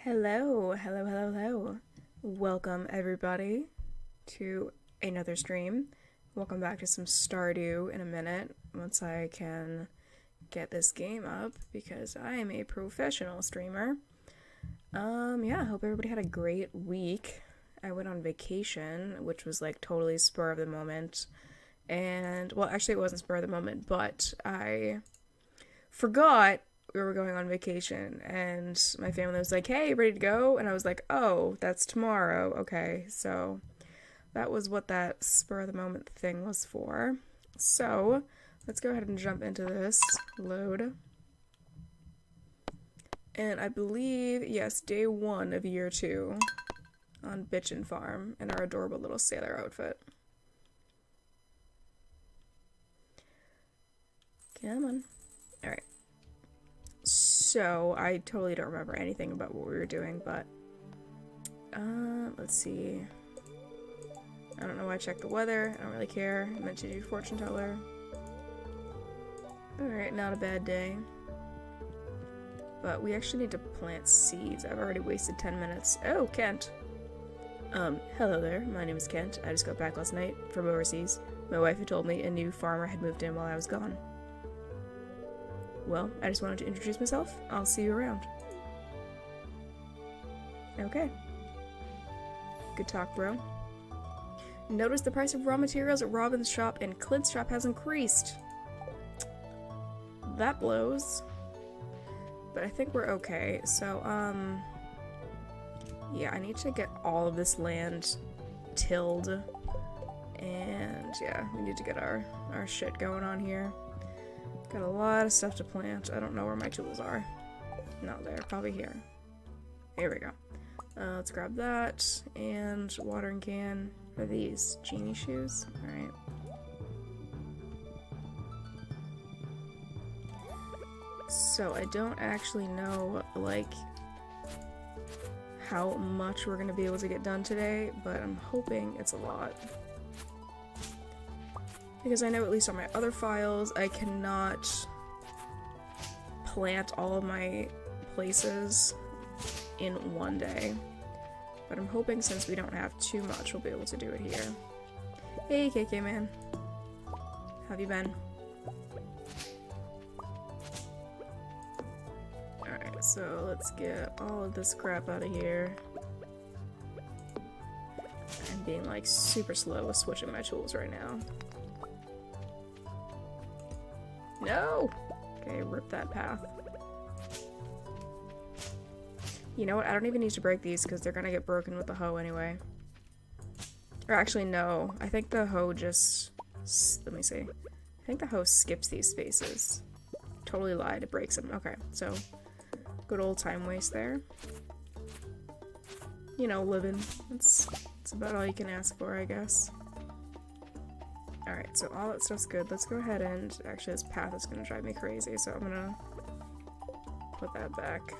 Hello, hello, hello, hello. Welcome, everybody, to another stream. Welcome back to some Stardew in a minute, once I can get this game up, because I am a professional streamer. Yeah, I hope everybody had a great week. I went on vacation, which was like totally spur of the moment. And, well, actually, it wasn't spur of the moment, but I forgot we were going on vacation and my family was like, "Hey, ready to go?" And I was like, "Oh, that's tomorrow." Okay. So, that was what that spur of the moment thing was for. So, let's go ahead and jump into this. Load. And I believe, yes, day 1 of year 2 on Bitchin' Farm in our adorable little sailor outfit. Come on. Alright. So, I totally don't remember anything about what we were doing, but let's see. I don't know why I checked the weather. I don't really care. I meant to do fortune teller. Alright, not a bad day. But we actually need to plant seeds. I've already wasted 10 minutes. Oh, Kent. Hello there. My name is Kent. I just got back last night from overseas. My wife had told me a new farmer had moved in while I was gone. Well, I just wanted to introduce myself. I'll see you around. Okay. Good talk, bro. Notice the price of raw materials at Robin's shop and Clint's shop has increased. That blows. But I think we're okay. So, yeah, I need to get all of this land tilled. And, yeah, we need to get our shit going on here. Got a lot of stuff to plant. I don't know where my tools are. Not there. Probably here. Here we go. Let's grab that. And watering can. What are these? Genie shoes? Alright. So, I don't actually know, like, how much we're gonna be able to get done today, but I'm hoping it's a lot. Because I know at least on my other files, I cannot plant all of my places in one day. But I'm hoping since we don't have too much, we'll be able to do it here. Hey, KK man. How have you been? Alright, so let's get all of this crap out of here. I'm being like super slow with switching my tools right now. No! Okay, rip that path. You know what? I don't even need to break these because they're gonna get broken with the hoe anyway. Or actually, no. I think the hoe just... Let me see. I think the hoe skips these spaces. Totally lied. It breaks them. Okay, so... Good old time waste there. You know, living. It's about all you can ask for, I guess. Alright, so all that stuff's good. Let's go ahead and... Actually, this path is gonna drive me crazy, so I'm gonna... Put that back.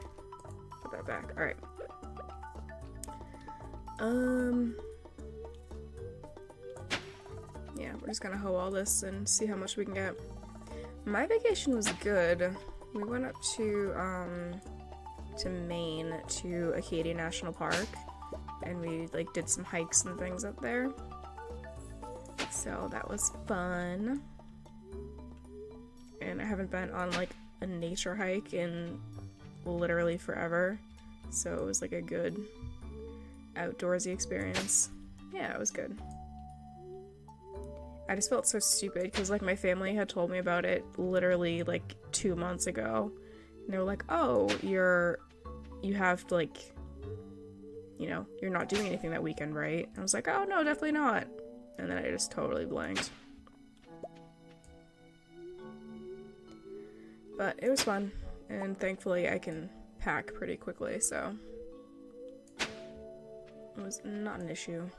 Put that back. Alright. Yeah, we're just gonna hoe all this and see how much we can get. My vacation was good. We went up to Maine, to Acadia National Park, and we, like, did some hikes and things up there. So that was fun. And I haven't been on, like, a nature hike in literally forever. So it was, like, a good outdoorsy experience. Yeah, it was good. I just felt so stupid because, like, my family had told me about it literally, like, 2 months ago. And they were like, oh, you have to, like, you know, you're not doing anything that weekend, right? And I was like, oh, no, definitely not. And then I just totally blanked. But it was fun. And thankfully I can pack pretty quickly, so it was not an issue.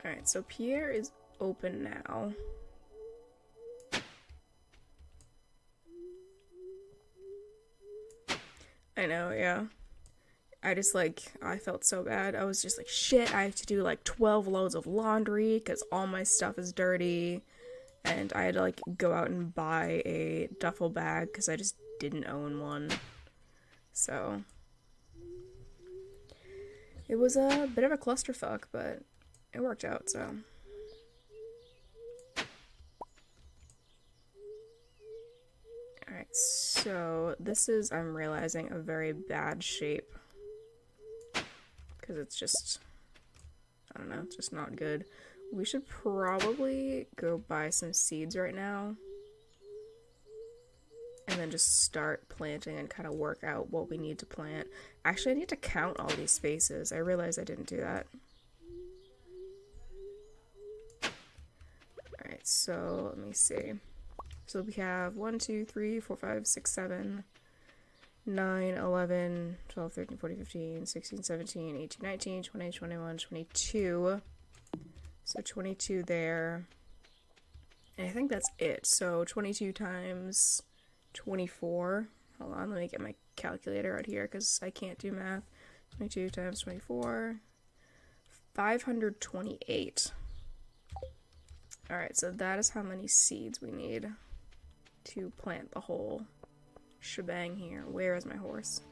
Alright, so Pierre is open now. I know, yeah. I felt so bad. I was just like, shit, I have to do like 12 loads of laundry because all my stuff is dirty. and I had to like go out and buy a duffel bag because I just didn't own one. So it was a bit of a clusterfuck, but it worked out, so. Alright, so this is, I'm realizing, a very bad shape. Because it's just, I don't know, it's just not good. We should probably go buy some seeds right now. And then just start planting and kind of work out what we need to plant. Actually, I need to count all these spaces. I realized I didn't do that. Alright, so let me see. So we have 1, 2, 3, 4, 5, 6, 7, 9, 11, 12, 13, 14, 15, 16, 17, 18, 19, 20, 21, 22. So 22 there. And I think that's it. So 22 times 24. Hold on, let me get my calculator out here because I can't do math. 22 times 24. 528. Alright, so that is how many seeds we need to plant the whole shebang here. Where is my horse?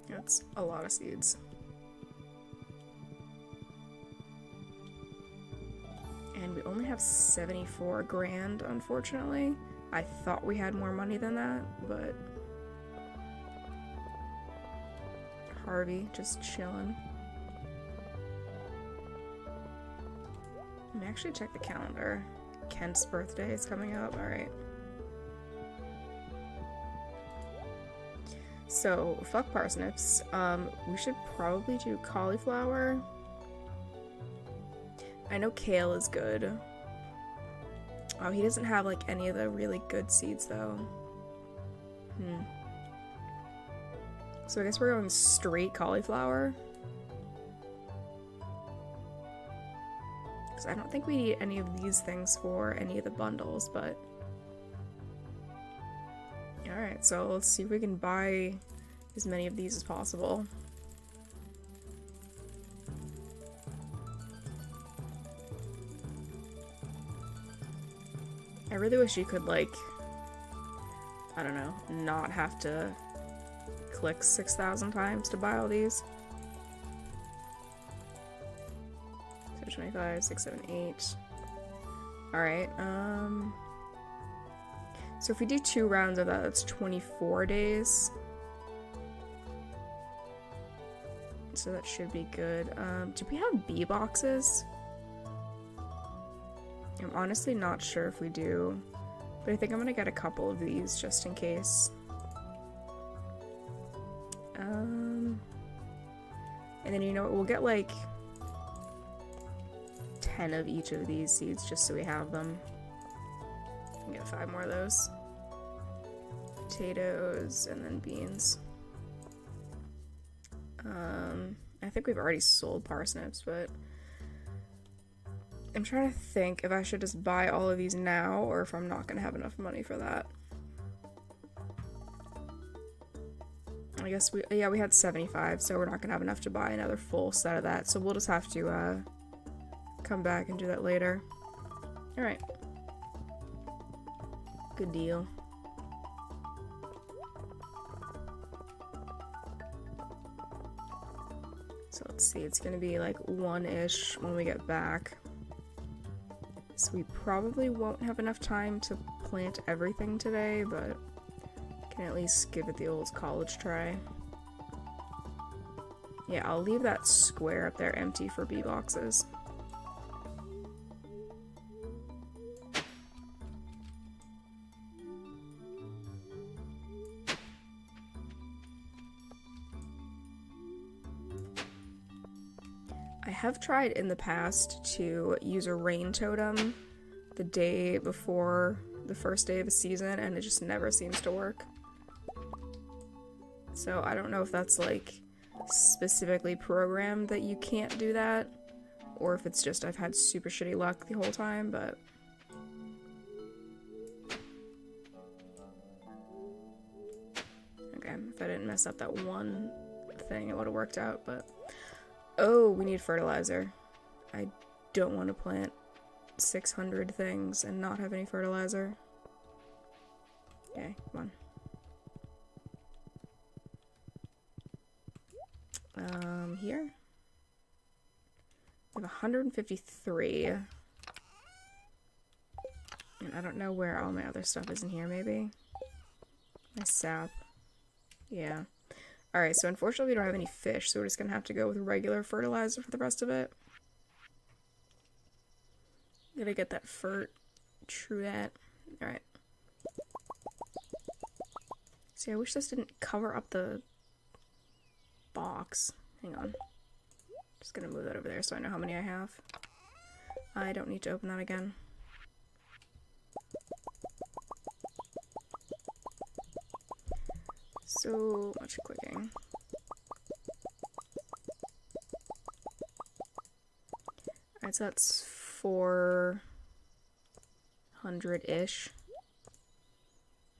That's a lot of seeds. And we only have 74 grand, unfortunately. I thought we had more money than that, but Harvey just chilling. Let me actually check the calendar. Kent's birthday is coming up, alright. So, fuck parsnips. We should probably do cauliflower. I know kale is good. Oh, he doesn't have like any of the really good seeds though. So I guess we're going straight cauliflower. Because I don't think we need any of these things for any of the bundles, but... Alright, so let's see if we can buy as many of these as possible. I really wish you could, like, I don't know, not have to click 6,000 times to buy all these. So 25, 6, 7, 8. Alright, so if we do 2 rounds of that, that's 24 days. So that should be good. Do we have bee boxes? I'm honestly not sure if we do, but I think I'm gonna get a couple of these just in case. And then, you know what, we'll get like 10 of each of these seeds just so we have them. I'll get 5 more of those. Potatoes and then beans. I think we've already sold parsnips, but I'm trying to think if I should just buy all of these now or if I'm not going to have enough money for that. I guess we had 75, so we're not going to have enough to buy another full set of that, so we'll just have to come back and do that later. Alright. Good deal. So let's see, it's going to be like 1-ish when we get back. So we probably won't have enough time to plant everything today, but can at least give it the old college try. Yeah, I'll leave that square up there empty for bee boxes. I have tried in the past to use a rain totem the day before the first day of a season, and it just never seems to work. So I don't know if that's like specifically programmed that you can't do that, or if it's just I've had super shitty luck the whole time, but... Okay, if I didn't mess up that one thing, it would have worked out, but... Oh, we need fertilizer. I don't want to plant 600 things and not have any fertilizer? Okay, come on. Here? We have 153. And I don't know where all my other stuff is in here, maybe? My sap. Yeah. Alright, so unfortunately we don't have any fish, so we're just gonna have to go with regular fertilizer for the rest of it. Gotta get that fert. True that. Alright. See, I wish this didn't cover up the box. Hang on. Just gonna move that over there so I know how many I have. I don't need to open that again. So much clicking. Alright, so that's 400-ish.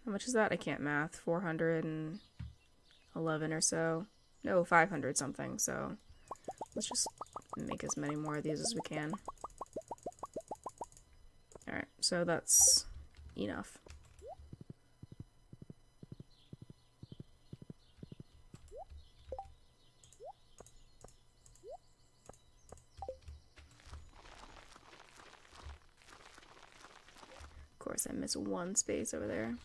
How much is that? I can't math. 411 or so. No, 500 something, so let's just make as many more of these as we can. Alright, so that's enough. Of course, I miss one space over there.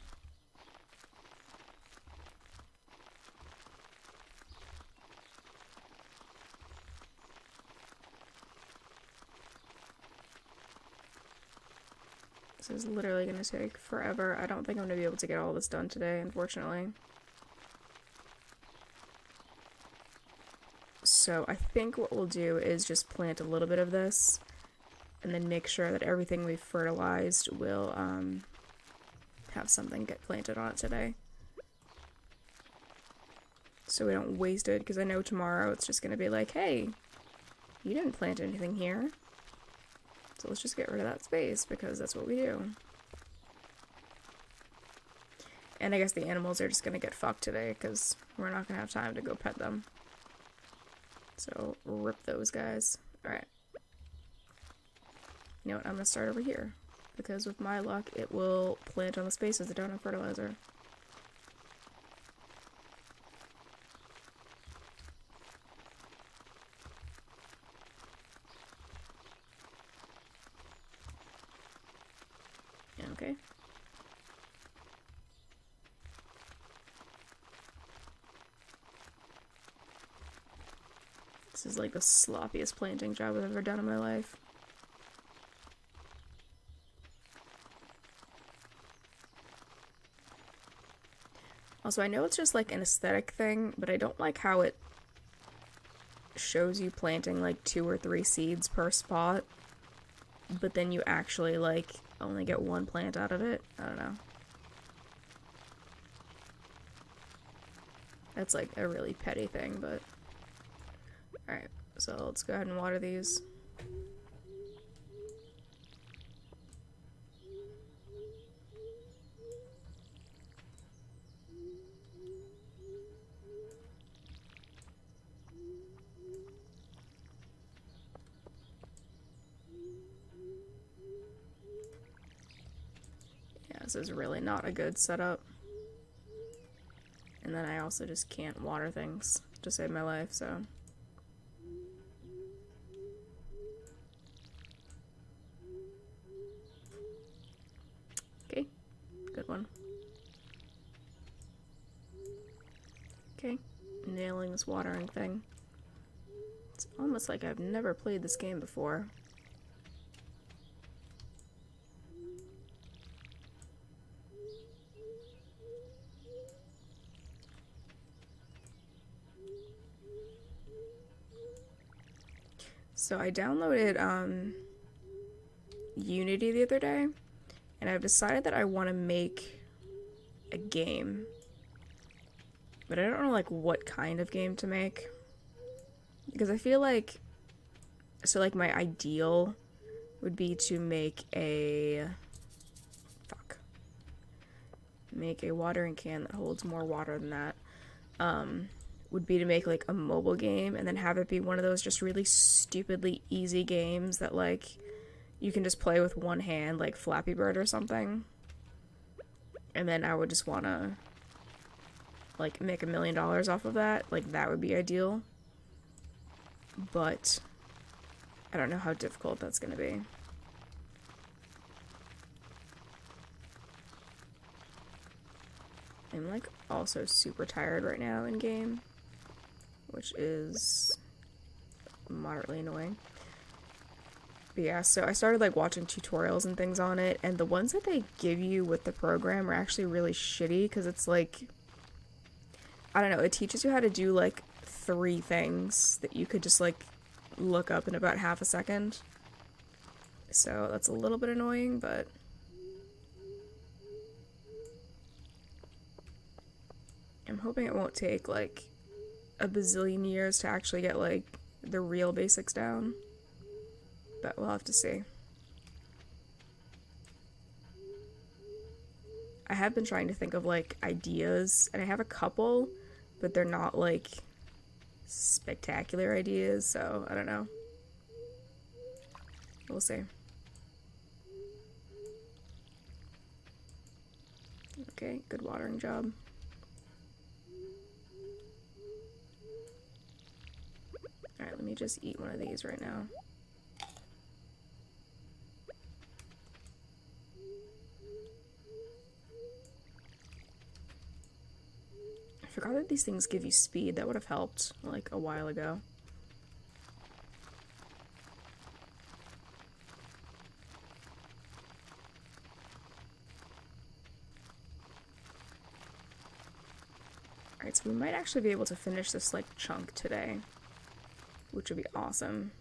This is literally going to take forever. I don't think I'm going to be able to get all this done today, unfortunately. So I think what we'll do is just plant a little bit of this, and then make sure that everything we've fertilized will have something get planted on it today. So we don't waste it, because I know tomorrow it's just going to be like, hey, you didn't plant anything here. So let's just get rid of that space, because that's what we do. And I guess the animals are just going to get fucked today, because we're not going to have time to go pet them. So rip those guys. Alright. You know what, I'm going to start over here, because with my luck, it will plant on the spaces that don't have fertilizer. Okay. This is like the sloppiest planting job I've ever done in my life. Also, I know it's just like an aesthetic thing, but I don't like how it shows you planting like 2 or 3 seeds per spot, but then you actually like only get 1 plant out of it. I don't know. That's like a really petty thing, but alright, so let's go ahead and water these. This is really not a good setup. And then I also just can't water things to save my life, so. Okay, good one. Okay, nailing this watering thing. It's almost like I've never played this game before. So I downloaded Unity the other day, and I've decided that I want to make a game. But I don't know like what kind of game to make. Because I feel like, so like my ideal would be to make a, make a watering can that holds more water than that. Would be to make like a mobile game and then have it be one of those just really stupidly easy games that like you can just play with one hand, like Flappy Bird or something. And then I would just want to, like, make $1 million off of that. Like, that would be ideal. But I don't know how difficult that's going to be. I'm, like, also super tired right now in game, which is moderately annoying. But yeah, so I started, like, watching tutorials and things on it, and the ones that they give you with the program are actually really shitty, because it's, like, I don't know, it teaches you how to do, like, 3 things that you could just, like, look up in about half a second. So that's a little bit annoying, but I'm hoping it won't take, like, a bazillion years to actually get, like, the real basics down. But we'll have to see. I have been trying to think of, like, ideas, and I have a couple, but they're not, like, spectacular ideas, so I don't know. We'll see. Okay, good watering job. Alright, let me just eat one of these right now. I forgot that these things give you speed. That would have helped, like, a while ago. Alright, so we might actually be able to finish this, like, chunk today, which would be awesome.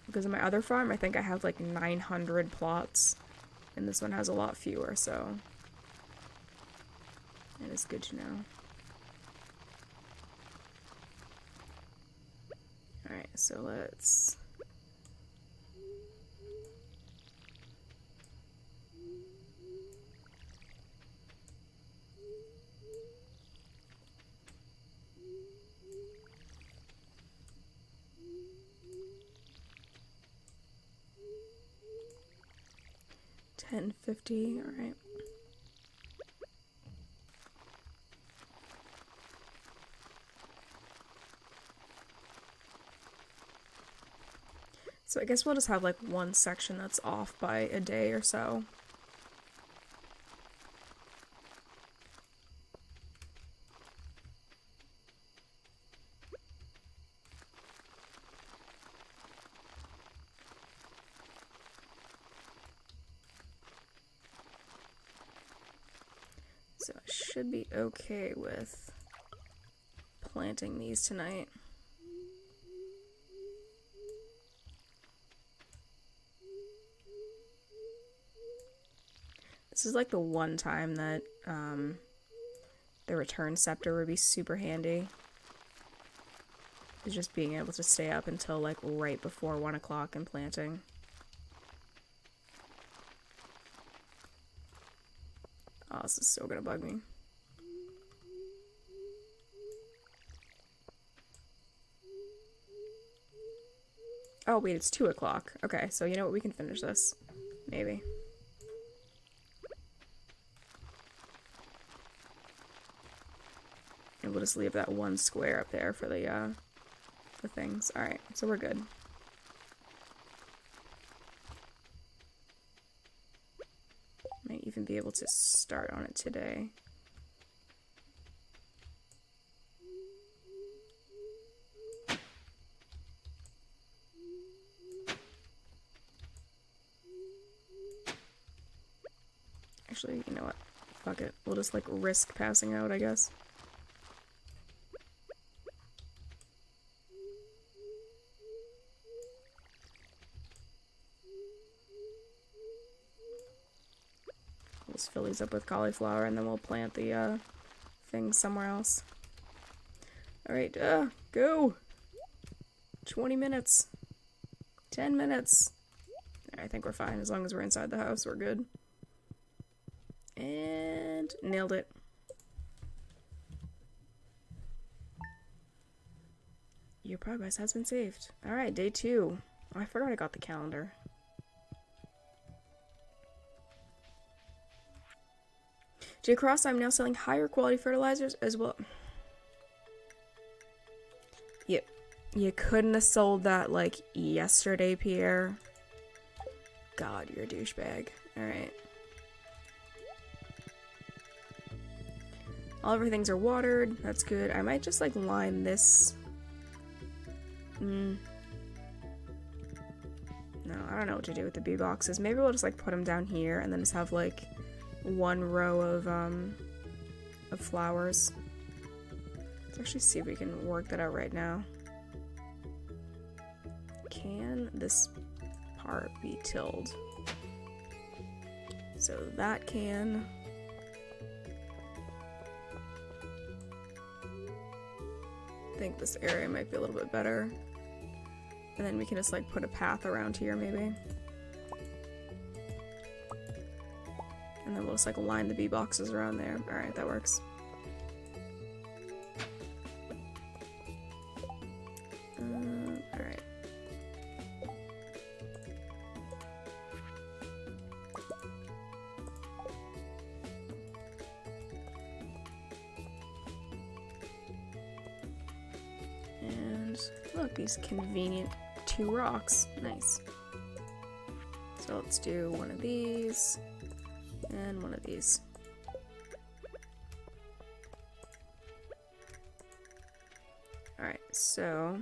Because in my other farm, I think I have, like, 900 plots, and this one has a lot fewer, so it is good to know. Alright, so let's... $10.50, alright. So I guess we'll just have, like, one section that's off by a day or so. So I should be okay with planting these tonight. This is like the one time that the return scepter would be super handy. Is just being able to stay up until, like, right before 1 o'clock and planting. Oh, this is so gonna bug me. Oh, wait, it's 2 o'clock. Okay, so you know what? We can finish this. Maybe. And we'll just leave that one square up there for the things. Alright, so we're good. Might even be able to start on it today. Actually, you know what? Fuck it. We'll just, like, risk passing out, I guess. Let's fill these up with cauliflower, and then we'll plant the things somewhere else. Alright, go! 20 minutes. 10 minutes. I think we're fine. As long as we're inside the house, we're good. And nailed it. Your progress has been saved. Alright, day 2. Oh, I forgot I got the calendar. J. Cross, I'm now selling higher quality fertilizers as well. Yep. You couldn't have sold that, like, yesterday, Pierre. God, you're a douchebag. Alright. Everything's are watered. That's good. I might just, like, line this. No, I don't know what to do with the bee boxes. Maybe we'll just, like, put them down here and then just have, like, one row of flowers. Let's actually see if we can work that out right now. Can this part be tilled? So that can. I think this area might be a little bit better. And then we can just like put a path around here maybe. And then we'll just like line the bee boxes around there. Alright, that works. Alright. And look, these convenient 2 rocks. Nice. So let's do one of these and one of these. Alright, so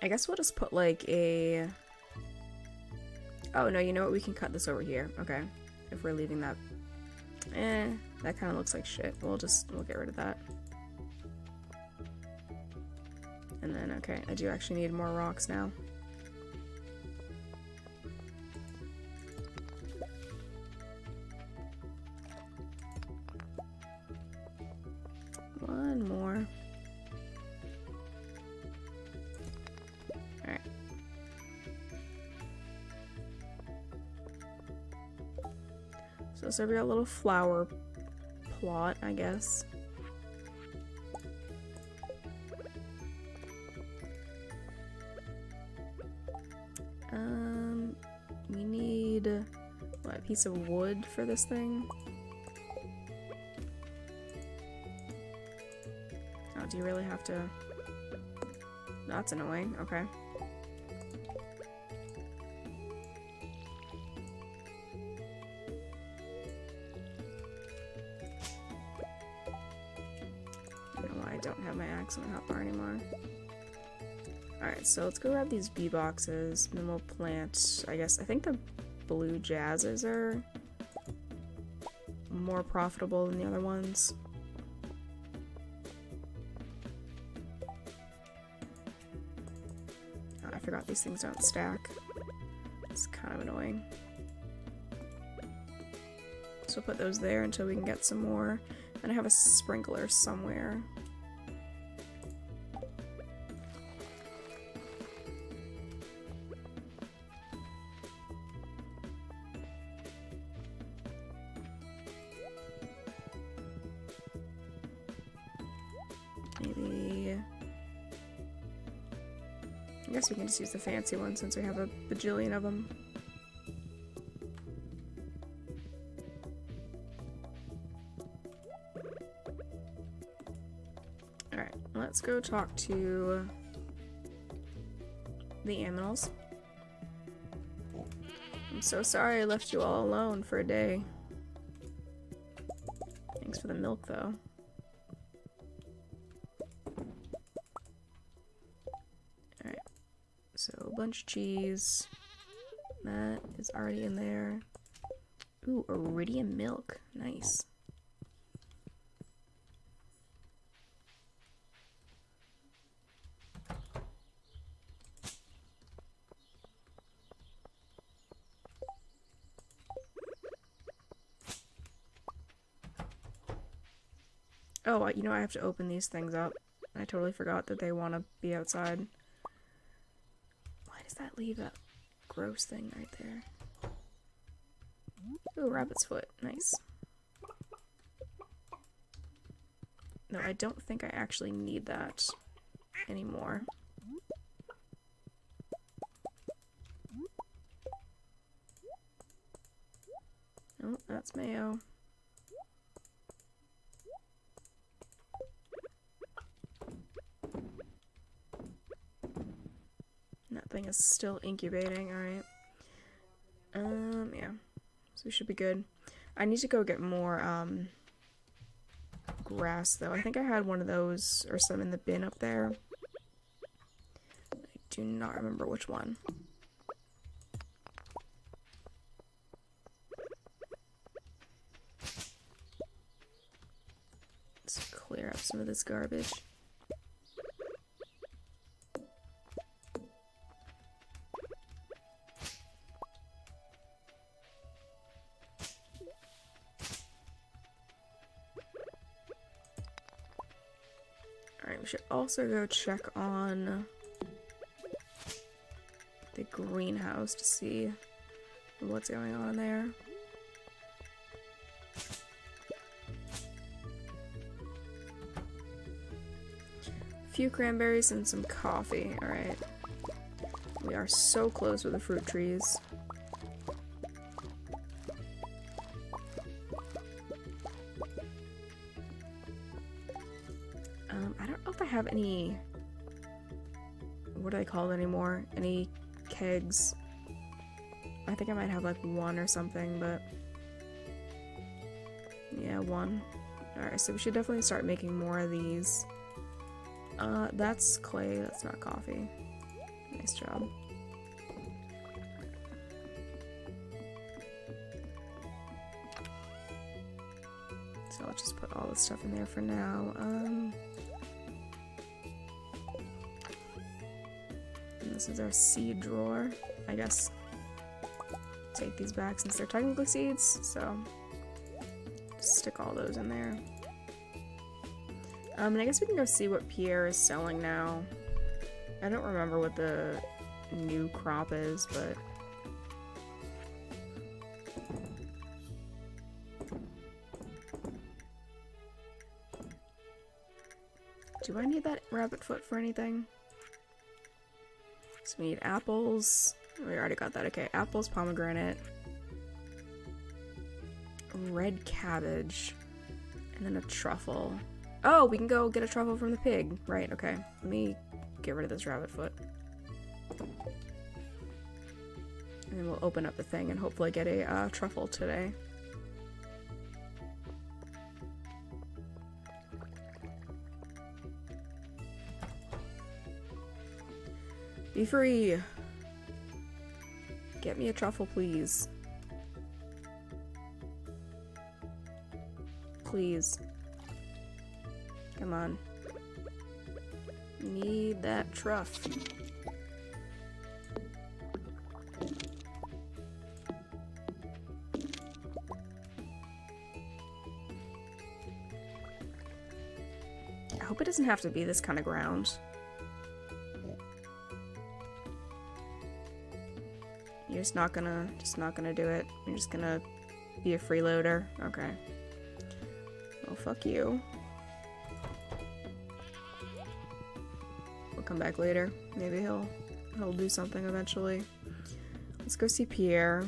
I guess we'll just put like a... Oh no, you know what? We can cut this over here. Okay. If we're leaving that. That kind of looks like shit. We'll get rid of that. And then, okay, I do actually need more rocks now. One more. Alright. So we got a little flower plot, I guess. We need what, a piece of wood for this thing? Oh, do you really have to? That's annoying. Okay. I don't know why I don't have my axe in the hotbar anymore. Alright, so let's go grab these bee boxes, and then we'll plant, I think the blue jazzes are more profitable than the other ones. Oh, I forgot these things don't stack. It's kind of annoying. So we'll put those there until we can get some more. And I have a sprinkler somewhere. Maybe... I guess we can just use the fancy one since we have a bajillion of them. Alright, let's go talk to the aminals. I'm so sorry I left you all alone for a day. Thanks for the milk, though. Alright, so a bunch of cheese. That is already in there. Ooh, iridium milk. Nice. Oh, you know, I have to open these things up. I totally forgot that they want to be outside. Why does that leave that gross thing right there? Ooh, rabbit's foot. Nice. No, I don't think I actually need that anymore. That's mayo. That thing is still incubating, alright. Yeah. So we should be good. I need to go get more, grass, though. I think I had one of those, or some in the bin up there. I do not remember which one. Let's clear up some of this garbage. Alright, we should also go check on the greenhouse to see what's going on there. A few cranberries and some coffee. Alright. We are so close with the fruit trees. I don't know if I have any, what do they call it anymore? Any kegs. I think I might have like one or something, but yeah, one. Alright, so we should definitely start making more of these. That's clay, that's not coffee. Nice job. So I'll just put all this stuff in there for now. And this is our seed drawer. I guess take these back since they're technically seeds, so just stick all those in there. And I guess we can go see what Pierre is selling now. I don't remember what the new crop is, but do I need that rabbit foot for anything? So we need apples. We already got that. Okay, apples, pomegranate, red cabbage, and then a truffle. Oh, we can go get a truffle from the pig. Right, okay. Let me get rid of this rabbit foot. And then we'll open up the thing and hopefully get a truffle today. Be free! Get me a truffle, please. Please. Come on. Need that truff. I hope it doesn't have to be this kind of ground. You're just not gonna do it. You're just gonna be a freeloader. Okay. Well, fuck you. We'll come back later. Maybe he'll do something eventually. Let's go see Pierre.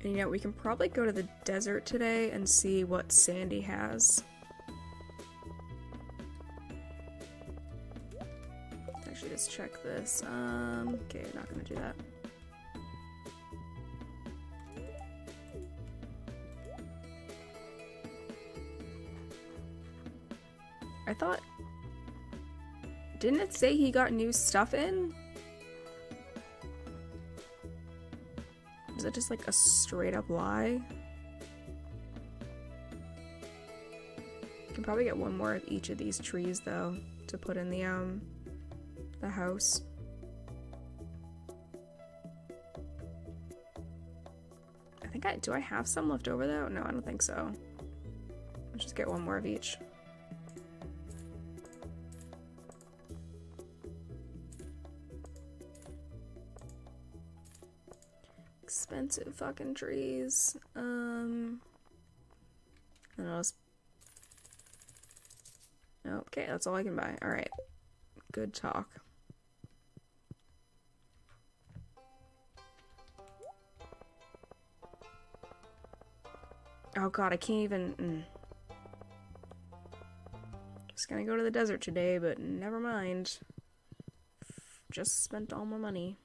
And you know, we can probably go to the desert today and see what Sandy has. Actually, just check this. Okay, not gonna do that. I thought... Didn't it say he got new stuff in? Is that just like a straight up lie? Can probably get one more of each of these trees though to put in the house. I think do I have some left over though? No, I don't think so. Let's just get one more of each. Expensive fucking trees. And I'll just... Okay, that's all I can buy. Alright. Good talk. Oh god, I can't even... Just gonna go to the desert today, but never mind. Just spent all my money.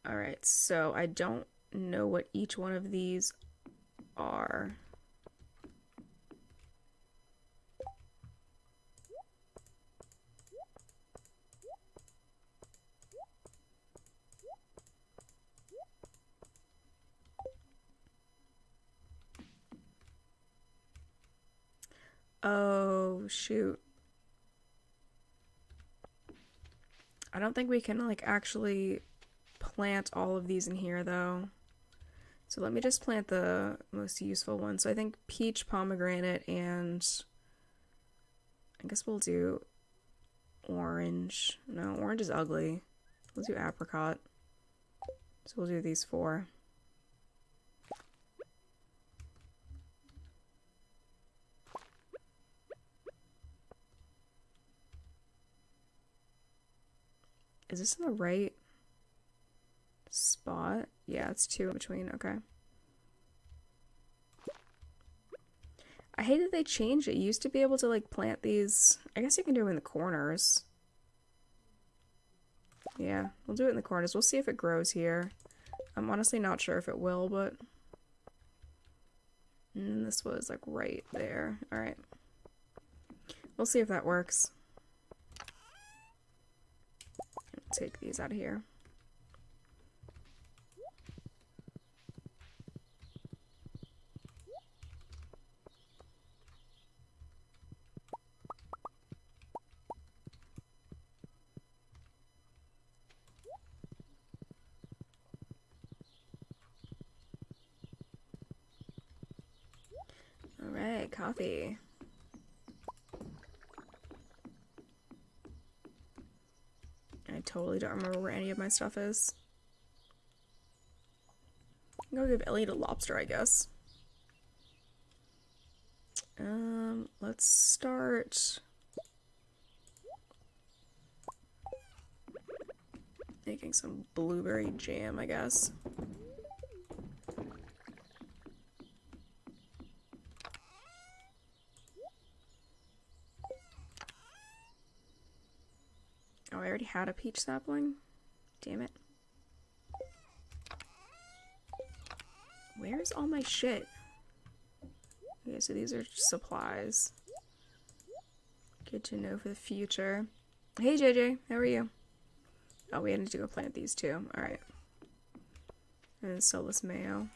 Alright, so I don't know what each one of these are. Oh, shoot. I don't think we can, like, actually plant all of these in here, though. So let me just plant the most useful ones. So I think peach, pomegranate, and I guess we'll do orange. No, orange is ugly. We'll do apricot. So we'll do these 4. Is this in the right spot? Yeah, it's 2 in between. Okay. I hate that they changed it. You used to be able to, like, plant these. I guess you can do them in the corners. Yeah, we'll do it in the corners. We'll see if it grows here. I'm honestly not sure if it will, but... And this was, like, right there. Alright. We'll see if that works. Take these out of here. Alright, coffee. I totally don't remember where any of my stuff is. I'm gonna give Elliot a lobster, I guess. Let's start making some blueberry jam, I guess. Oh, I already had a peach sapling? Damn it. Where's all my shit? Okay, so these are supplies. Good to know for the future. Hey JJ, how are you? Oh, we had to go plant these too. Alright. And then sell this mayo.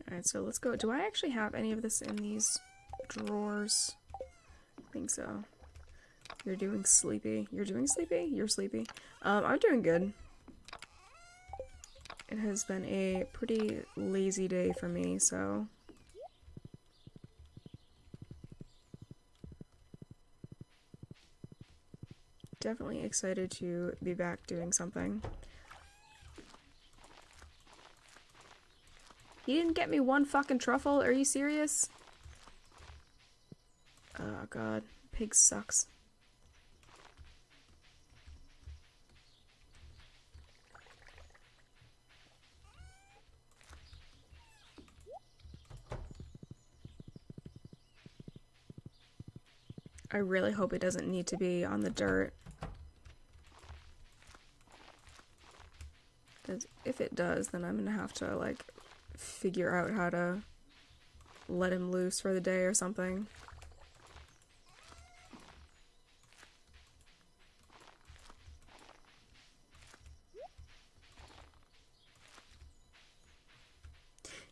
Alright, so let's go. Do I actually have any of this in these drawers? I think so. You're doing sleepy. You're doing sleepy? You're sleepy. I'm doing good. It has been a pretty lazy day for me, so... Definitely excited to be back doing something. He didn't get me 1 fucking truffle? Are you serious? Oh god. Pig sucks. I really hope it doesn't need to be on the dirt. Because if it does, then I'm gonna have to, like, figure out how to let him loose for the day or something.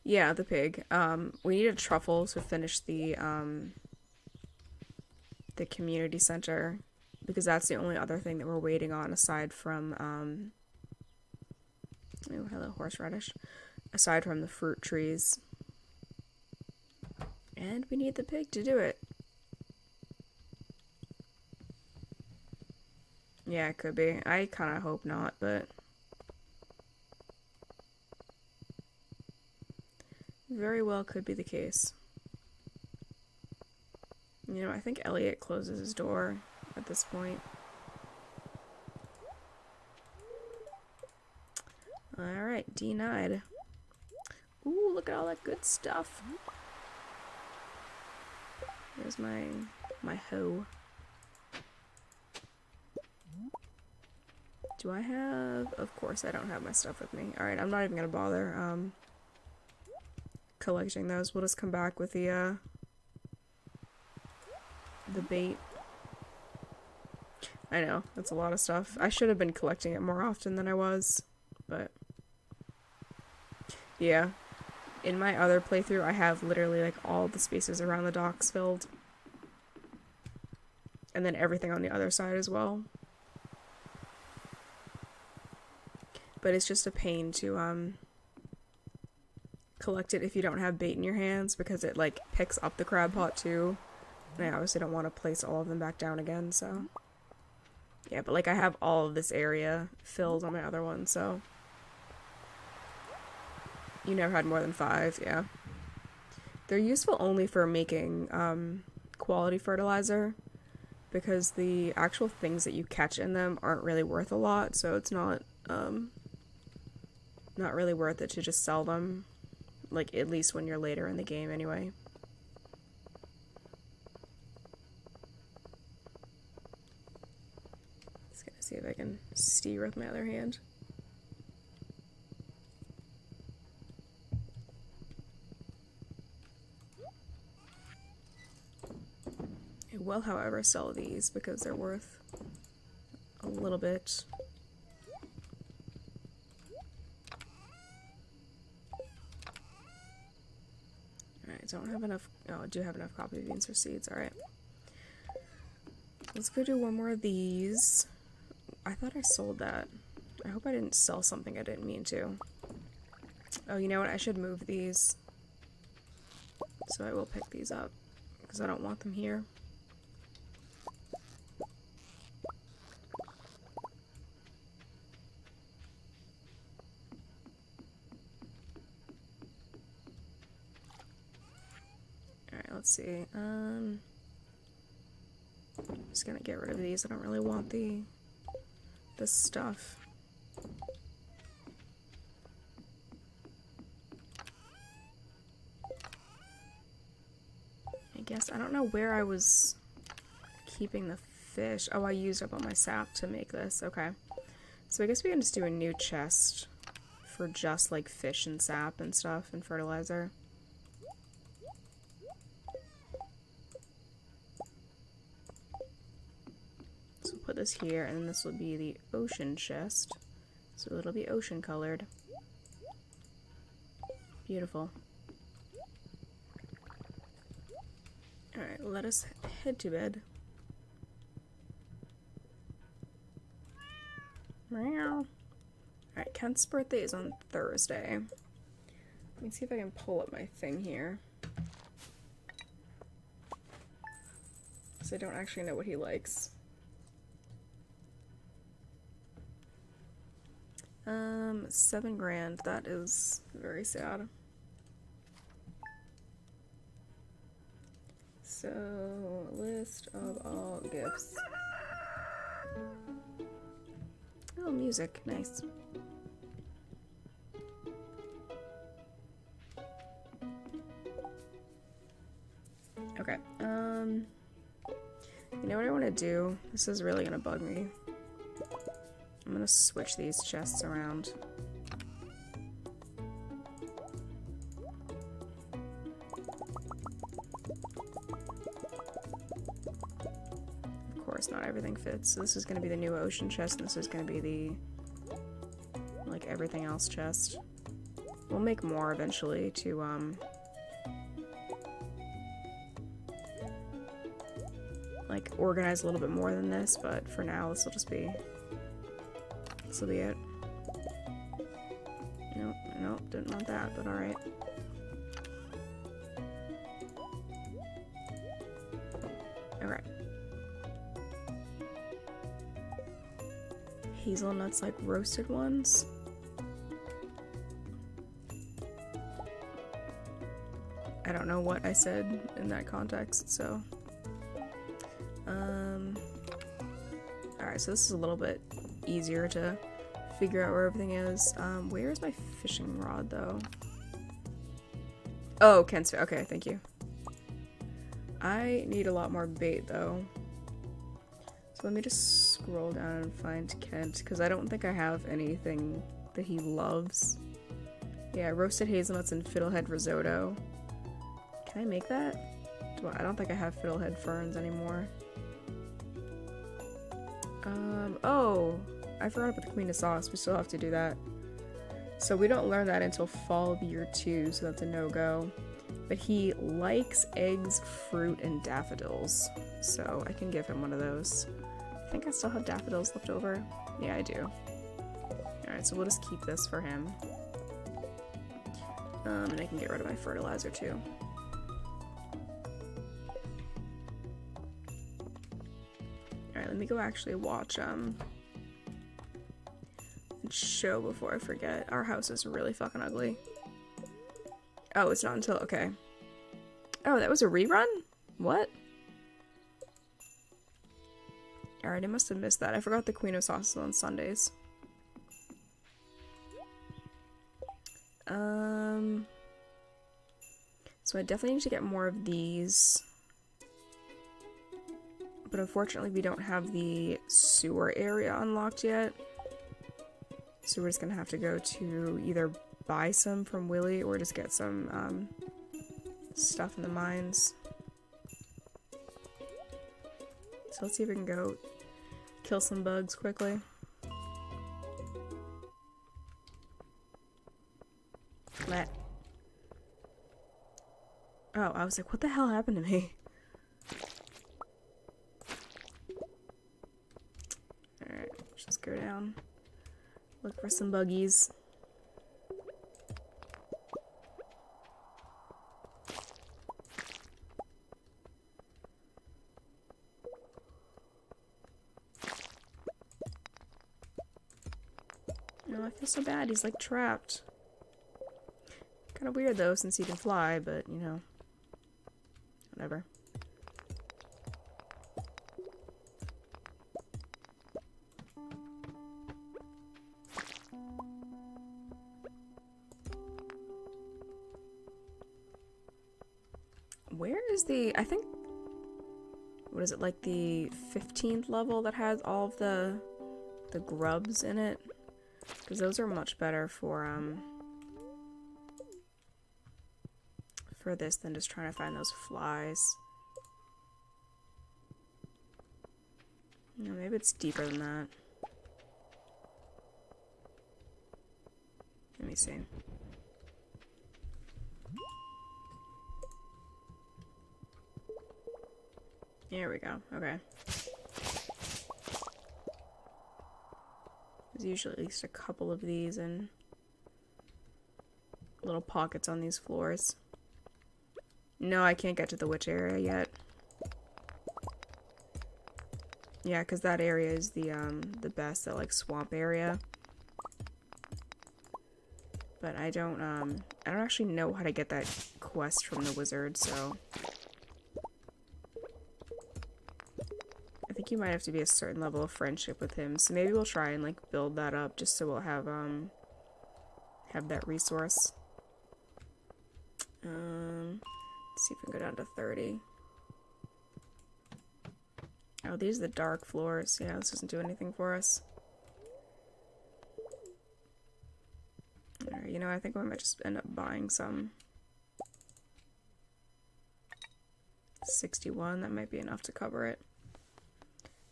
Yeah, the pig. We need a truffle to finish the community center, because that's the only other thing that we're waiting on aside from, oh, hello, horseradish. Aside from the fruit trees. And we need the pig to do it. Yeah, it could be. I kind of hope not, but... very well could be the case. You know, I think Elliot closes his door at this point. Alright, denied. Ooh, look at all that good stuff. Here's my hoe. Do I have... of course I don't have my stuff with me. Alright, I'm not even gonna bother collecting those. We'll just come back with the bait. I know, that's a lot of stuff. I should have been collecting it more often than I was, but... yeah. In my other playthrough, I have literally, like, all the spaces around the docks filled. And then everything on the other side as well. But it's just a pain to, collect it if you don't have bait in your hands, because it, like, picks up the crab pot, too. And I obviously don't want to place all of them back down again, so... yeah, but, like, I have all of this area filled on my other one, so... you never had more than 5, yeah. They're useful only for making, quality fertilizer, because the actual things that you catch in them aren't really worth a lot, so it's not really worth it to just sell them, like, at least when you're later in the game anyway. Just gonna see if I can steer with my other hand. I will, however, sell these because they're worth a little bit. Alright, don't have enough... oh, I do have enough coffee beans for seeds, alright. Let's go do one more of these. I thought I sold that. I hope I didn't sell something I didn't mean to. Oh, you know what? I should move these. So I will pick these up, because I don't want them here. Alright, let's see. I'm just gonna get rid of these. I don't really want this stuff. I guess I don't know where I was keeping the fish. Oh, I used up all my sap to make this. Okay. So I guess we can just do a new chest for just like fish and sap and stuff and fertilizer. So we'll put this here, and then this will be the ocean chest. So it'll be ocean colored. Beautiful. Alright, let us head to bed. Meow. Alright, Kent's birthday is on Thursday. Let me see if I can pull up my thing here. Because I don't actually know what he likes. 7 grand. That is very sad. So, list of all gifts. Oh, music. Nice. Okay, you know what I want to do? This is really gonna bug me. I'm gonna switch these chests around. Of course, not everything fits. So this is gonna be the new ocean chest, and this is gonna be the, like, everything else chest. We'll make more eventually to, like, organize a little bit more than this, but for now, this will just be... this will be it. Nope, nope, didn't want that, but alright. Okay. Hazelnuts, like roasted ones. I don't know what I said in that context, so. Alright, so this is a little bit easier to figure out where everything is. Where is my fishing rod, though? Oh, Kent's. Okay, thank you. I need a lot more bait, though. So let me just scroll down and find Kent, because I don't think I have anything that he loves. Yeah, roasted hazelnuts and fiddlehead risotto. Can I make that? I don't think I have fiddlehead ferns anymore. Oh, I forgot about the Queen of Sauce. We still have to do that. So we don't learn that until fall of year 2, so that's a no-go. But he likes eggs, fruit, and daffodils. So I can give him one of those. I think I still have daffodils left over. Yeah, I do. Alright, so we'll just keep this for him. And I can get rid of my fertilizer too. Alright, let me go actually watch show before I forget. Our house is really fucking ugly. Oh, it's not until, okay. Oh, that was a rerun? What? Alright, I must have missed that. I forgot the Queen of Sauce is on Sundays. So I definitely need to get more of these. But unfortunately we don't have the sewer area unlocked yet. So we're just gonna have to go to either buy some from Willy or just get some stuff in the mines. So let's see if we can go kill some bugs quickly. Let. Oh, I was like, what the hell happened to me? Alright, let's just go down. Look for some buggies. No, I feel so bad. He's like trapped. Kind of weird though, since he can fly, but you know, whatever. Where is the, I think, what is it, like the 15th level that has all of the grubs in it? Because those are much better for this than just trying to find those flies. No, maybe it's deeper than that. Let me see. There we go. Okay. There's usually at least a couple of these and little pockets on these floors. No, I can't get to the witch area yet. Yeah, because that area is the best, that like swamp area. But I don't actually know how to get that quest from the wizard, so I think you might have to be a certain level of friendship with him. So maybe we'll try and like build that up just so we'll have that resource. Let's see if we can go down to 30. Oh, these are the dark floors. Yeah, this doesn't do anything for us. Alright, you know, I think we might just end up buying some. 61, that might be enough to cover it.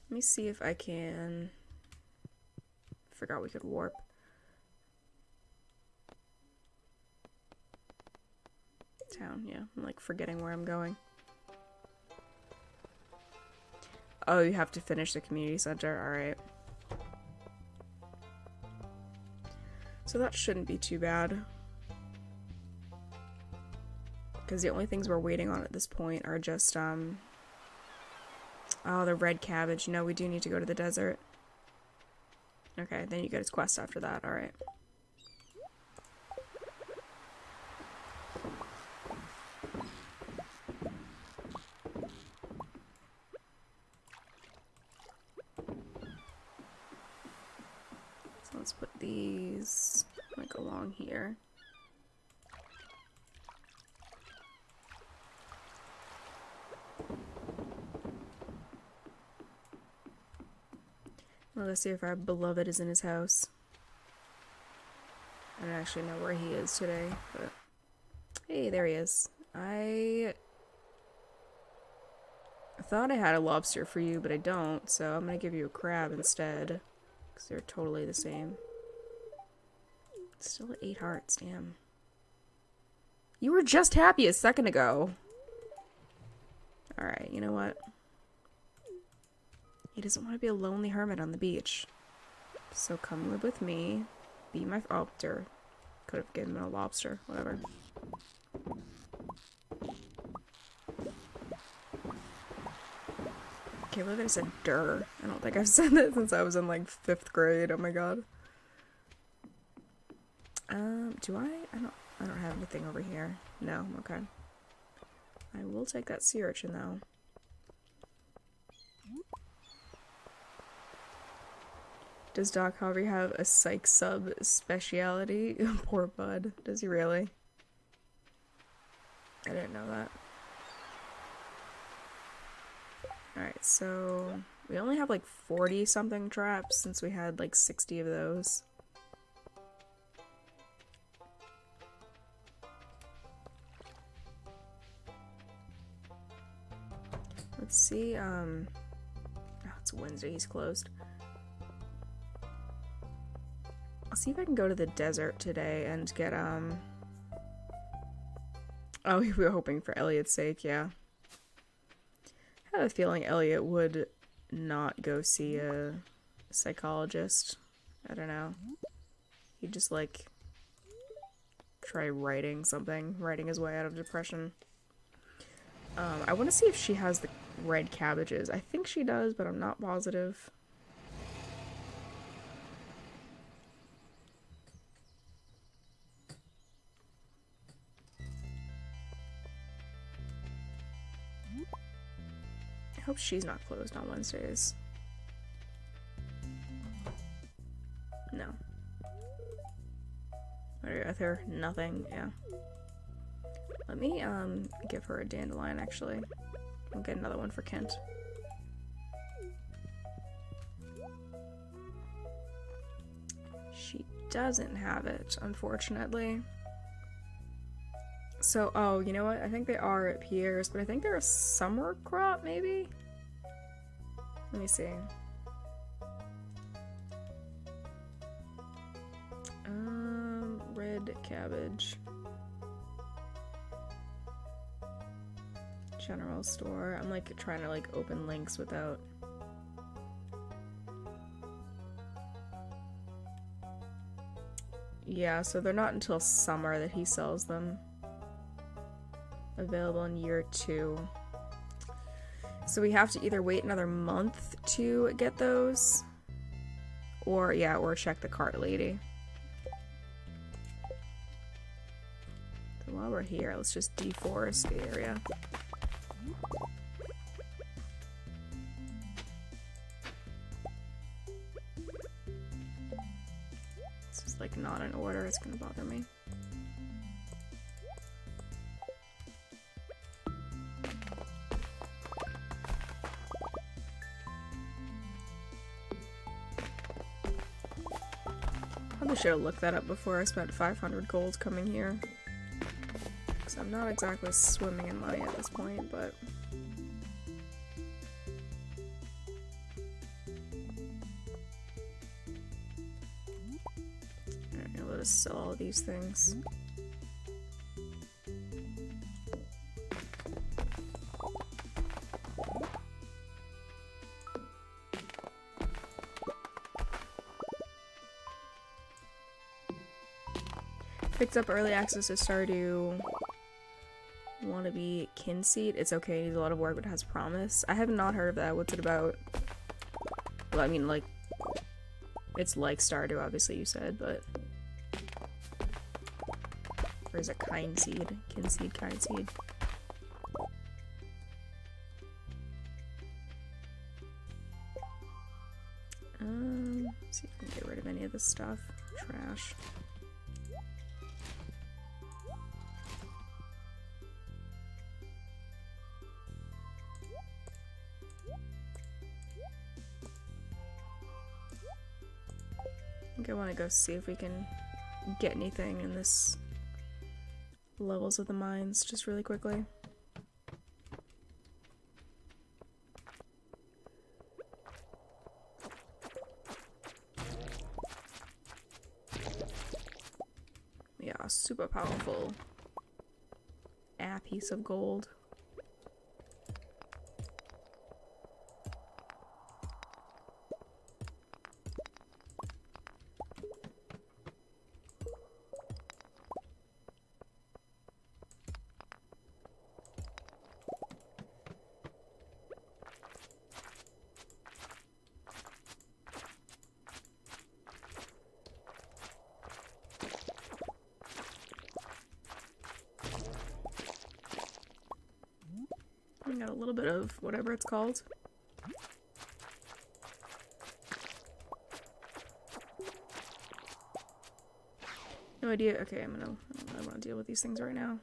Let me see if I can... Forgot we could warp. Town, yeah. I'm like forgetting where I'm going. Oh, you have to finish the community center. Alright. So that shouldn't be too bad. Because the only things we're waiting on at this point are just, Oh, the red cabbage. No, we do need to go to the desert. Okay, then you get his quest after that. Alright. So let's put these like along here. Well, let's see if our beloved is in his house. I don't actually know where he is today, but hey, there he is. I thought I had a lobster for you, but I don't, so I'm gonna give you a crab instead, because they're totally the same. Still at 8 hearts, damn. You were just happy a second ago. Alright, you know what? He doesn't want to be a lonely hermit on the beach. So come live with me. Be my could have given him a lobster. Whatever. Can't believe I said "der." I don't think I've said that since I was in like 5th grade. Oh my god. Do I? I don't have anything over here. No, okay. I will take that sea urchin though. Does Doc Harvey have a psych sub speciality? Poor bud. Does he really? I didn't know that. Alright, so we only have like 40 something traps since we had like 60 of those. Let's see, oh, it's Wednesday, he's closed. I'll see if I can go to the desert today and get, oh, we were hoping for Elliot's sake, yeah. I have a feeling Elliot would not go see a psychologist. I don't know. He'd just, like, try writing something, writing his way out of depression. I want to see if she has the red cabbages. I think she does, but I'm not positive. I hope she's not closed on Wednesdays. No. What are you with her? Nothing, yeah. Let me, give her a dandelion, actually. We'll get another one for Kent. She doesn't have it, unfortunately. So, oh, you know what? I think they are at Pierre's, but I think they're a summer crop, maybe? Let me see. Red cabbage. General store. I'm like trying to like open links without. Yeah, so they're not until summer that he sells them. Available in year 2. So we have to either wait another month to get those, or yeah, or check the cart lady. So while we're here, let's just deforest the area. This is like not in order, it's gonna bother me. Probably should have looked that up before I spent 500 gold coming here. Because I'm not exactly swimming in money at this point, but... Alright, let us sell all these things. Picked up early access to Stardew 1 want to be Kinseed. It's okay, it needs a lot of work, but it has promise. I have not heard of that. What's it about? Well, I mean, like, it's like Stardew, obviously, you said, but... Or is it Kind Seed? Kinseed, Kind Seed. See if we can get rid of any of this stuff. Trash. I think I want to go see if we can get anything in this levels of the mines just really quickly. Yeah, super powerful. A piece of gold. I got a little bit of whatever it's called. No idea. Okay, I don't want to deal with these things right now.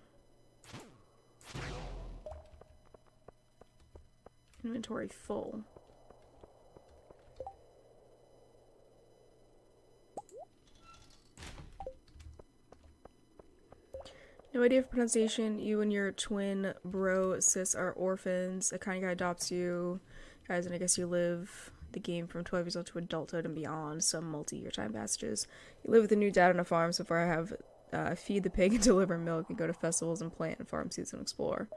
Inventory full. No idea of pronunciation. You and your twin bro sis are orphans. A kind guy adopts you guys, and I guess you live the game from 12 years old to adulthood and beyond. Some multi-year time passages. You live with a new dad on a farm. So far, I have feed the pig and deliver milk, and go to festivals and plant and farm seeds and explore.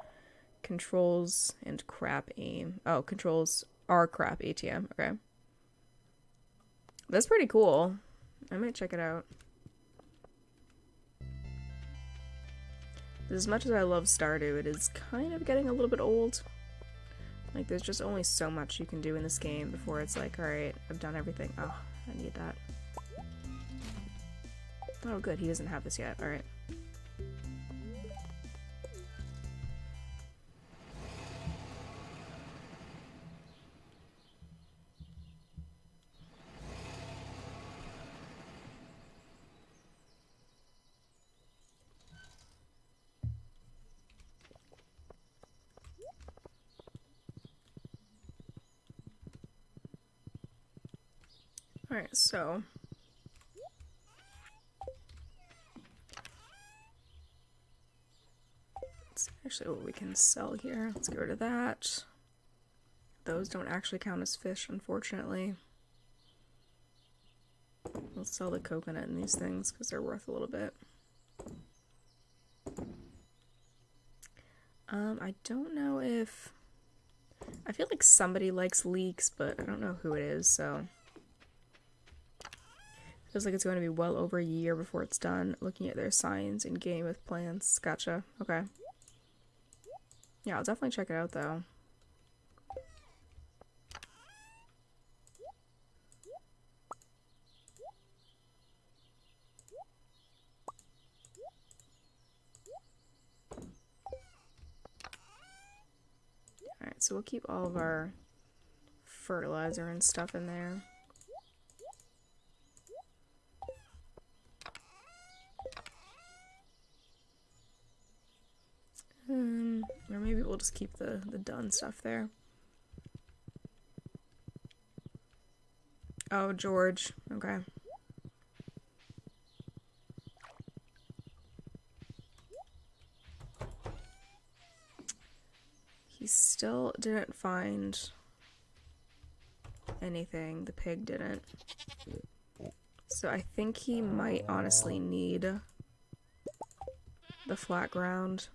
Controls and crap aim. Oh, controls are crap ATM. Okay, that's pretty cool. I might check it out. As much as I love Stardew, it is kind of getting a little bit old. Like, there's just only so much you can do in this game before it's like, alright, I've done everything. Oh, I need that. Oh, good, he doesn't have this yet. Alright. Alright, so let's see actually what we can sell here. Let's get rid of that. Those don't actually count as fish, unfortunately. We'll sell the coconut in these things because they're worth a little bit. I don't know if... I feel like somebody likes leeks, but I don't know who it is, so... Feels like it's going to be well over a year before it's done. Looking at their signs in game with plants. Gotcha. Okay. Yeah, I'll definitely check it out, though. Alright, so we'll keep all of our fertilizer and stuff in there. Or maybe we'll just keep the done stuff there. Oh, George. Okay. He still didn't find anything. The pig didn't. So I think he might honestly need the flat ground.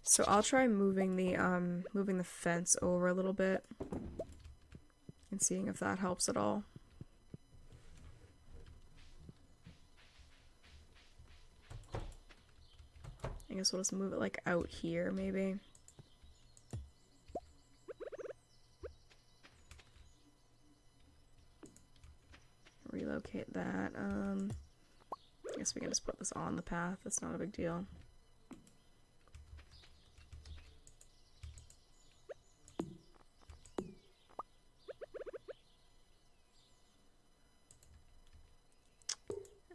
So I'll try moving the fence over a little bit and seeing if that helps at all. I guess we'll just move it like out here, maybe. Relocate that. I guess we can just put this on the path. That's not a big deal.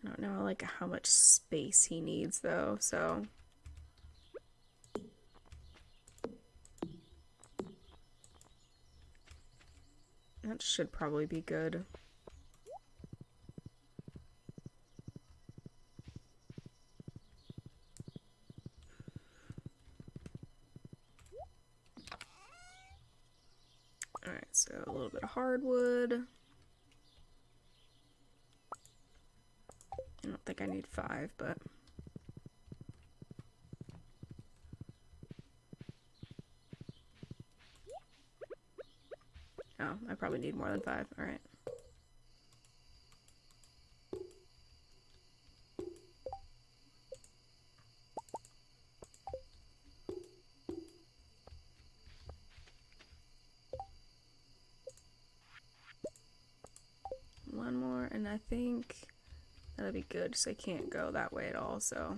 I don't know like how much space he needs though, so that should probably be good. Alright, so a little bit of hardwood. I don't think I need 5, but oh, I probably need more than 5. Alright. One more, and I think that'll be good because I can't go that way at all, so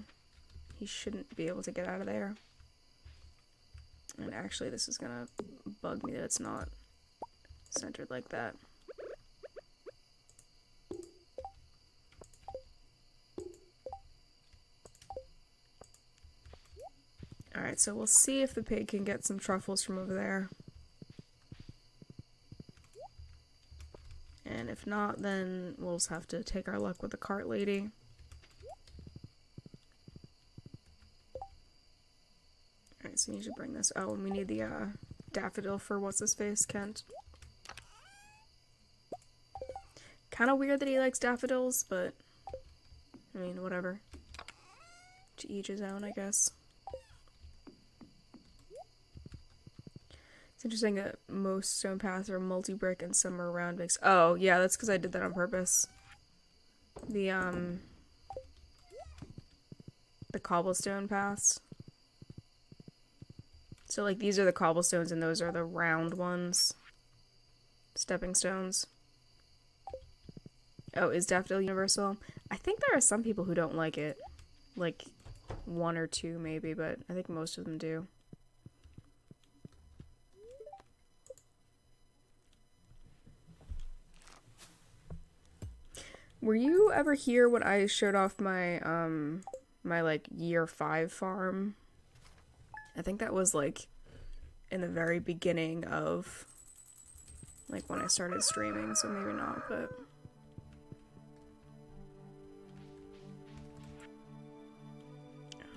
he shouldn't be able to get out of there. And actually, this is gonna bug me that it's not centered like that. Alright, so we'll see if the pig can get some truffles from over there. And if not, then we'll just have to take our luck with the cart lady. Alright, so you need to bring this. Oh, and we need the daffodil for what's-his-face, Kent. Kind of weird that he likes daffodils, but I mean, whatever. To each his own, I guess. It's interesting that most stone paths are multi-brick and some are round mix. Oh, yeah, that's because I did that on purpose. The cobblestone paths. So, like, these are the cobblestones and those are the round ones. Stepping stones. Oh, is daffodil universal? I think there are some people who don't like it. Like, 1 or 2 maybe, but I think most of them do. Were you ever here when I showed off my, my, like, year 5 farm? I think that was, like, in the very beginning of, like, when I started streaming, so maybe not, but...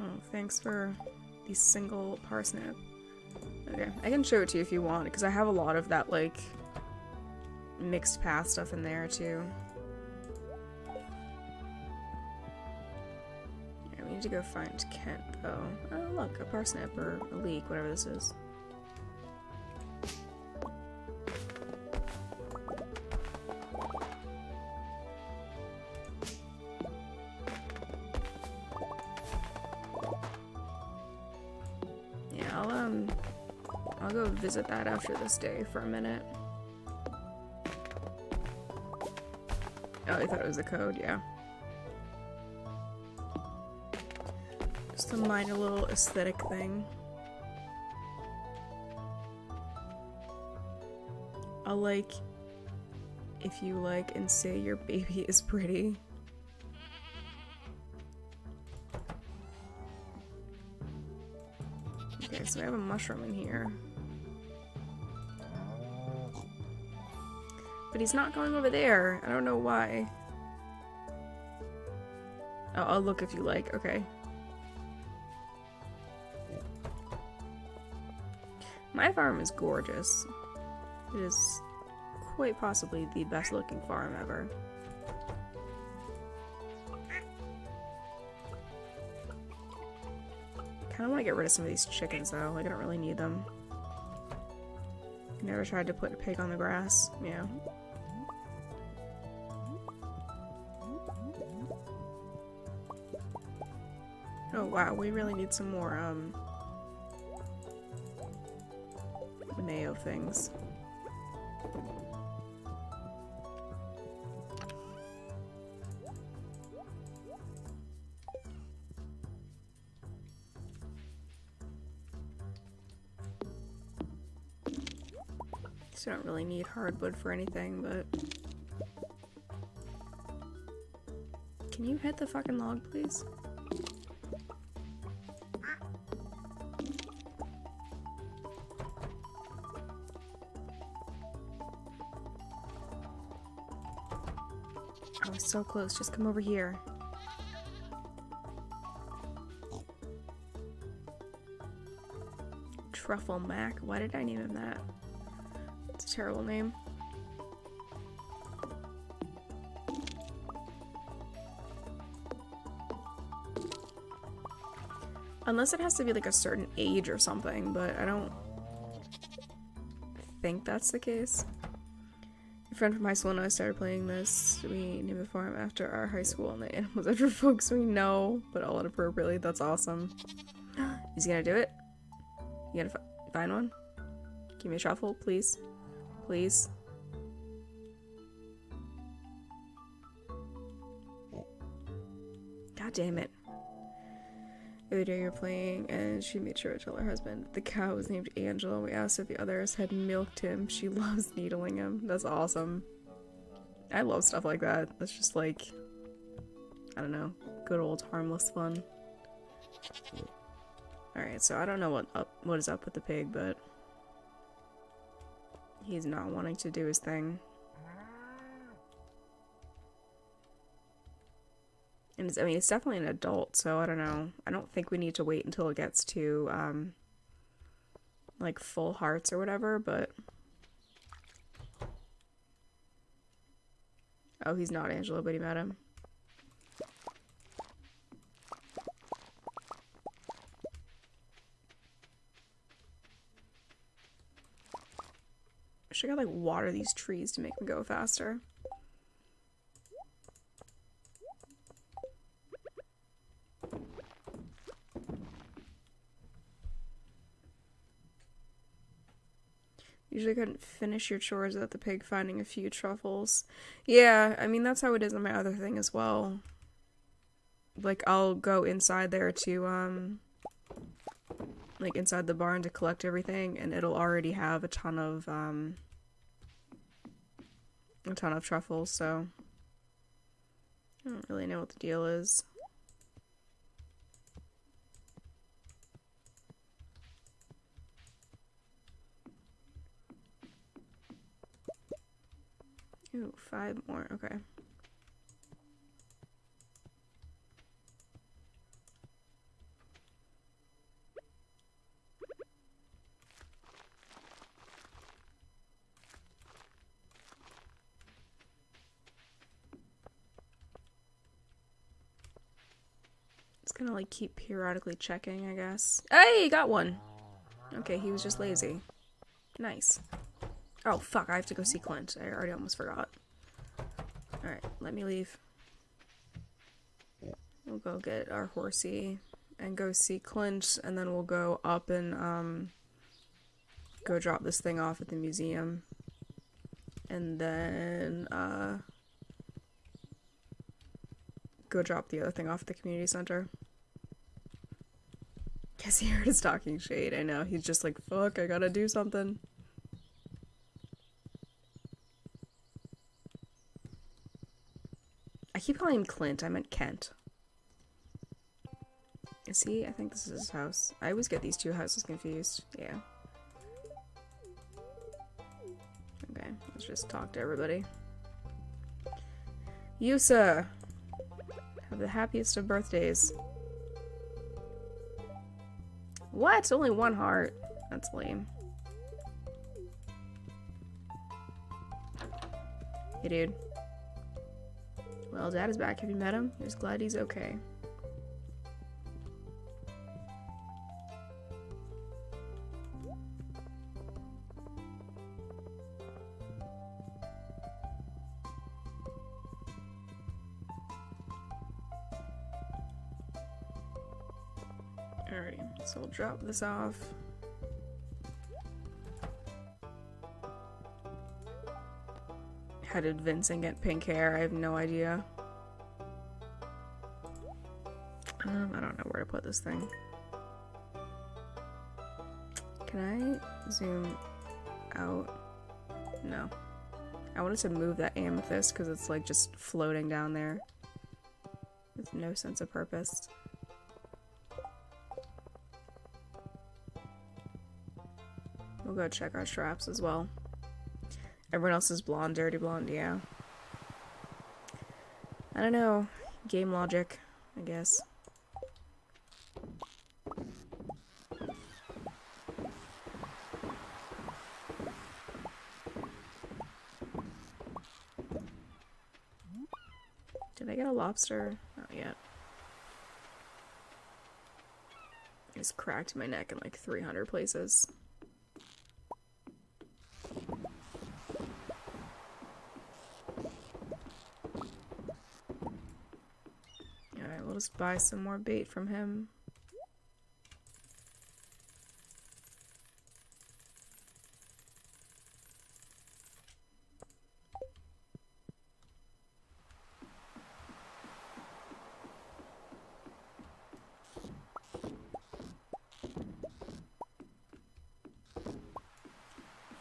Oh, thanks for the single parsnip. Okay, I can show it to you if you want, because I have a lot of that, like, mixed path stuff in there, too. We need to go find Kent, though. Oh, look, a parsnip or a leek, whatever this is. Yeah, I'll go visit that after this day for a minute. Oh, I thought it was the code, yeah. Just a minor little aesthetic thing. I'll like if you like and say your baby is pretty. Okay, so we have a mushroom in here. But he's not going over there. I don't know why. Oh, I'll look if you like. Okay. My farm is gorgeous. It is quite possibly the best looking farm ever. I kind of want to get rid of some of these chickens though, like I don't really need them. Never tried to put a pig on the grass, yeah. Oh wow, we really need some more, mayo things. So I don't really need hardwood for anything, but... Can you hit the fucking log, please? Oh, so close. Just come over here. Truffle Mac. Why did I name him that? It's a terrible name. Unless it has to be like a certain age or something, but I don't think that's the case. A friend from high school and I started playing this. We named the farm after our high school and the animals after folks we know, but all inappropriately. That's awesome. He's gonna do it? You gonna find one? Give me a truffle, please. Please. God damn it. The other day you were playing and she made sure to tell her husband the cow was named Angela. We asked if the others had milked him. She loves needling him. That's awesome. I love stuff like that. That's just like, I don't know, good old harmless fun. Alright, so I don't know what is up with the pig, but he's not wanting to do his thing. And I mean, it's definitely an adult, so I don't know. I don't think we need to wait until it gets to, like, full hearts or whatever, but... Oh, he's not Angela, but he met him. I should like water these trees to make them go faster. Usually couldn't finish your chores without the pig finding a few truffles. Yeah, I mean, that's how it is on my other thing as well. Like, I'll go inside there to, like, inside the barn to collect everything, and it'll already have a ton of truffles, so I don't really know what the deal is. Ooh, 5 more, okay. It's gonna like keep periodically checking, I guess. Hey, got one! Okay, he was just lazy. Nice. Oh, fuck, I have to go see Clint. I already almost forgot. Alright, let me leave. We'll go get our horsey and go see Clint, and then we'll go up and, go drop this thing off at the museum. And then, go drop the other thing off at the community center. Guess he heard us talking shade. I know, he's just like, fuck, I gotta do something. I keep calling him Clint, I meant Kent. Is he? I think this is his house. I always get these two houses confused. Yeah. Okay, let's just talk to everybody. Yusa! Have the happiest of birthdays. What? Only 1 heart? That's lame. Hey, dude. Well, Dad is back. Have you met him? Just glad he's okay. Alrighty, so we'll drop this off. How did Vincent get pink hair? I have no idea. I don't know where to put this thing. Can I zoom out? No. I wanted to move that amethyst because it's like just floating down there with no sense of purpose. We'll go check our straps as well. Everyone else is blonde, dirty blonde, yeah. I don't know. Game logic, I guess. Did I get a lobster? Not yet. I just cracked my neck in like 300 places. Alright, we'll just buy some more bait from him.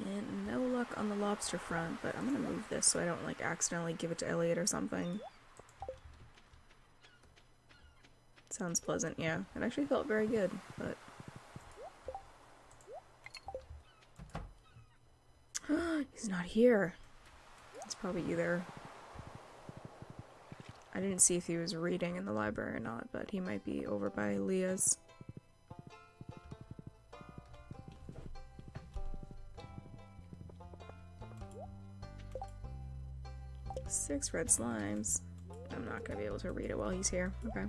And no luck on the lobster front, but I'm gonna move this so I don't like accidentally give it to Elliot or something. Sounds pleasant, yeah. It actually felt very good, but... He's not here. It's probably either... I didn't see if he was reading in the library or not, but he might be over by Leah's. Six red slimes. I'm not gonna be able to read it while he's here. Okay.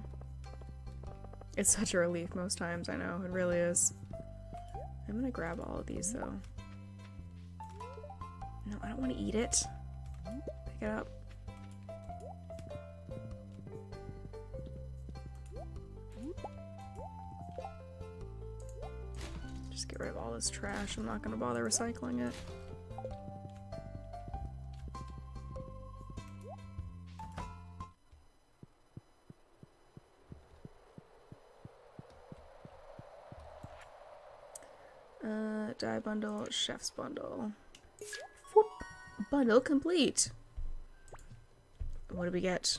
It's such a relief most times, I know. It really is. I'm gonna grab all of these, though. No, I don't want to eat it. Pick it up. Just get rid of all this trash. I'm not gonna bother recycling it. Dye bundle, chef's bundle. Whoop. Bundle complete. What do we get?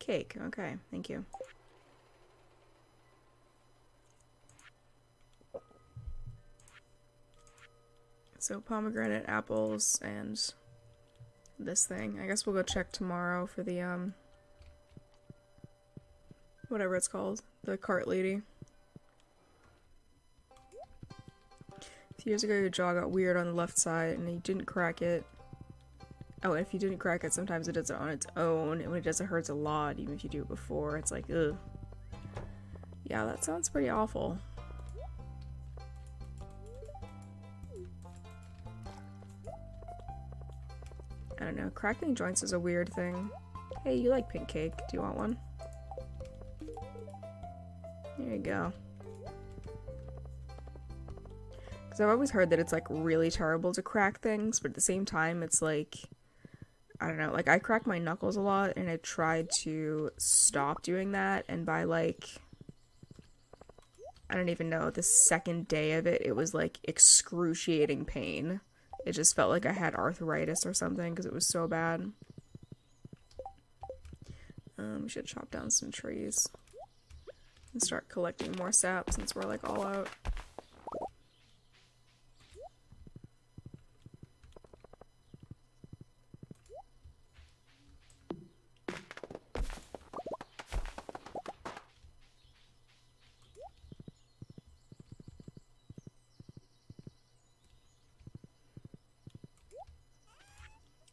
Cake. Okay, thank you. So pomegranate, apples, and this thing. I guess we'll go check tomorrow for the whatever it's called, the cart lady. A few years ago, your jaw got weird on the left side, and you didn't crack it. Oh, if you didn't crack it, sometimes it does it on its own, and when it does, it hurts a lot, even if you do it before. It's like, ugh. Yeah, that sounds pretty awful. I don't know, cracking joints is a weird thing. Hey, you like pink cake. Do you want one? There you go. Because I've always heard that it's like really terrible to crack things, but at the same time it's like, I don't know, like I crack my knuckles a lot and I tried to stop doing that, and by like, I don't even know, the second day of it, it was like excruciating pain. It just felt like I had arthritis or something because it was so bad. We should chop down some trees and start collecting more sap since we're like all out.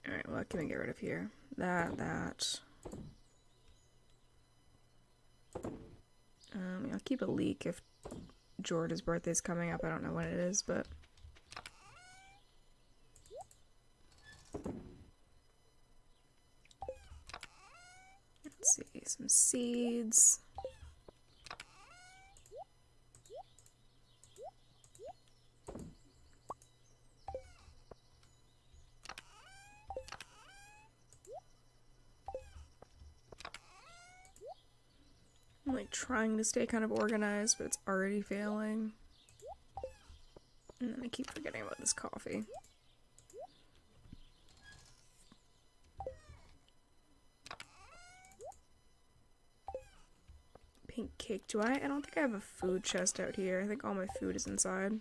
Alright, what can we get rid of here? That. I'll keep a leek if George's birthday's coming up. I don't know when it is, but... Let's see, some seeds. trying to stay kind of organized, but it's already failing. And then I keep forgetting about this coffee. Pink cake. Do I? I don't think I have a food chest out here. I think all my food is inside.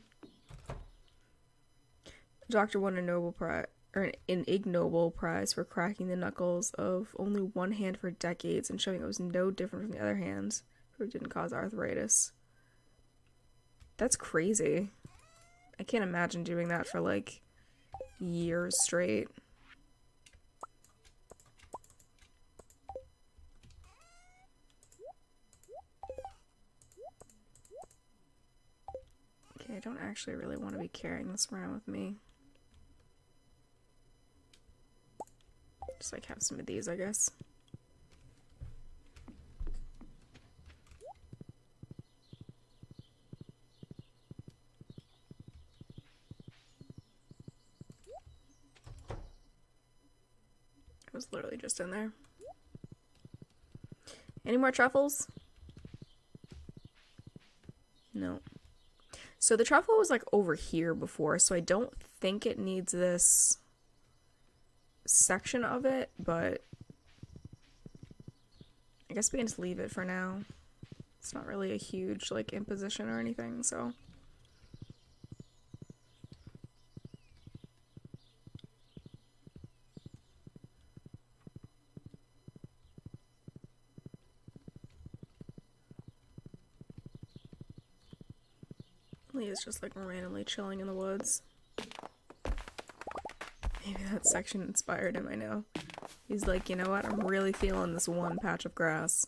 The doctor won a Nobel Prize, or an Ig Nobel Prize for cracking the knuckles of only one hand for decades and showing it was no different from the other hands, who didn't cause arthritis. That's crazy. I can't imagine doing that for like years straight. Okay, I don't actually really want to be carrying this around with me. Just like have some of these, I guess. It was literally just in there. Any more truffles? No. So the truffle was like over here before, so I don't think it needs this section of it, but I guess we can just leave it for now. It's not really a huge like imposition or anything, so. Leah's just like randomly chilling in the woods. Maybe that section inspired him, I know. He's like, you know what, I'm really feeling this one patch of grass.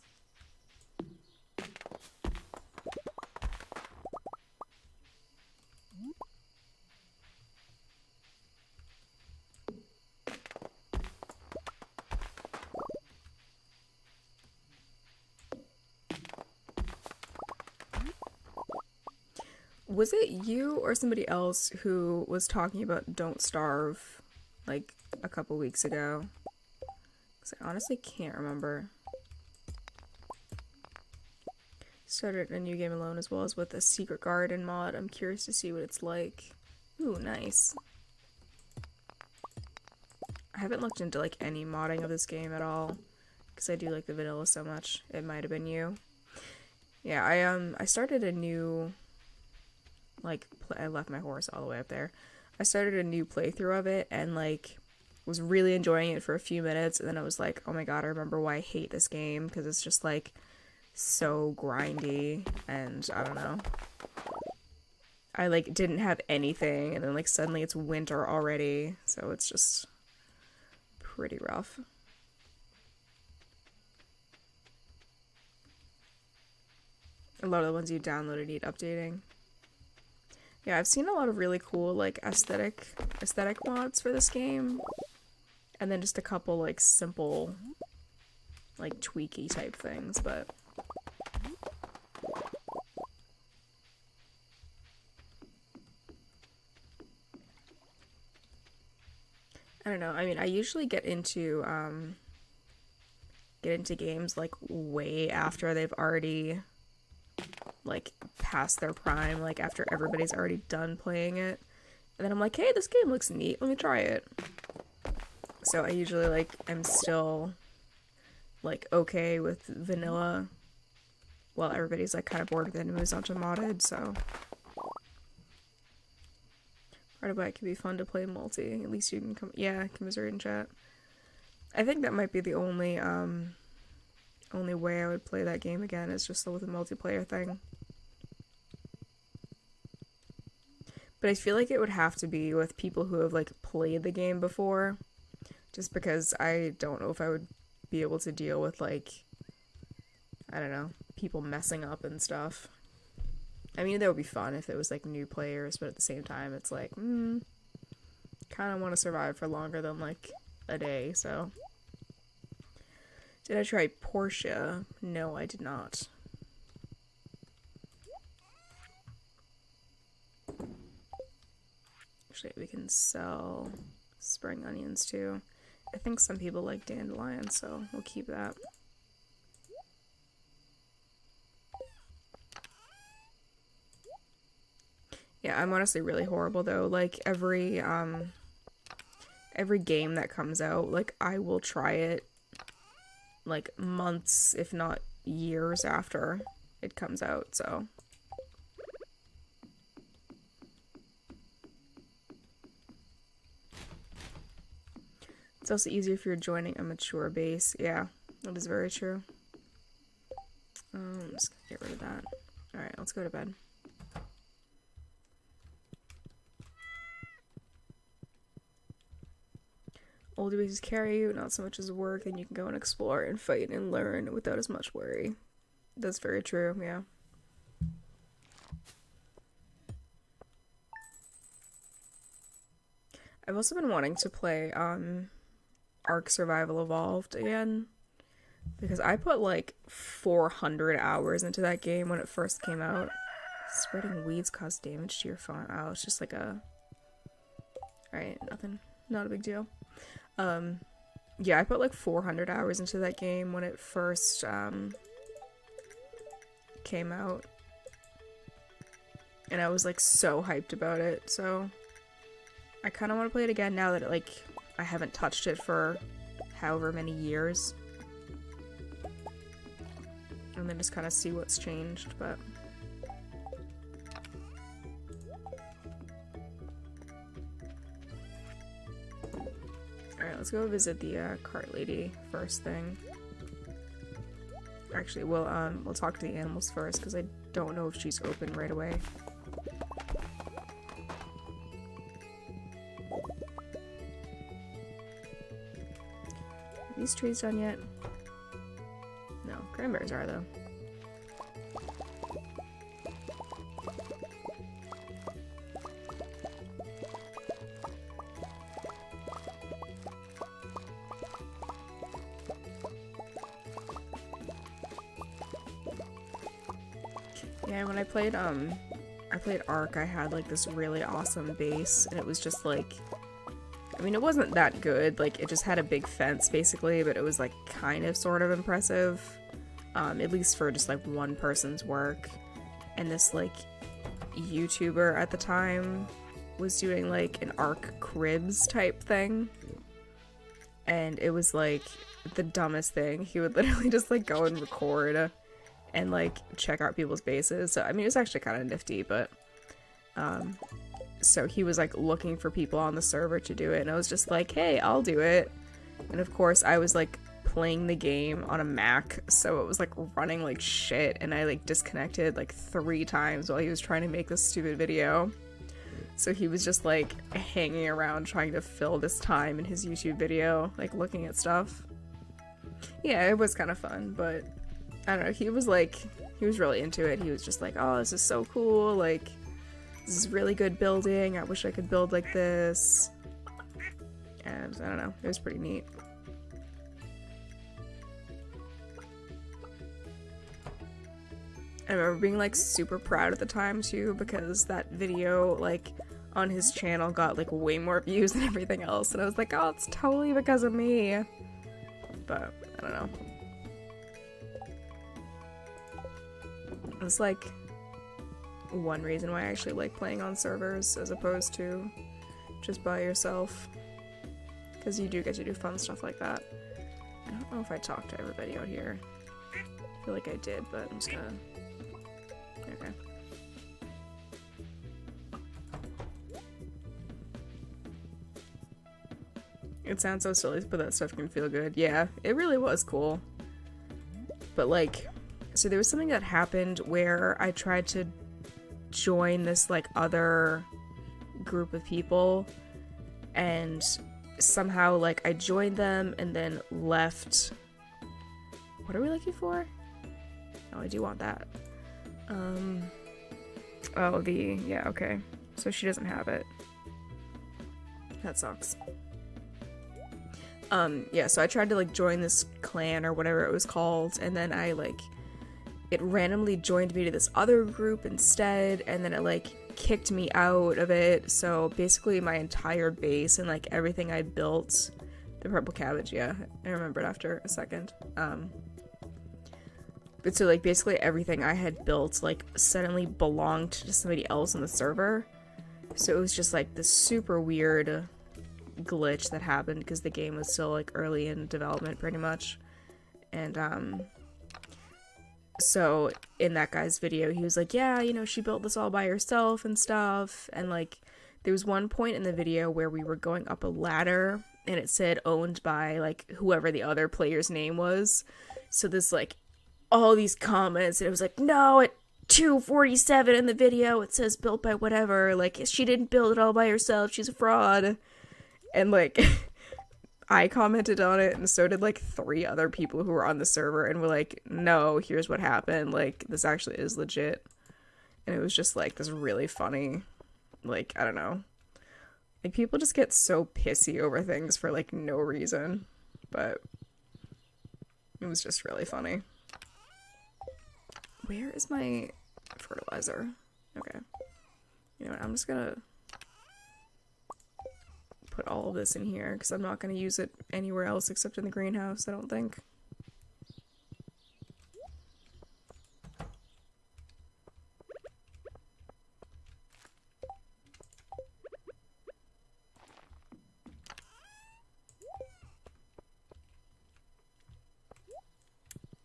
Was it you or somebody else who was talking about Don't Starve like a couple weeks ago? Because I honestly can't remember. Started a new game alone as well as with a secret garden mod. I'm curious to see what it's like. Ooh, nice. I haven't looked into like any modding of this game at all because I do like the vanilla so much. It might have been you. Yeah, I started a new I left my horse all the way up there. I started a new playthrough of it and like was really enjoying it for a few minutes, and then I was like, oh my god, I remember why I hate this game, because it's just like so grindy, and I don't know. I like didn't have anything, and then like suddenly it's winter already, so it's just pretty rough. A lot of the ones you downloaded need updating. Yeah, I've seen a lot of really cool, like, aesthetic mods for this game. And then just a couple, like, simple, like, tweaky type things, but... I don't know, I mean, I usually get into games, like, way after they've already... like past their prime, like after everybody's already done playing it, and then I'm like, hey, this game looks neat, let me try it. So I usually like I'm still like okay with vanilla while everybody's like kind of bored with it and moves on to modded. So part of why it can be fun to play multi, at least you can commiserate in chat. I think that might be the only way I would play that game again, is just with a multiplayer thing. But I feel like it would have to be with people who have like played the game before, just because I don't know if I would be able to deal with like, I don't know, people messing up and stuff. I mean, that would be fun if it was like new players, but at the same time it's like, kind of want to survive for longer than like a day, so... Did I try Portia? No, I did not. Actually, we can sell spring onions too. I think some people like dandelions, so we'll keep that. Yeah, I'm honestly really horrible though. Like every game that comes out, like I will try it like months, if not years after it comes out, so. It's also easier if you're joining a mature base. Yeah, that is very true. I'm just gonna get rid of that. Alright, let's go to bed. Older bases carry you, not so much as work, then you can go and explore and fight and learn without as much worry. That's very true, yeah. I've also been wanting to play Ark Survival Evolved again, because I put like 400 hours into that game when it first came out. Spreading weeds cause damage to your phone. Oh, it's just like a... Alright, nothing. Not a big deal. Yeah, I put like 400 hours into that game when it first came out. And I was like so hyped about it, so I kind of want to play it again now that like I haven't touched it for however many years. And then just kind of see what's changed, but... Alright, let's go visit the cart lady first thing. Actually, we'll talk to the animals first, because I don't know if she's open right away. Are these trees done yet? No, cranberries are though. Yeah, when I played Ark, I had like this really awesome base, and it was just like, I mean, it wasn't that good, like it just had a big fence basically, but it was like kind of sort of impressive, at least for just like one person's work. And this like YouTuber at the time was doing like an Ark cribs type thing, and it was like the dumbest thing. He would literally just like go and record and like check out people's bases. So I mean, it was actually kind of nifty, but so he was like looking for people on the server to do it, and I was just like, hey, I'll do it. And of course I was like playing the game on a Mac, so it was like running like shit, and I like disconnected like 3 times while he was trying to make this stupid video. So he was just like hanging around trying to fill this time in his YouTube video, like looking at stuff. Yeah, it was kind of fun, but I don't know, he was really into it. He was just like, oh, this is so cool, like, this is really good building, I wish I could build like this. And I don't know, it was pretty neat. I remember being like super proud at the time too, because that video like on his channel got like way more views than everything else, and I was like, oh, it's totally because of me. But I don't know. It's like one reason why I actually like playing on servers as opposed to just by yourself, because you do get to do fun stuff like that. I don't know if I talked to everybody out here. I feel like I did, but I'm just gonna... Okay. It sounds so silly, but that stuff can feel good. Yeah, it really was cool. But like, so there was something that happened where I tried to join this like other group of people, and somehow like I joined them and then left. What are we looking for? Oh, I do want that. Oh, yeah, okay. So she doesn't have it. That sucks. Yeah, so I tried to like join this clan or whatever it was called, and then it randomly joined me to this other group instead, and then it like kicked me out of it. So basically my entire base and like everything I built, the purple cabbage, yeah, I remembered after a second. But so, like, basically everything I had built, like, suddenly belonged to somebody else on the server. So it was just, like, this super weird glitch that happened because the game was still, like, early in development, pretty much. And, so in that guy's video, he was like, yeah, you know, she built this all by herself and stuff. And, like, there was one point in the video where we were going up a ladder and it said owned by, like, whoever the other player's name was. So this, like, all these comments, and it was like, no, at 2:47 in the video, it says built by whatever. Like, she didn't build it all by herself. She's a fraud. And, like, I commented on it, and so did, like, 3 other people who were on the server, and were like, no, here's what happened. Like, this actually is legit. And it was just, like, this really funny, like, I don't know. Like, people just get so pissy over things for, like, no reason. But it was just really funny. Where is my fertilizer? Okay. You know what, I'm just gonna put all of this in here, because I'm not gonna use it anywhere else except in the greenhouse, I don't think.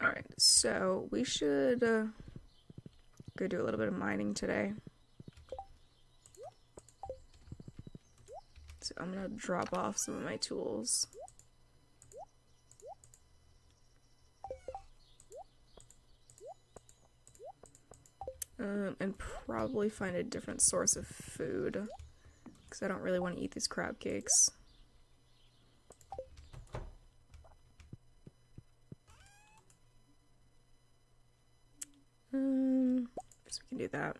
Alright, so we should go do a little bit of mining today. So I'm gonna drop off some of my tools. And probably find a different source of food, because I don't really want to eat these crab cakes. So we can do that.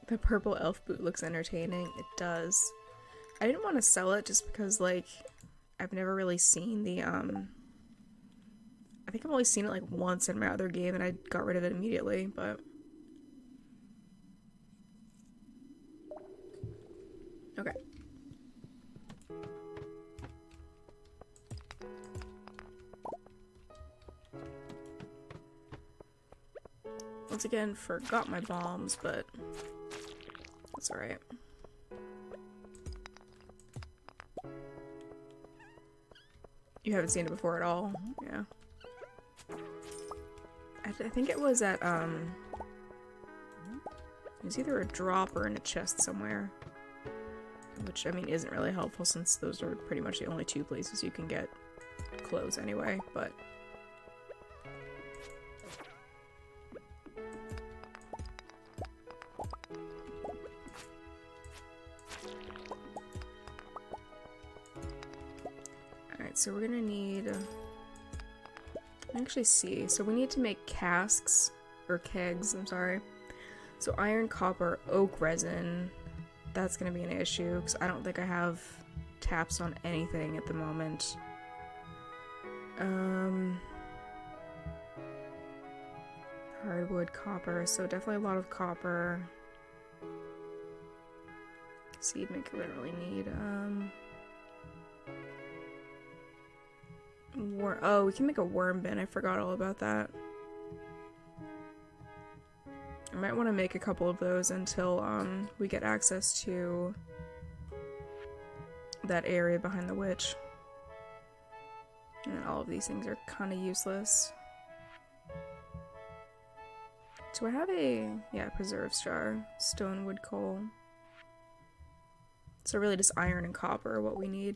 The purple elf boot looks entertaining. It does. I didn't want to sell it just because, like, I've never really seen the, I think I've only seen it, like, once in my other game, and I got rid of it immediately, but... Okay. Once again, forgot my bombs, but... that's alright. You haven't seen it before at all? Yeah. I think it was at, it was either a drop or in a chest somewhere. Which, I mean, isn't really helpful since those are pretty much the only 2 places you can get clothes anyway, but... Alright, so we're gonna need... actually see. So we need to make casks, or kegs, I'm sorry. So iron, copper, oak resin, that's gonna be an issue, because I don't think I have taps on anything at the moment. Hardwood, copper, so definitely a lot of copper. Seed maker we don't really need, oh, we can make a worm bin. I forgot all about that. I might want to make a couple of those until we get access to that area behind the witch. And all of these things are kind of useless. Do I have a... yeah, preserves jar. Stone, wood, coal. So really just iron and copper are what we need.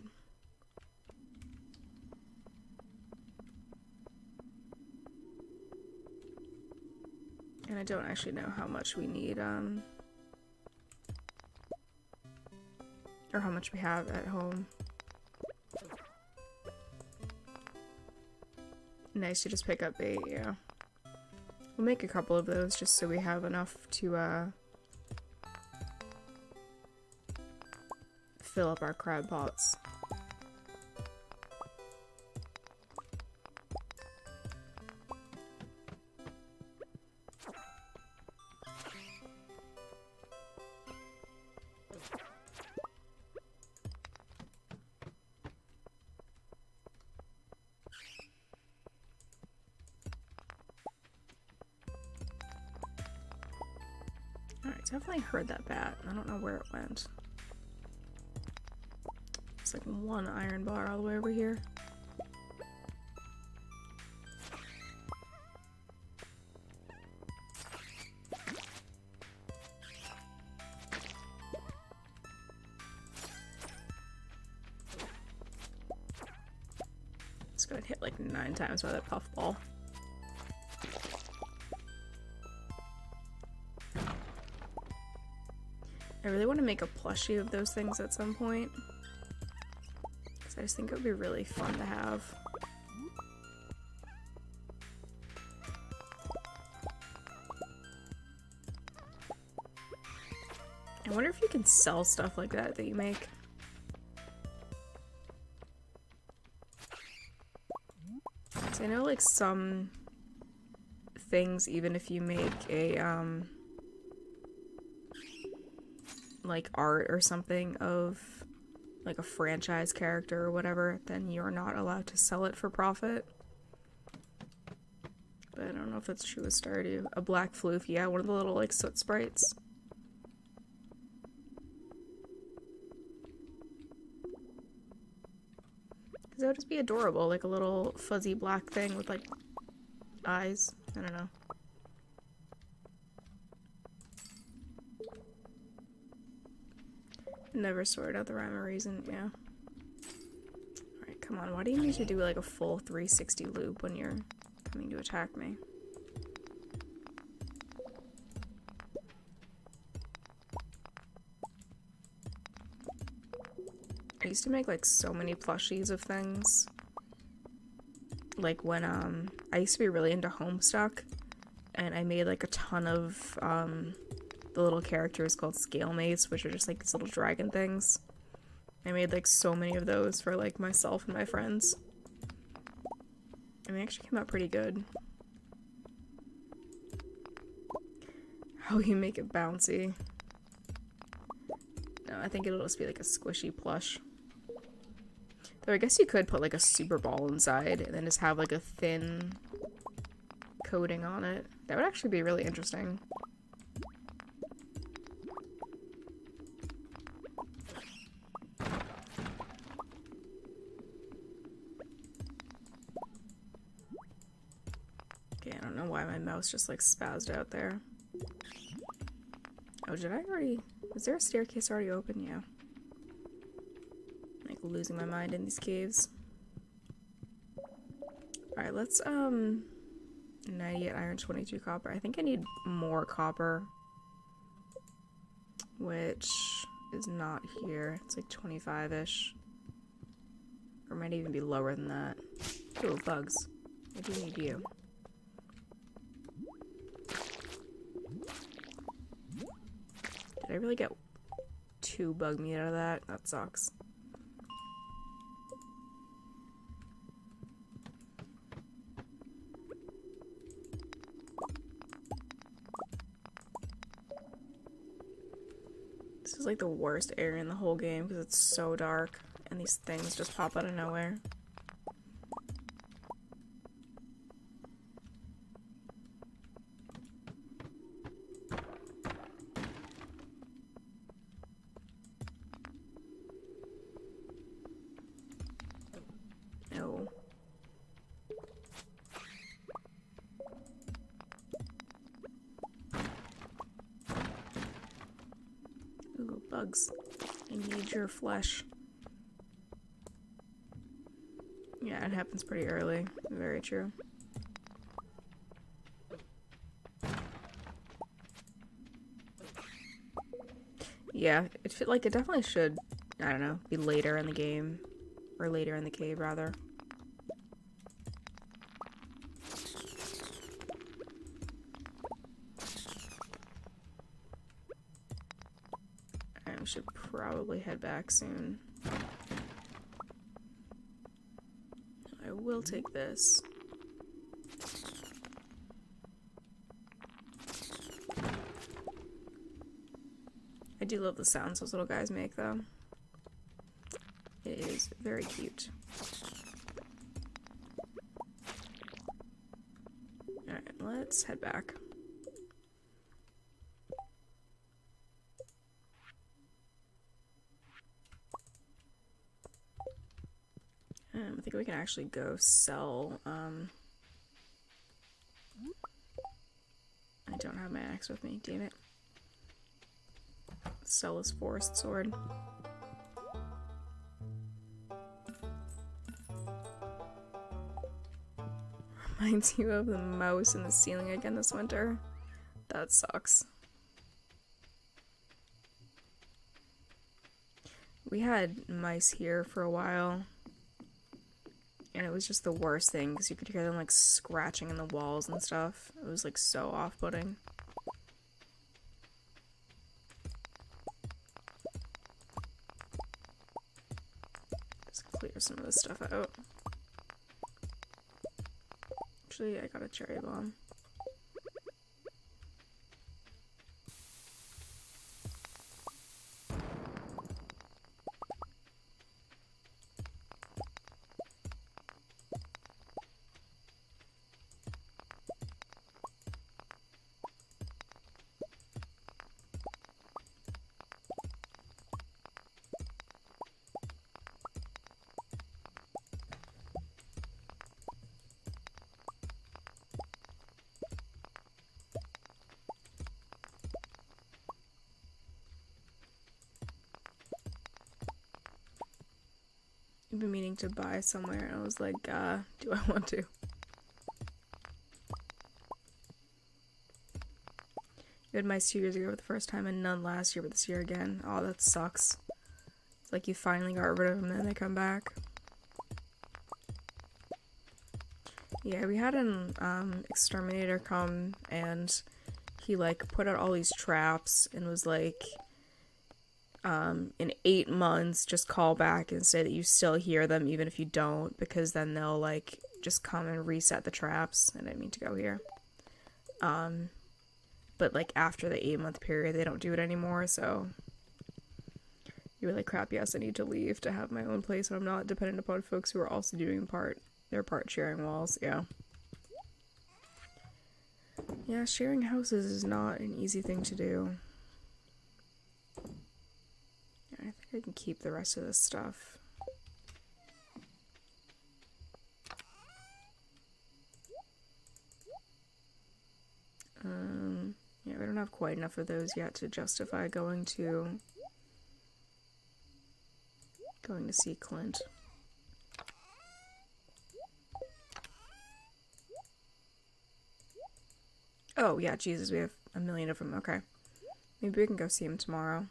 And I don't actually know how much we need, or how much we have at home. Nice to just pick up a, yeah. We'll make a couple of those just so we have enough to, fill up our crab pots. Alright, definitely heard that bat. I don't know where it went. It's like one iron bar all the way over here. Just got hit like 9 times by that puffball. I really want to make a plushie of those things at some point, because I just think it would be really fun to have. I wonder if you can sell stuff like that you make. So I know like some things, even if you make a like art or something of like a franchise character or whatever, then you're not allowed to sell it for profit. But I don't know if that's true with Stardew. A black floof, yeah, one of the little like soot sprites. Because that would just be adorable, like a little fuzzy black thing with like eyes. I don't know. Never sorted out the rhyme or reason, yeah. Alright, come on, why do you need to do like a full 360 loop when you're coming to attack me? I used to make like so many plushies of things. Like when I used to be really into Homestuck, and I made like a ton of the little characters called scale mates, which are just like these little dragon things. I made like so many of those for like myself and my friends. And they actually came out pretty good. How you make it bouncy? No, I think it'll just be like a squishy plush. Though I guess you could put like a super ball inside and then just have like a thin coating on it. That would actually be really interesting. Okay, I don't know why my mouse just like spazzed out there. Oh, did I already... Was there a staircase already open? Yeah. Like losing my mind in these caves. Alright, let's 98 iron, 22 copper. I think I need more copper, which is not here. It's like 25-ish. Or might even be lower than that. Ooh, bugs. I do need you. Did I really get 2 bug meat out of that? That sucks. This is like the worst area in the whole game because it's so dark and these things just pop out of nowhere. No. Ooh, bugs. I need your flesh. Yeah, it happens pretty early. Very true. Yeah, it definitely should, I don't know, be later in the game. Or later in the cave, rather. I should probably head back soon. I will take this. I do love the sounds those little guys make, though. It is very cute. Alright, let's head back. don't think we can actually go sell, I don't have my axe with me, damn it. Sell this forest sword. Reminds you of the mouse in the ceiling again this winter. That sucks. We had mice here for a while, and it was just the worst thing because you could hear them like scratching in the walls and stuff. It was like so off-putting. Just clear some of this stuff out. Actually, I got a cherry bomb. I've been meaning to buy somewhere, and I was like, do I want to? You had mice 2 years ago for the first time, and none last year, but this year again. Oh, that sucks. It's like you finally got rid of them, and then they come back. Yeah, we had an exterminator come, and he like put out all these traps, and was like, in 8 months, just call back and say that you still hear them, even if you don't, because then they'll, like, just come and reset the traps. I didn't mean to go here. But, like, after the 8-month period, they don't do it anymore, so... You're like, crap, yes, I need to leave to have my own place, and I'm not dependent upon folks who are also doing their part sharing walls, yeah. Yeah, sharing houses is not an easy thing to do. I think I can keep the rest of this stuff. Yeah, we don't have quite enough of those yet to justify going to see Clint. Oh, yeah, Jesus, we have a million of them. Okay. Maybe we can go see him tomorrow.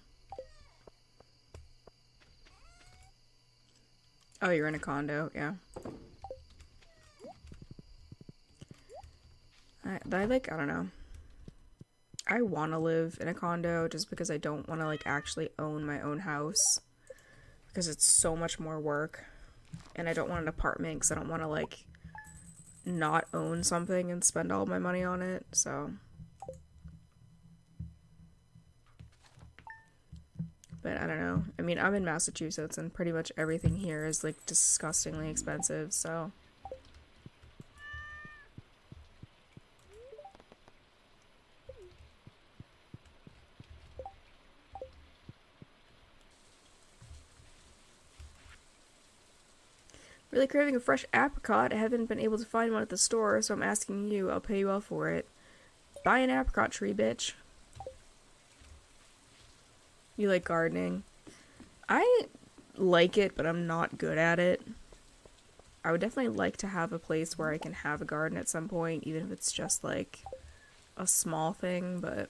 Oh, you're in a condo, yeah. I don't know. I want to live in a condo just because I don't want to, like, actually own my own house. Because it's so much more work. And I don't want an apartment because I don't want to, like, not own something and spend all my money on it, so... But I don't know. I mean, I'm in Massachusetts, and pretty much everything here is, like, disgustingly expensive, so... Really craving a fresh apricot. I haven't been able to find one at the store, so I'm asking you. I'll pay you well for it. Buy an apricot tree, bitch. You like gardening? I like it, but I'm not good at it. I would definitely like to have a place where I can have a garden at some point, even if it's just like a small thing, but...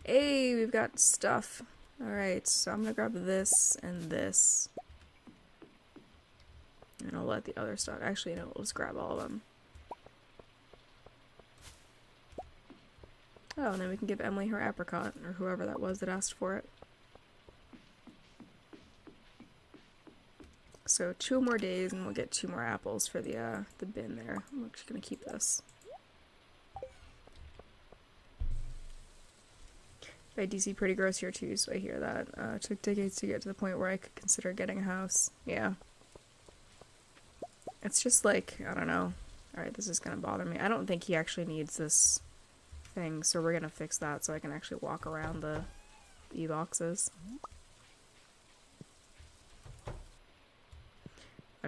Hey, we've got stuff. Alright, so I'm gonna grab this and this. And I'll let the other stuff... Actually, no, let's grab all of them. Oh, and then we can give Emily her apricot, or whoever that was that asked for it. So 2 more days and we'll get 2 more apples for the bin there. I'm actually gonna keep this. By DC pretty gross here too, so I hear that. It took decades to get to the point where I could consider getting a house. Yeah. It's just like, I don't know. Alright, this is gonna bother me. I don't think he actually needs this thing, so we're gonna fix that so I can actually walk around the E-boxes.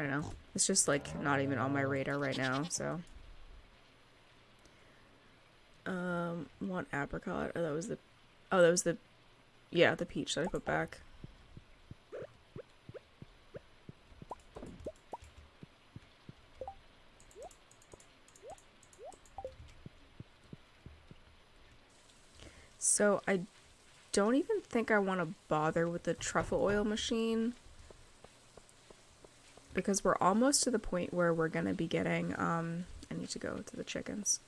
I don't know. It's just like not even on my radar right now, so. One apricot. Oh, that was the, yeah, the peach that I put back. So I don't even think I want to bother with the truffle oil machine, because we're almost to the point where we're gonna be getting, I need to go to the chickens.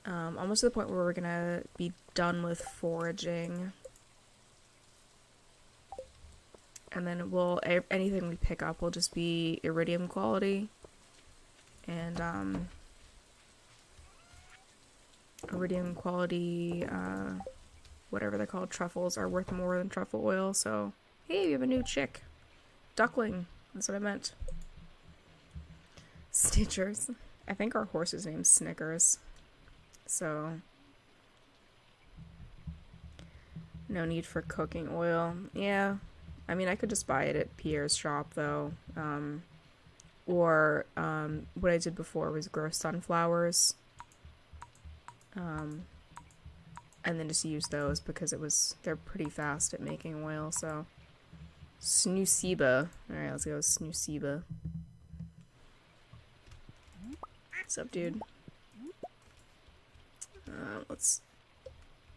Almost to the point where we're gonna be done with foraging. And then anything we pick up will just be iridium quality. And, iridium quality, whatever they're called, truffles are worth more than truffle oil, so... Hey, we have a new chick. Duckling. That's what I meant. Stitchers. I think our horse's name's Snickers. So... no need for cooking oil. Yeah. I mean, I could just buy it at Pierre's shop, though. Or, what I did before was grow sunflowers. And then just use those because they're pretty fast at making oil, so. Snoosiba. Alright, let's go with Snoosiba. What's up, dude? Let's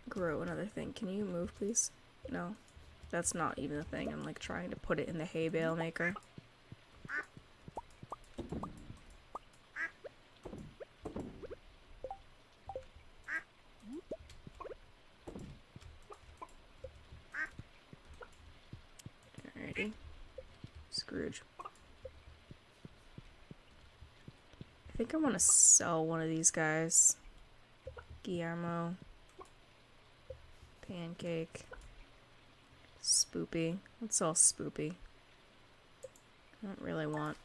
grow another thing. Can you move, please? No. That's not even a thing. I'm like trying to put it in the hay bale maker. Alrighty. Scrooge. I think I want to sell one of these guys. Guillermo. Pancake. Spoopy. Let's sell Spoopy. I don't really want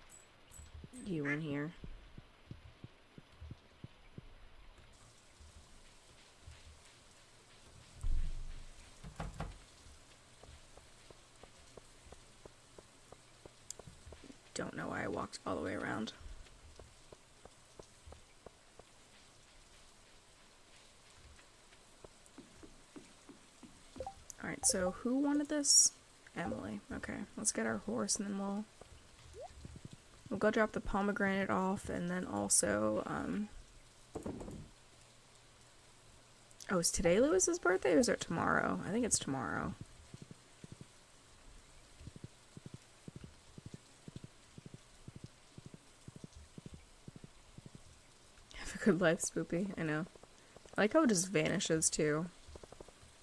you in here. Don't know why I walked all the way around. Alright, so who wanted this? Emily. Okay, let's get our horse and then we'll go drop the pomegranate off, and then also, oh, is today Lewis's birthday or is it tomorrow? I think it's tomorrow. Have a good life, Spoopy. I know. I like how it just vanishes, too.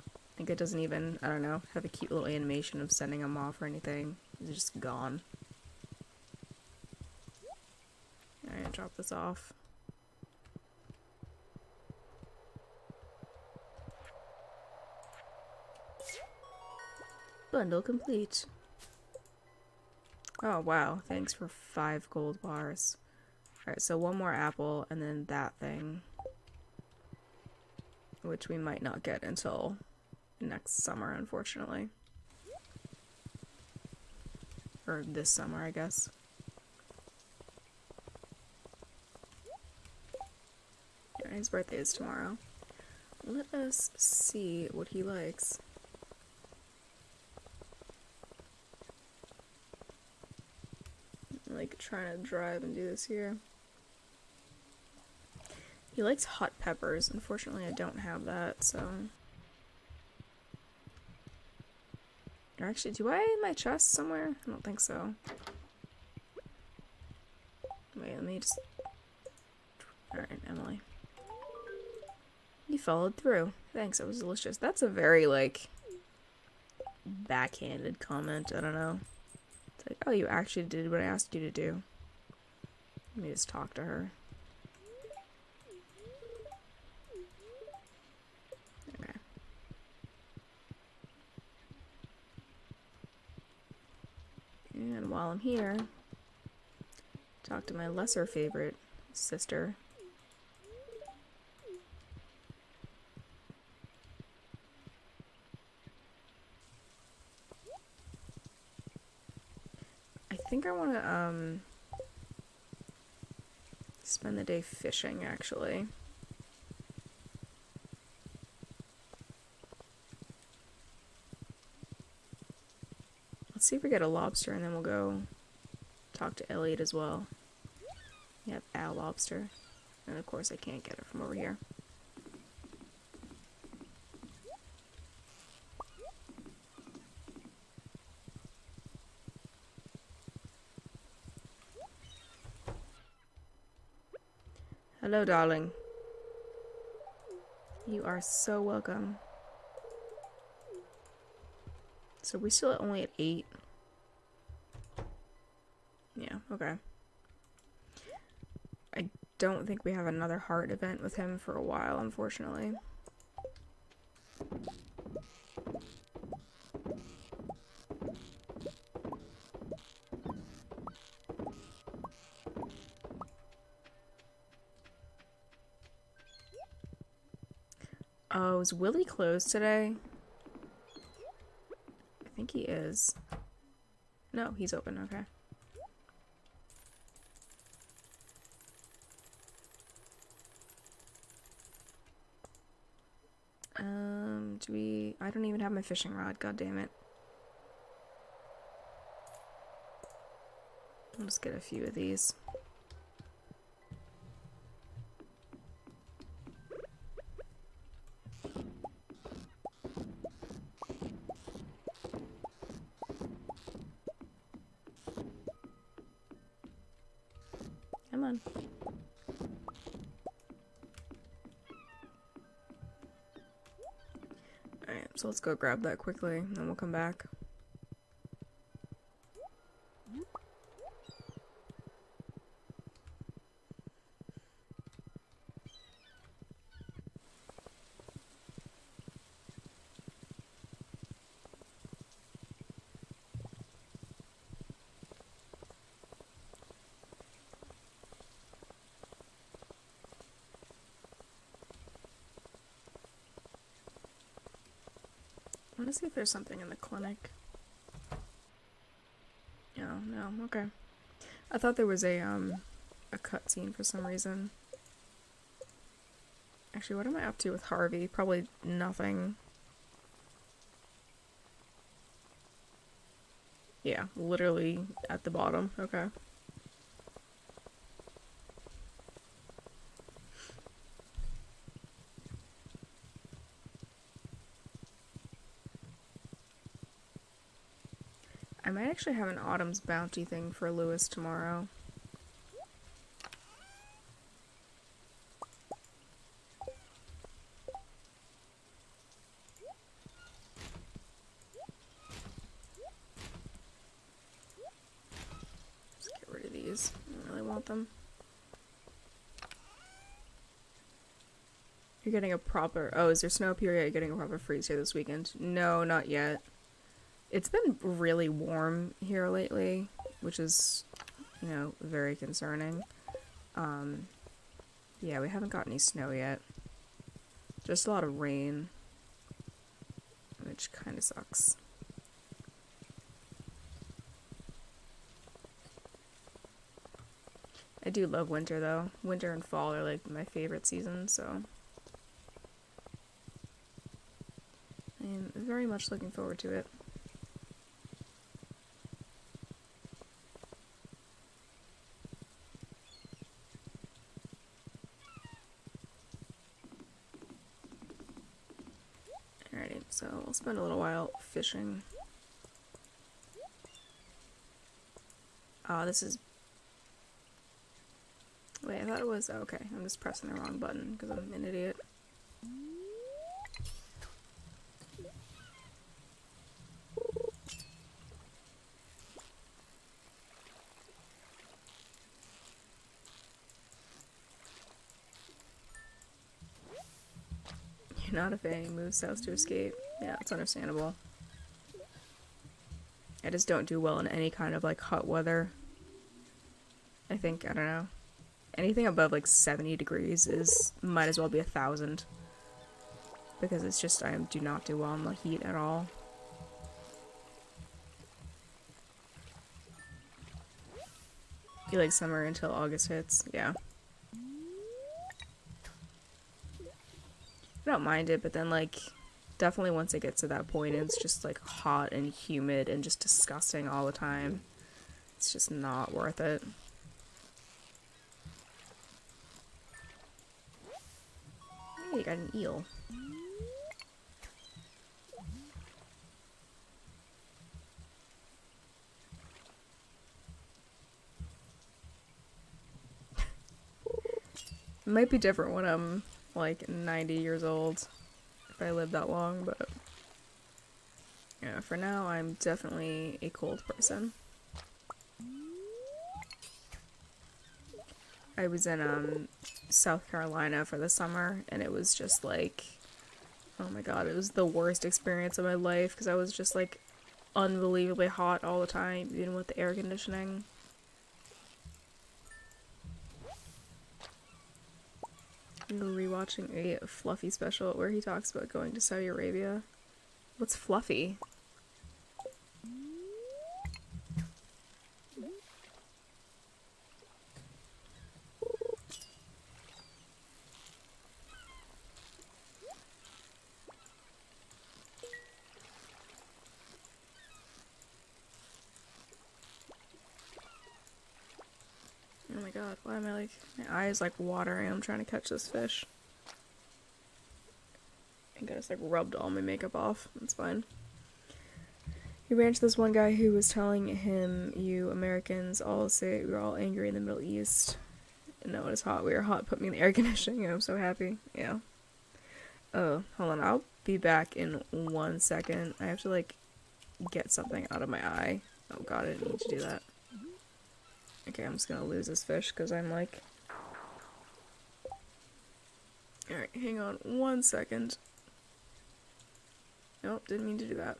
I think it doesn't even, I don't know, have a cute little animation of sending him off or anything. It's just gone. Alright, drop this off. Bundle complete. Oh, wow. Thanks for 5 gold bars. Alright, so one more apple, and then that thing. Which we might not get until next summer, unfortunately. Or this summer, I guess. Yeah, his birthday is tomorrow. Let us see what he likes. Like, trying to drive and do this here. He likes hot peppers. Unfortunately, I don't have that, so... Or actually, do I in my chest somewhere? I don't think so. Wait, let me just... Alright, Emily. You followed through. Thanks, it was delicious. That's a very, like, backhanded comment. I don't know. It's like, oh, you actually did what I asked you to do. Let me just talk to her. Okay. And while I'm here, talk to my lesser favorite sister. I think I want to, spend the day fishing, actually. Let's see if we get a lobster, and then we'll go talk to Elliot as well. Yep, a lobster. And of course I can't get it from over here. Hello, darling. You are so welcome. So we still only at 8. Yeah, okay. I don't think we have another heart event with him for a while, unfortunately. Oh, is Willie closed today? I think he is. No, he's open, okay. I don't even have my fishing rod, god damn it. I'll just get a few of these. Come on. Alright, so let's go grab that quickly, and then we'll come back. I want to see if there's something in the clinic. No, okay. I thought there was a cutscene for some reason. Actually, what am I up to with Harvey? Probably nothing. Yeah, literally at the bottom. Okay. I might actually have an Autumn's Bounty thing for Lewis tomorrow. Just get rid of these. I don't really want them. You're getting a proper... Oh, is there snow up here? Yeah, you're getting a proper freeze here this weekend. No, not yet. It's been really warm here lately, which is, you know, very concerning. Yeah, we haven't got any snow yet. Just a lot of rain, which kind of sucks. I do love winter, though. Winter and fall are, like, my favorite seasons, so... I'm very much looking forward to it. Alrighty, so we'll spend a little while fishing. This is... Wait, I thought it was... Oh, okay, I'm just pressing the wrong button because I'm an idiot. You're not a Fang, move south to escape. Yeah, it's understandable. I just don't do well in any kind of, like, hot weather. I think, I don't know. Anything above, like, 70 degrees is, might as well be 1,000. Because it's just, I do not do well in the heat at all. You like summer until August hits? Yeah. I don't mind it, but then, like, definitely once it gets to that point, it's just, like, hot and humid and just disgusting all the time. It's just not worth it. Hey, you got an eel. It might be different when I'm, like, 90 years old, if I live that long, but yeah, for now, I'm definitely a cold person. I was in, South Carolina for the summer, and it was just, like, oh my god, it was the worst experience of my life, because I was just, like, unbelievably hot all the time, even with the air conditioning. I'm rewatching a Fluffy special where he talks about going to Saudi Arabia. What's Fluffy? Oh my god, why am I like... My eye is like watering. I'm trying to catch this fish. I think I just like rubbed all my makeup off. That's fine. He ran to this one guy who was telling him, you Americans all say we're all angry in the Middle East. No, it is hot. We are hot. Put me in the air conditioning. I'm so happy. Yeah. Oh, hold on. I'll be back in 1 second. I have to like get something out of my eye. Oh god, I didn't need to do that. Okay, I'm just gonna lose this fish because I'm like... Alright, hang on 1 second. Nope, didn't mean to do that.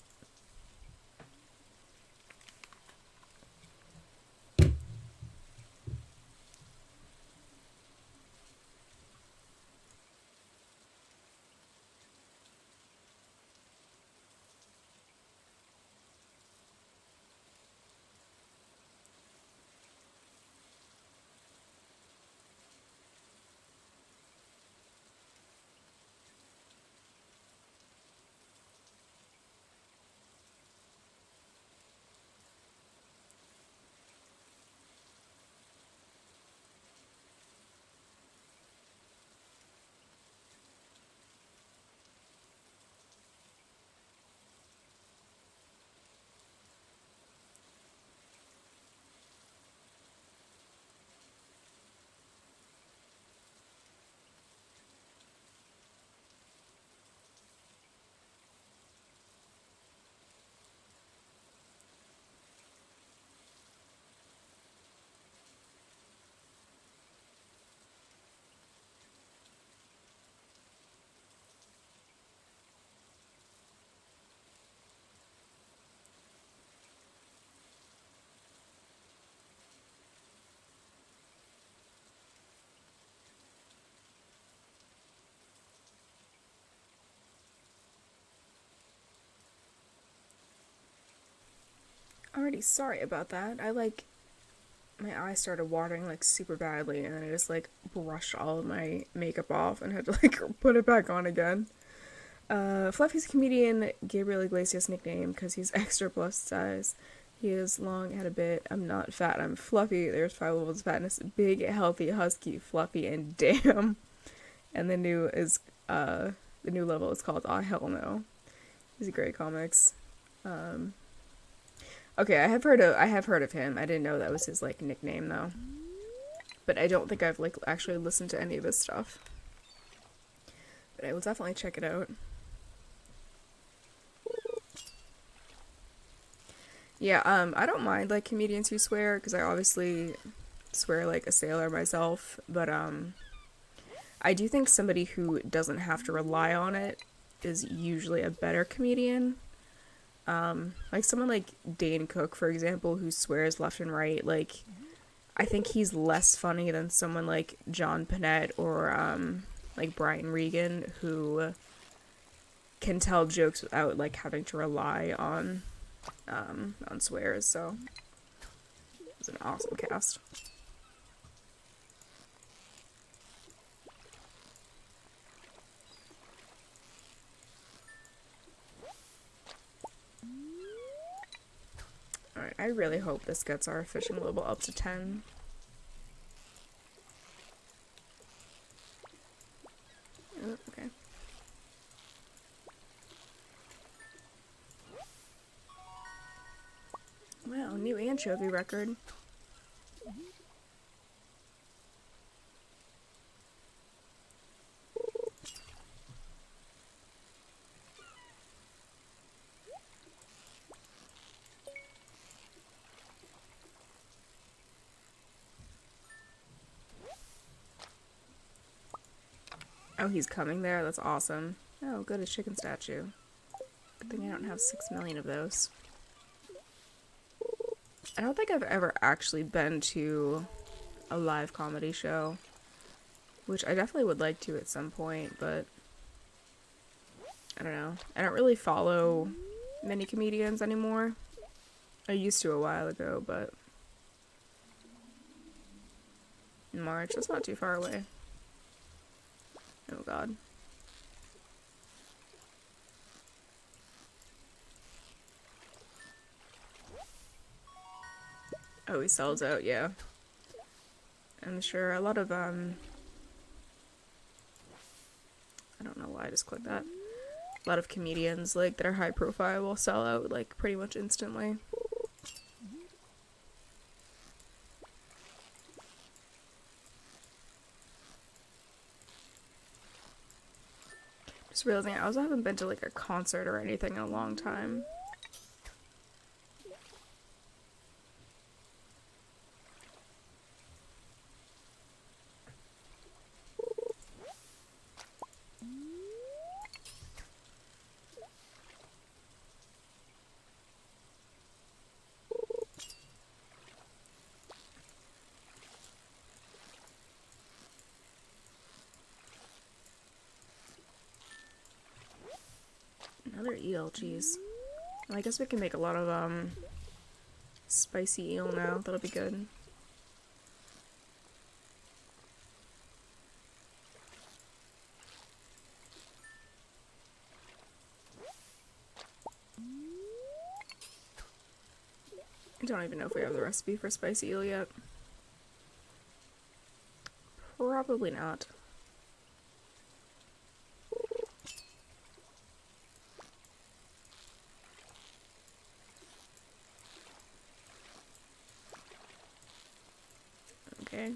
Already sorry about that. I like... My eye started watering like super badly and then I just like brushed all of my makeup off and had to like put it back on again. Fluffy's comedian Gabriel Iglesias nickname because he's extra plus size. He is long, had a bit. I'm not fat, I'm fluffy. There's 5 levels of fatness. Big, healthy, husky, fluffy, and damn. And the new level is called Ah Hell No. These are great comics. Okay, I have heard of him. I didn't know that was his like nickname though. But I don't think I've like actually listened to any of his stuff. But I will definitely check it out. Yeah, I don't mind like comedians who swear because I obviously swear like a sailor myself, but I do think somebody who doesn't have to rely on it is usually a better comedian. Like someone like Dane Cook, for example, who swears left and right, like, I think he's less funny than someone like John Panette or, like Brian Regan, who can tell jokes without, like, having to rely on swears, so it was an awesome cast. I really hope this gets our fishing level up to 10. Oh, okay. Wow, new anchovy record. Oh, he's coming there? That's awesome. Oh, good, a chicken statue. Good thing I don't have 6 million of those. I don't think I've ever actually been to a live comedy show, which I definitely would like to at some point, but I don't know. I don't really follow many comedians anymore. I used to a while ago, but in March, that's not too far away. Oh god. Oh, he sells out, yeah. I'm sure a lot of, I don't know why I just clicked that. A lot of comedians, like, that are high profile will sell out, like, pretty much instantly. Just realizing I also haven't been to, like, a concert or anything in a long time. Another eel, jeez. Well, I guess we can make a lot of, spicy eel now. That'll be good. I don't even know if we have the recipe for spicy eel yet. Probably not. Okay.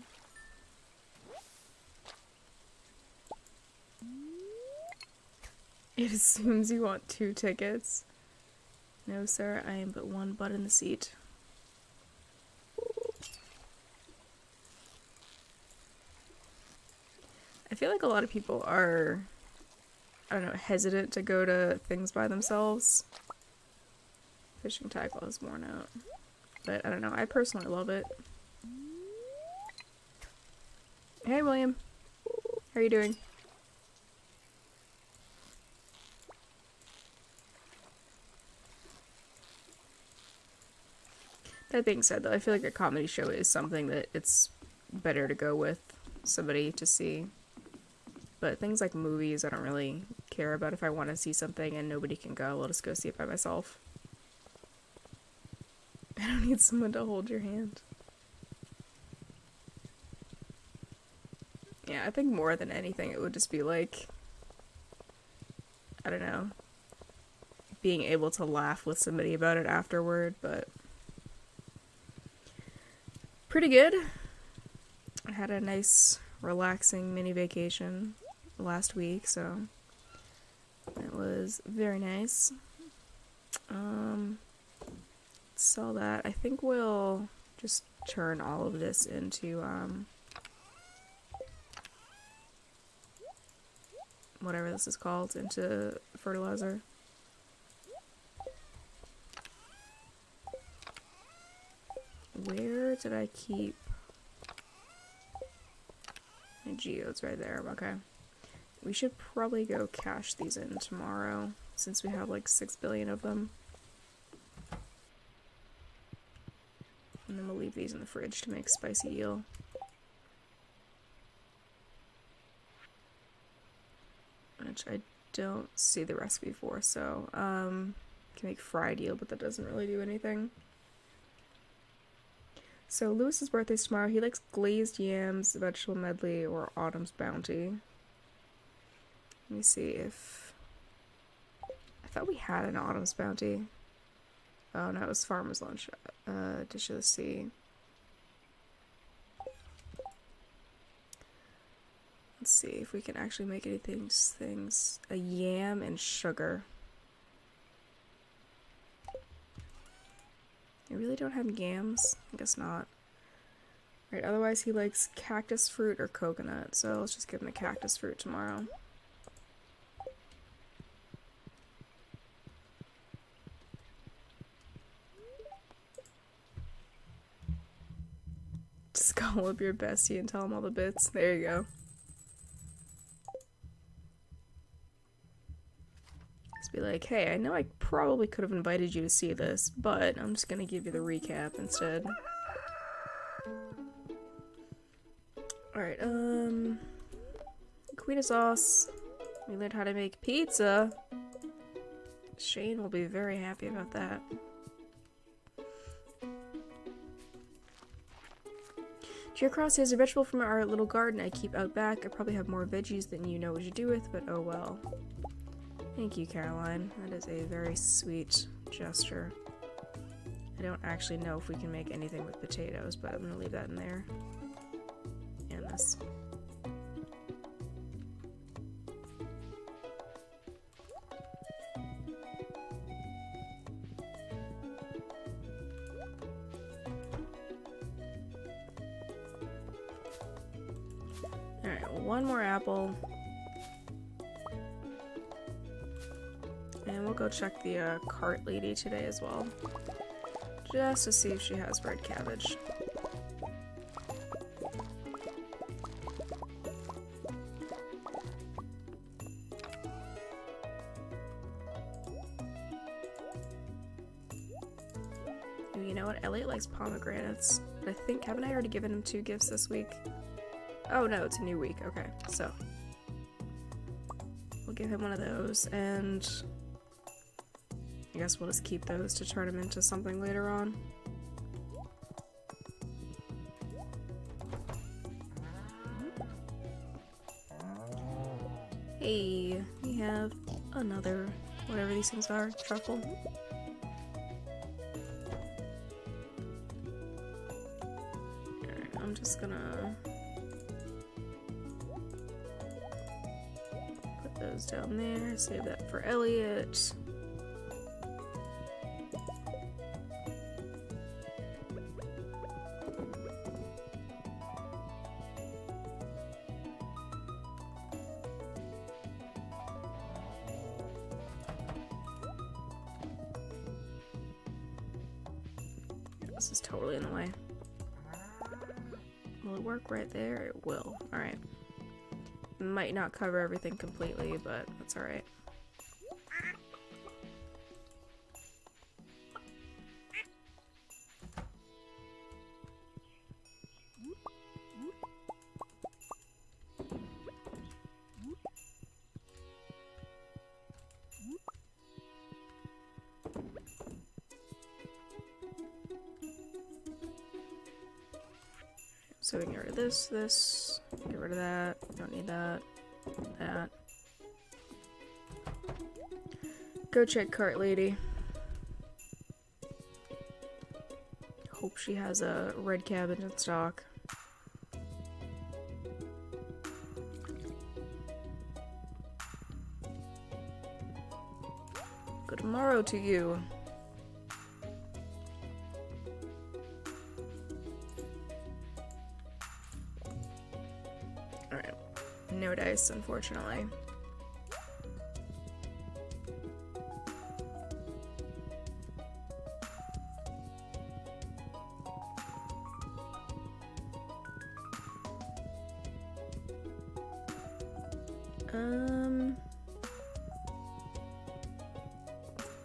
It assumes you want 2 tickets. No, sir, I am but one butt in the seat. I feel like a lot of people are, I don't know, hesitant to go to things by themselves. Fishing tackle is worn out. But I don't know, I personally love it. Hey, William. How are you doing? That being said, though, I feel like a comedy show is something that it's better to go with somebody to see. But things like movies, I don't really care about. If I want to see something and nobody can go, I'll just go see it by myself. I don't need someone to hold your hand. Yeah, I think more than anything it would just be like, I don't know, being able to laugh with somebody about it afterward, but pretty good. I had a nice, relaxing mini vacation last week, so it was very nice. Sell that. I think we'll just turn all of this into, whatever this is called, into fertilizer. Where did I keep my geodes? Right there. Okay. We should probably go cash these in tomorrow, since we have like 6 billion of them. And then we'll leave these in the fridge to make spicy eel. Which I don't see the recipe for, so, can make fried eel, but that doesn't really do anything. So Lewis's birthday's tomorrow. He likes glazed yams, vegetable medley, or autumn's bounty. Let me see if... I thought we had an autumn's bounty. Oh no, it was farmer's lunch. Dish of the sea. Let's see if we can actually make any things. A yam and sugar. I really don't have yams. I guess not. Right, otherwise he likes cactus fruit or coconut, so let's just give him the cactus fruit tomorrow. Just call up your bestie and tell him all the bits. There you go. Just be like, hey, I know I probably could have invited you to see this, but I'm just gonna give you the recap instead. Alright, Queen sauce. We learned how to make pizza. Shane will be very happy about that. Gearcross is a vegetable from our little garden I keep out back. I probably have more veggies than you know what to do with, but oh well. Thank you, Caroline. That is a very sweet gesture. I don't actually know if we can make anything with potatoes, but I'm gonna leave that in there. And this. Alright, one more apple. And we'll go check the cart lady today as well. Just to see if she has red cabbage. Ooh, you know what? Elliot likes pomegranates. But I think, haven't I already given him 2 gifts this week? Oh no, it's a new week. Okay, so we'll give him one of those, and I guess we'll just keep those to turn him into something later on. Hey, we have another, whatever these things are, truffle. Alright, I'm just gonna put those down there, save that for Elliot. This is totally in the way. Will it work right there? It will. Alright. Might not cover everything completely, but that's alright. So we can get rid of this, get rid of that, don't need that, that. Go check cart lady. Hope she has a red cabbage in stock. Good morrow to you. No dice, unfortunately.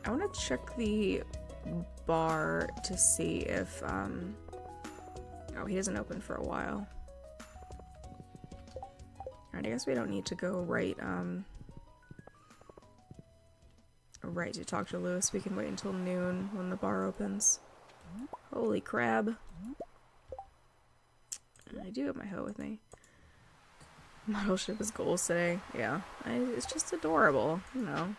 I want to check the bar to see if, oh, he doesn't open for a while. Alright, I guess we don't need to go right to talk to Lewis. We can wait until noon when the bar opens. Holy crab. I do have my hoe with me. Model ship is goals today. Yeah. It's just adorable, you know.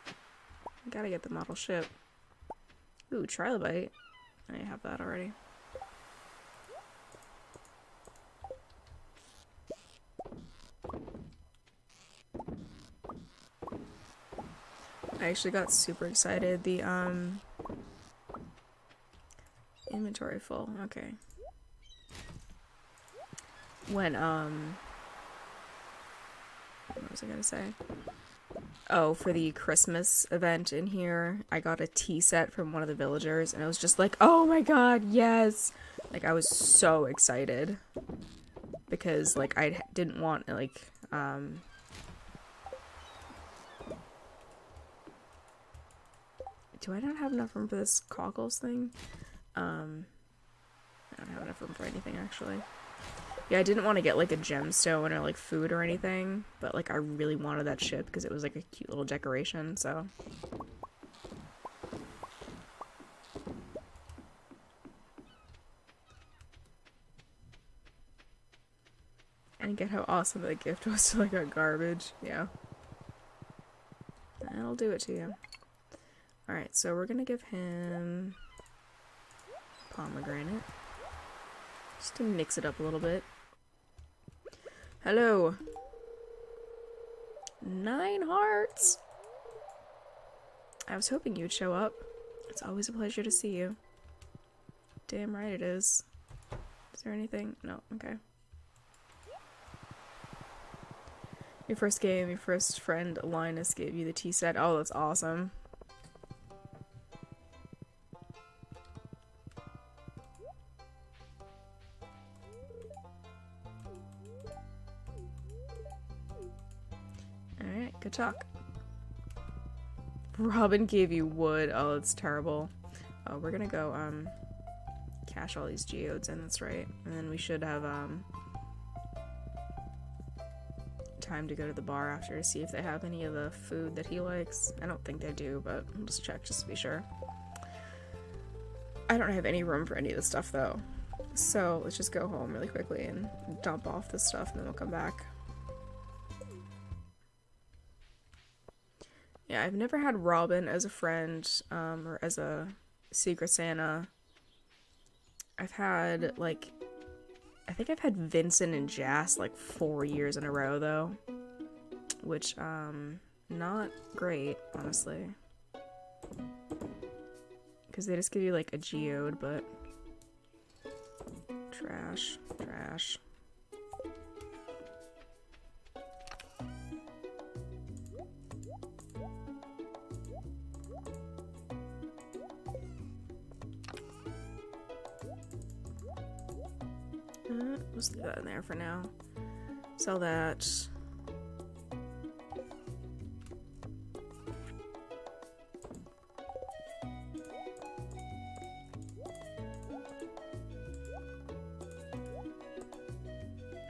I gotta get the model ship. Ooh, trilobite. I have that already. I actually got super excited. The inventory full. Okay. When what was I gonna say? Oh, for the Christmas event in here, I got a tea set from one of the villagers, and I was just like, oh my god, yes! Like, I was so excited. Because, like, I didn't want, like, do I not have enough room for this cockles thing? I don't have enough room for anything, actually. Yeah, I didn't want to get, like, a gemstone or, like, food or anything, but, like, I really wanted that ship because it was, like, a cute little decoration, so. And get how awesome that gift was to, like, our garbage. Yeah. That'll do it to you. Alright, so we're gonna give him pomegranate. Just to mix it up a little bit. Hello. 9 hearts. I was hoping you'd show up. It's always a pleasure to see you. Damn right it is. Is there anything? No, okay. Your first game, your first friend, Linus, gave you the tea set. Oh, that's awesome. Alright, good talk. Robin gave you wood. Oh, that's terrible. Oh, we're gonna go, cash all these geodes in, that's right. And then we should have, time to go to the bar after to see if they have any of the food that he likes. I don't think they do, but I'll just check just to be sure. I don't have any room for any of this stuff, though. So, let's just go home really quickly and dump off this stuff, and then we'll come back. Yeah, I've never had Robin as a friend, or as a Secret Santa. I've had, like, I think I've had Vincent and Jas, like, 4 years in a row, though. Which, not great, honestly. Because they just give you, like, a geode, but... Trash. Trash. Let's leave that in there for now. Sell that.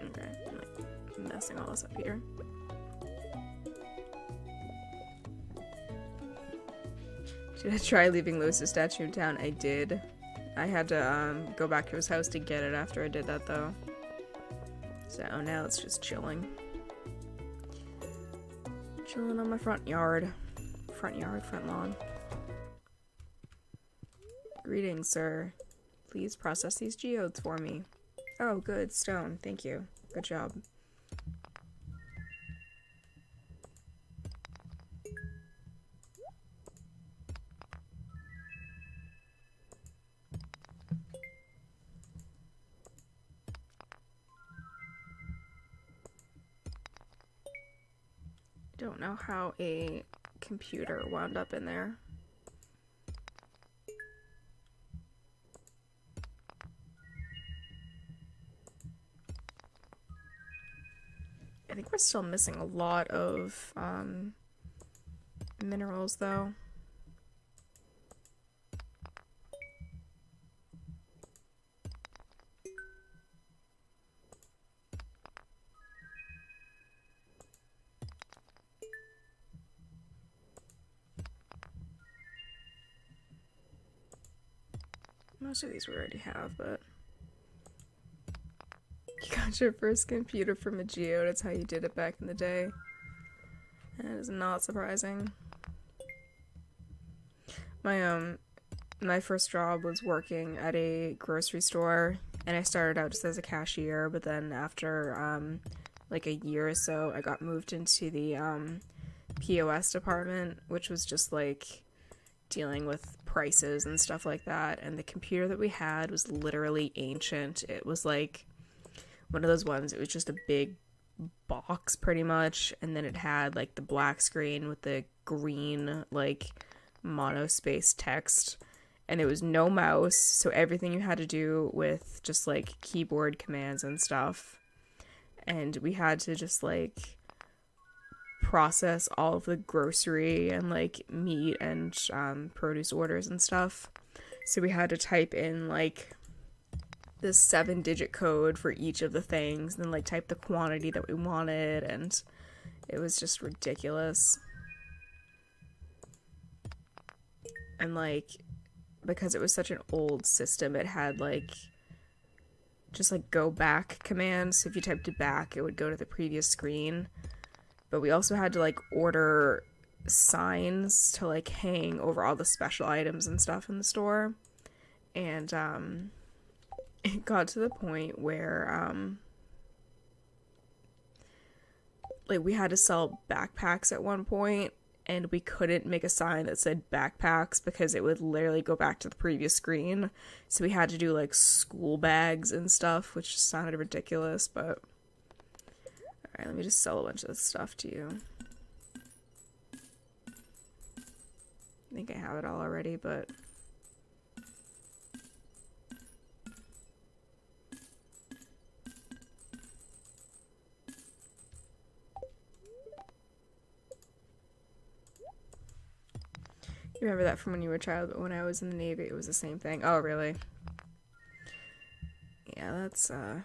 Okay, I'm like messing all this up here. Did I try leaving Lewis's statue in town? I did. I had to go back to his house to get it after I did that, though. So now it's just chilling. Chilling on my front yard. Front lawn. Greetings, sir. Please process these geodes for me. Oh, good. Stone. Thank you. Good job. Don't know how a computer wound up in there. I think we're still missing a lot of minerals, though. Most of these we already have, but... got your first computer from a geode. That's how you did it back in the day. That is not surprising. My first job was working at a grocery store, and I started out just as a cashier, but then after like a year or so, I got moved into the POS department, which was just like dealing with prices and stuff like that. And the computer that we had was literally ancient. It was like one of those ones, it was just a big box pretty much, and then it had like the black screen with the green like monospaced text, and there was no mouse, so everything you had to do with just like keyboard commands and stuff. And we had to just like process all of the grocery and like meat and produce orders and stuff. So we had to type in like this 7-digit code for each of the things, and then like type the quantity that we wanted, and it was just ridiculous. And like, because it was such an old system, it had like just like go back commands. So if you typed it back, it would go to the previous screen. But we also had to like order signs to like hang over all the special items and stuff in the store. And it got to the point where like we had to sell backpacks at one point, and we couldn't make a sign that said backpacks because it would literally go back to the previous screen. So we had to do like school bags and stuff, which sounded ridiculous, but alright, let me just sell a bunch of this stuff to you. I think I have it all already, but you remember that from when you were a child, but when I was in the Navy, it was the same thing. Oh, really? Yeah, that's, I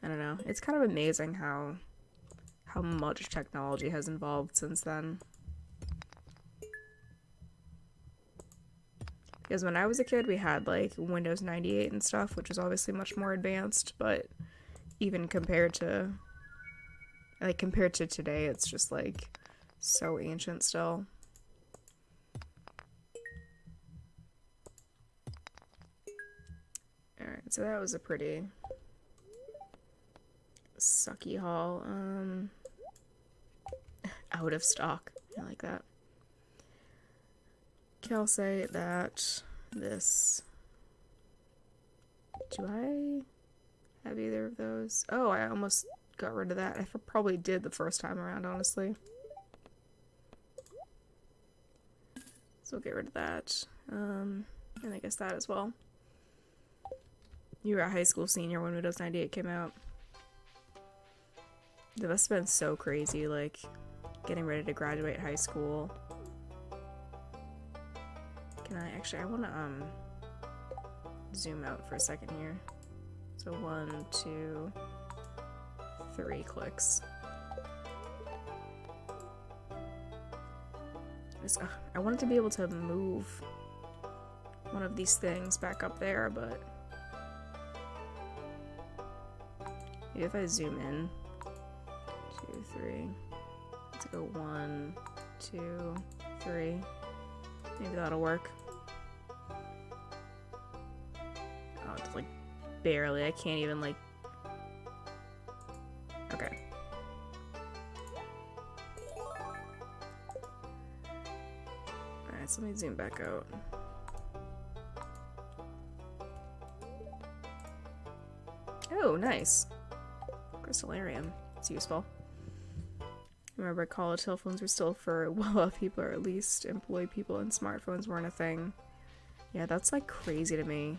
don't know. It's kind of amazing how much technology has evolved since then. Because when I was a kid, we had, like, Windows 98 and stuff, which was obviously much more advanced, but even compared to today, it's just, like, so ancient still. Alright, so that was a pretty sucky haul. Out of stock. I like that. Okay, I'll say that this... Do I have either of those? Oh, I almost got rid of that. I probably did the first time around, honestly. So we'll get rid of that. And I guess that as well. You were a high school senior when Windows 98 came out. That must have been so crazy, like, getting ready to graduate high school. Can I, actually, I want to, zoom out for a second here. So 1, 2, 3 clicks. I wanted to be able to move one of these things back up there, but maybe if I zoom in, 2, 3, let's go 1, 2, 3, maybe that'll work. Oh, it's like barely, I can't even like, okay. Alright, so let me zoom back out. Oh, nice. Crystallarium. It's useful. Remember, college telephones were still for well-off people, or at least employed people, and smartphones weren't a thing. Yeah, that's like crazy to me.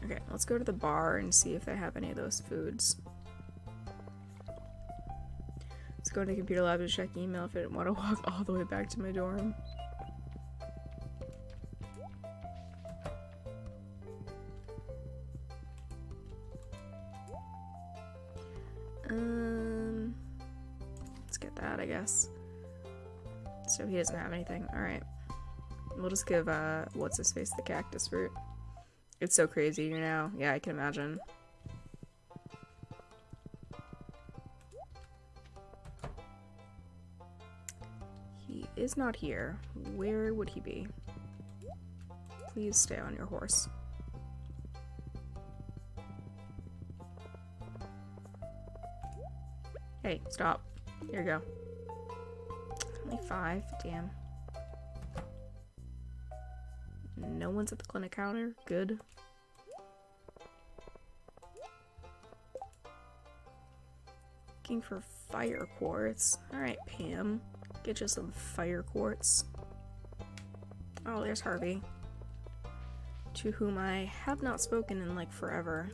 Okay, let's go to the bar and see if they have any of those foods. Let's go to the computer lab to check email if I didn't want to walk all the way back to my dorm. Let's get that, I guess. So he doesn't have anything. Alright. We'll just give, what's his face, the cactus fruit. It's so crazy, you know? Yeah, I can imagine. He is not here. Where would he be? Please stay on your horse. Hey, stop. Here you go. Only 5? Damn. No one's at the clinic counter? Good. Looking for fire quartz. Alright, Pam. Get you some fire quartz. Oh, there's Harvey. To whom I have not spoken in like forever.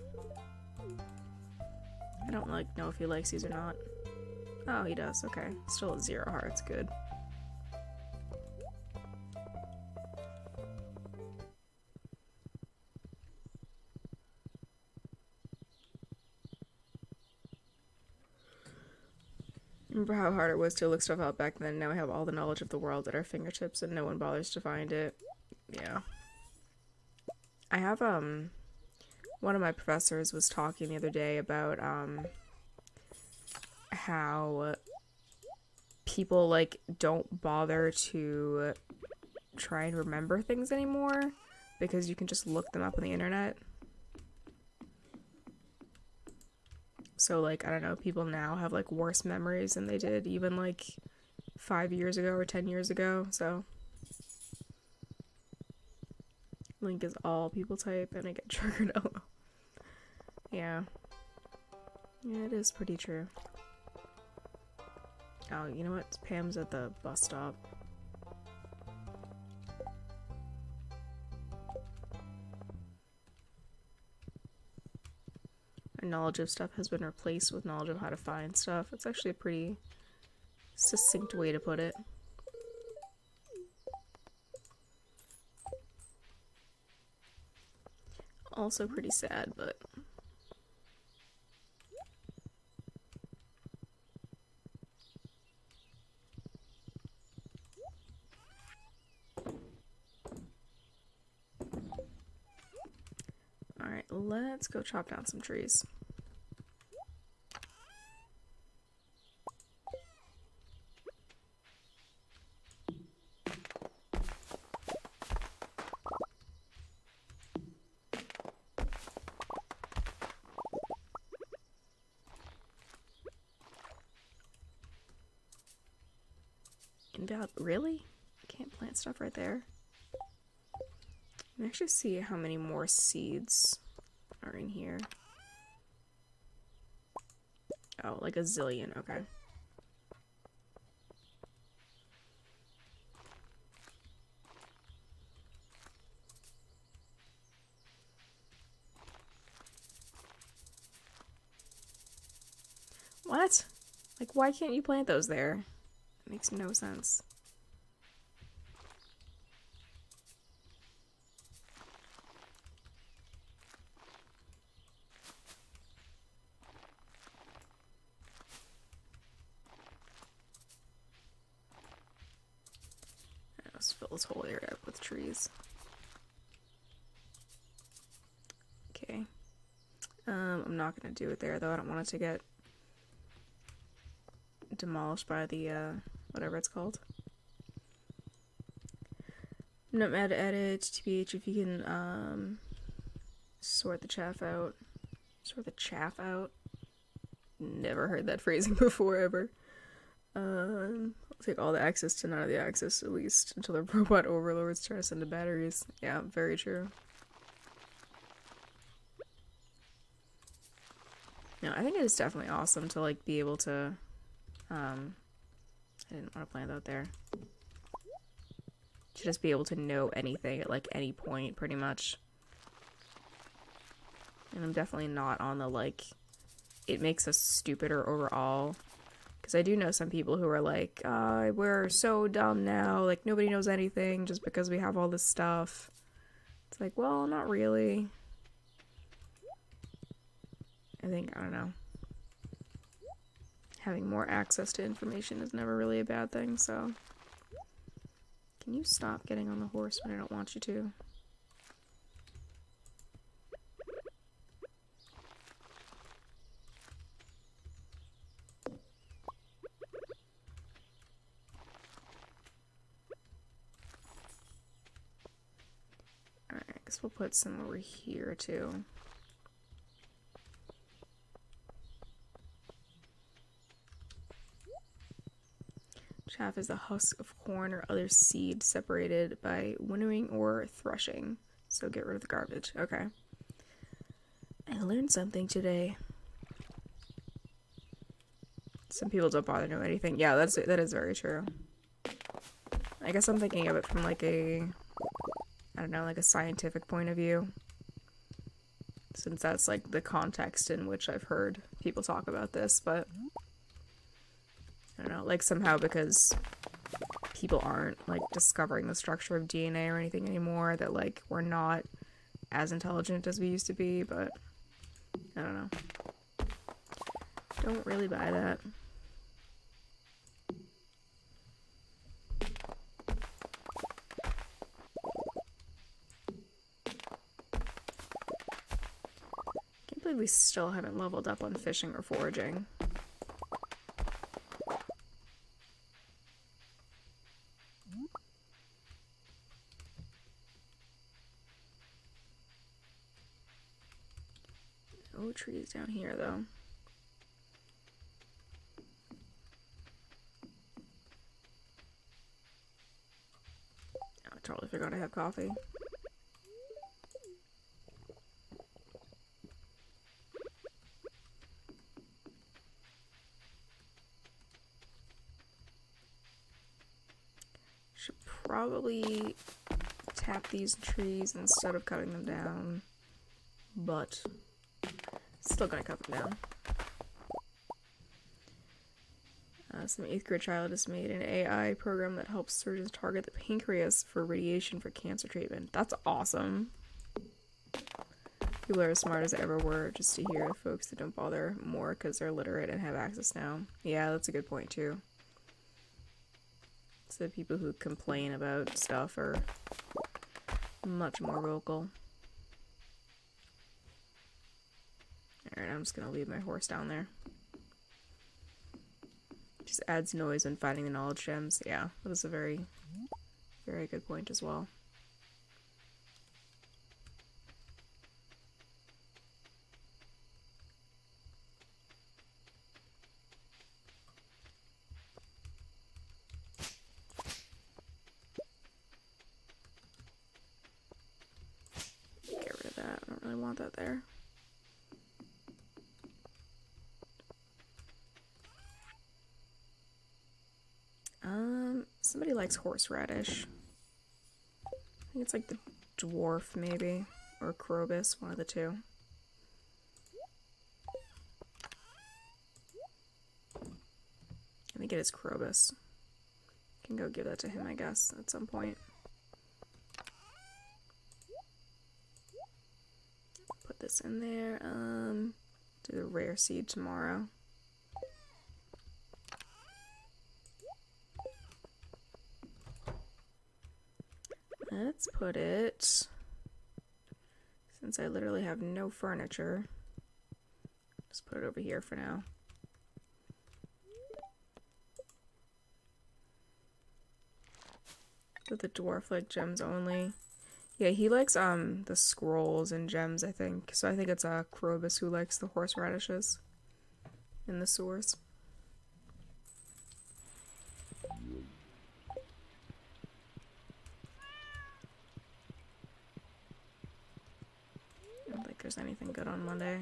I don't like know if he likes these or not. Oh, he does. Okay. Still at 0 hearts. Good. Remember how hard it was to look stuff up back then? Now we have all the knowledge of the world at our fingertips and no one bothers to find it. Yeah. I have, one of my professors was talking the other day about, how people, like, don't bother to try and remember things anymore because you can just look them up on the internet. So, like, I don't know, people now have, like, worse memories than they did even, like, 5 years ago or 10 years ago, so. Link is all people type and I get triggered. Oh. Yeah. Yeah, it is pretty true. Oh, you know what? Pam's at the bus stop. Our knowledge of stuff has been replaced with knowledge of how to find stuff. It's actually a pretty succinct way to put it. Also pretty sad, but... Alright, let's go chop down some trees. Really? Can't plant stuff right there. Let me actually see how many more seeds are in here. Oh, like a zillion, okay. What? Like, why can't you plant those there? It makes no sense. Let's fill this whole area up with trees. Okay. I'm not gonna do it there though. I don't want it to get demolished by the whatever it's called. I'm not mad at it, TBH, if you can sort the chaff out. Sort the chaff out? Never heard that phrasing before ever. I'll take all the access to none of the access, at least until the robot overlords try to send the batteries. Yeah, very true. No, I think it is definitely awesome to, like, be able to, I didn't want to plant that there. To just be able to know anything at, like, any point, pretty much. And I'm definitely not on the, like, it makes us stupider overall. Because I do know some people who are like, we're so dumb now, like, nobody knows anything just because we have all this stuff. It's like, well, not really. I think, I don't know. Having more access to information is never really a bad thing, so. Can you stop getting on the horse when I don't want you to? Alright, I guess we'll put some over here too. Chaff is the husk of corn or other seed separated by winnowing or threshing. So get rid of the garbage. Okay. I learned something today. Some people don't bother to know anything. Yeah, that is very true. I guess I'm thinking of it from like a, I don't know, like a scientific point of view. Since that's like the context in which I've heard people talk about this, but I don't know, like somehow because people aren't like discovering the structure of DNA or anything anymore, that like we're not as intelligent as we used to be, but I don't know. Don't really buy that. Can't believe we still haven't leveled up on fishing or foraging. No trees down here though. Oh, I totally forgot I have coffee. Should probably tap these trees instead of cutting them down, but still gonna cut them down. Some 8th grade child has made an AI program that helps surgeons target the pancreas for radiation for cancer treatment. That's awesome. People are as smart as they ever were, just to hear folks that don't bother more because they're literate and have access now. Yeah, that's a good point too. So the people who complain about stuff are much more vocal. Alright, I'm just gonna leave my horse down there. Just adds noise when finding the knowledge gems. Yeah, that was a very, very good point as well. Get rid of that. I don't really want that there. Somebody likes horseradish. I think it's like the dwarf, maybe, or Krobus, one of the two. I think it is Krobus. Can go give that to him, I guess, at some point. Put this in there. Do the rare seed tomorrow. Let's put it, since I literally have no furniture, just put it over here for now. With the dwarf like gems only. Yeah, he likes the scrolls and gems, I think. So I think it's Krobus who likes the horseradishes in the sewers. I don't think there's anything good on Monday.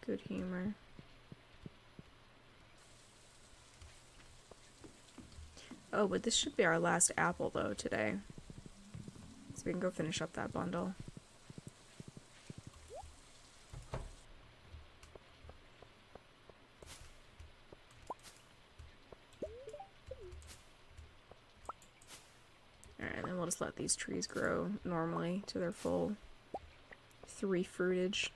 Good humor. Oh, but this should be our last apple though today. So we can go finish up that bundle. Alright, then we'll just let these trees grow normally to their full 3 fruitage.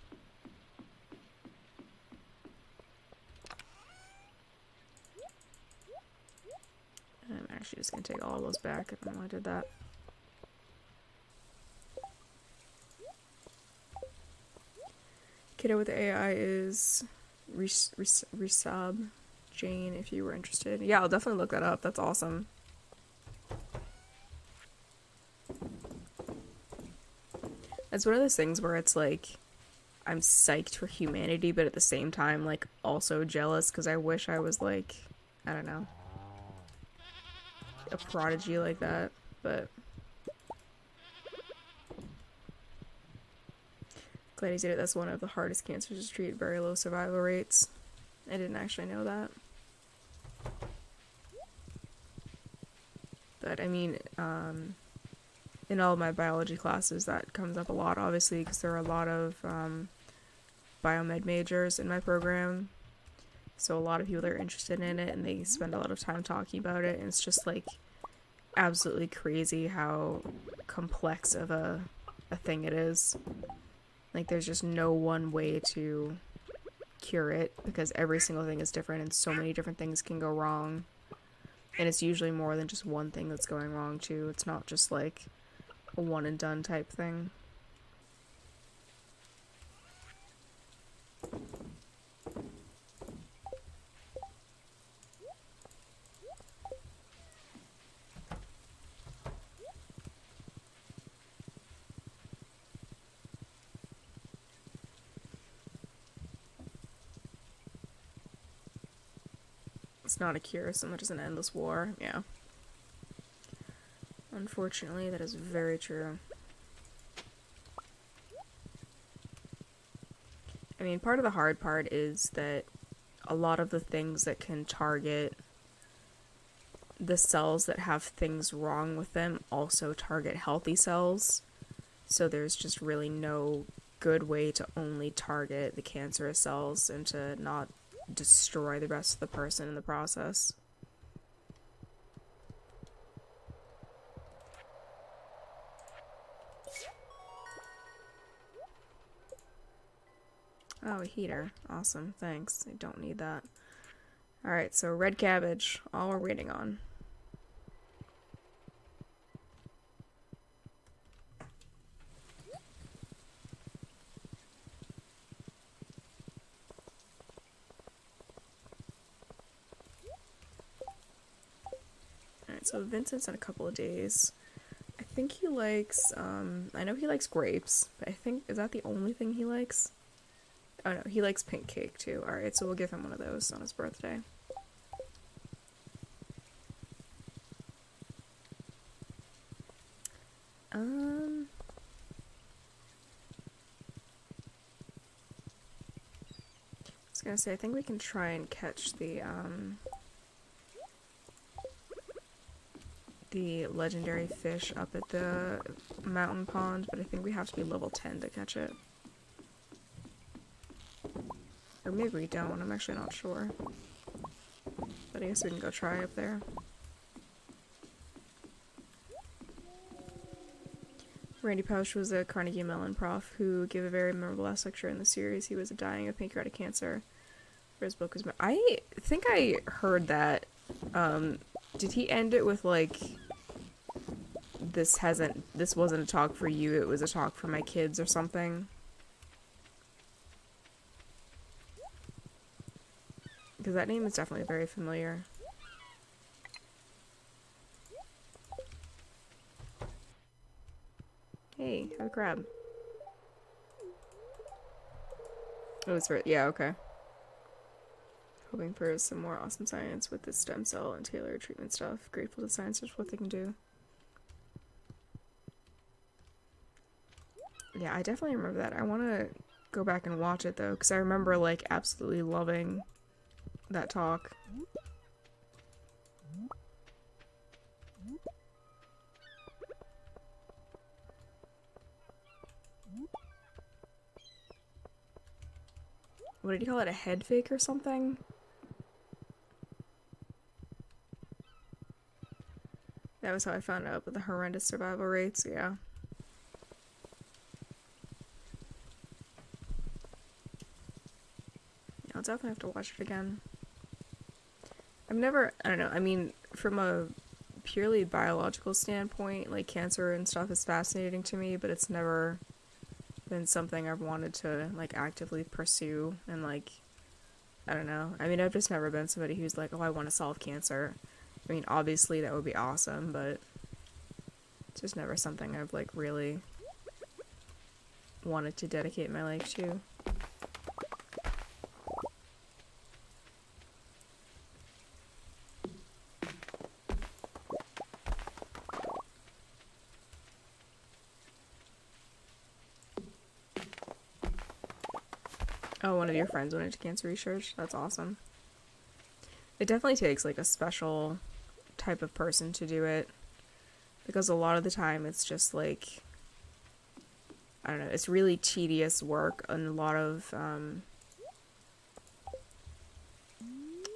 I'm actually just gonna take all of those back. I don't know why I did that. Kiddo with the AI is Resub Jane, if you were interested. Yeah, I'll definitely look that up. That's awesome. It's one of those things where it's like, I'm psyched for humanity, but at the same time, like, also jealous, because I wish I was, like, I don't know, a prodigy like that, but... Glad he did it. That's one of the hardest cancers to treat, very low survival rates. I didn't actually know that. But, I mean, in all of my biology classes, that comes up a lot, obviously, because there are a lot of biomed majors in my program. So a lot of people are interested in it, and they spend a lot of time talking about it, and it's just, like, absolutely crazy how complex of a thing it is. Like, there's just no one way to cure it, because every single thing is different, and so many different things can go wrong. And it's usually more than just one thing that's going wrong, too. It's not just, like, a one-and-done type thing. It's not a cure so much as an endless war, yeah. Unfortunately, that is very true. I mean, part of the hard part is that a lot of the things that can target the cells that have things wrong with them also target healthy cells. So there's just really no good way to only target the cancerous cells and to not destroy the rest of the person in the process. Oh, a heater. Awesome, thanks. I don't need that. Alright, so red cabbage. All we're waiting on. Alright, so Vincent's in a couple of days. I think he likes, I know he likes grapes, but I think, is that the only thing he likes? Oh no, he likes pink cake too. Alright, so we'll give him one of those on his birthday. I was gonna say, I think we can try and catch the legendary fish up at the mountain pond, but I think we have to be level 10 to catch it. Or maybe we don't, I'm actually not sure. But I guess we can go try up there. Randy Pausch was a Carnegie Mellon prof who gave a very memorable last lecture in the series. He was dying of pancreatic cancer. His book was... I think I heard that. Did he end it with, like... This wasn't a talk for you, it was a talk for my kids or something? Because that name is definitely very familiar. Hey, have a crab. Oh, it's for... yeah, okay. Hoping for some more awesome science with this stem cell and tailored treatment stuff. Grateful to scientists for what they can do. Yeah, I definitely remember that. I want to go back and watch it, though, because I remember, like, absolutely loving that talk. What did he call it? A head fake or something? That was how I found out about the horrendous survival rates, yeah. I'll definitely have to watch it again. I don't know, I mean, from a purely biological standpoint, like cancer and stuff is fascinating to me, but it's never been something I've wanted to like actively pursue. And like, I don't know, I mean, I've just never been somebody who's like, oh, I want to solve cancer. I mean, obviously that would be awesome, but it's just never something I've like really wanted to dedicate my life to. Oh, one of your friends went into cancer research? That's awesome. It definitely takes like a special type of person to do it, because a lot of the time it's just like, I don't know, it's really tedious work and a lot of, I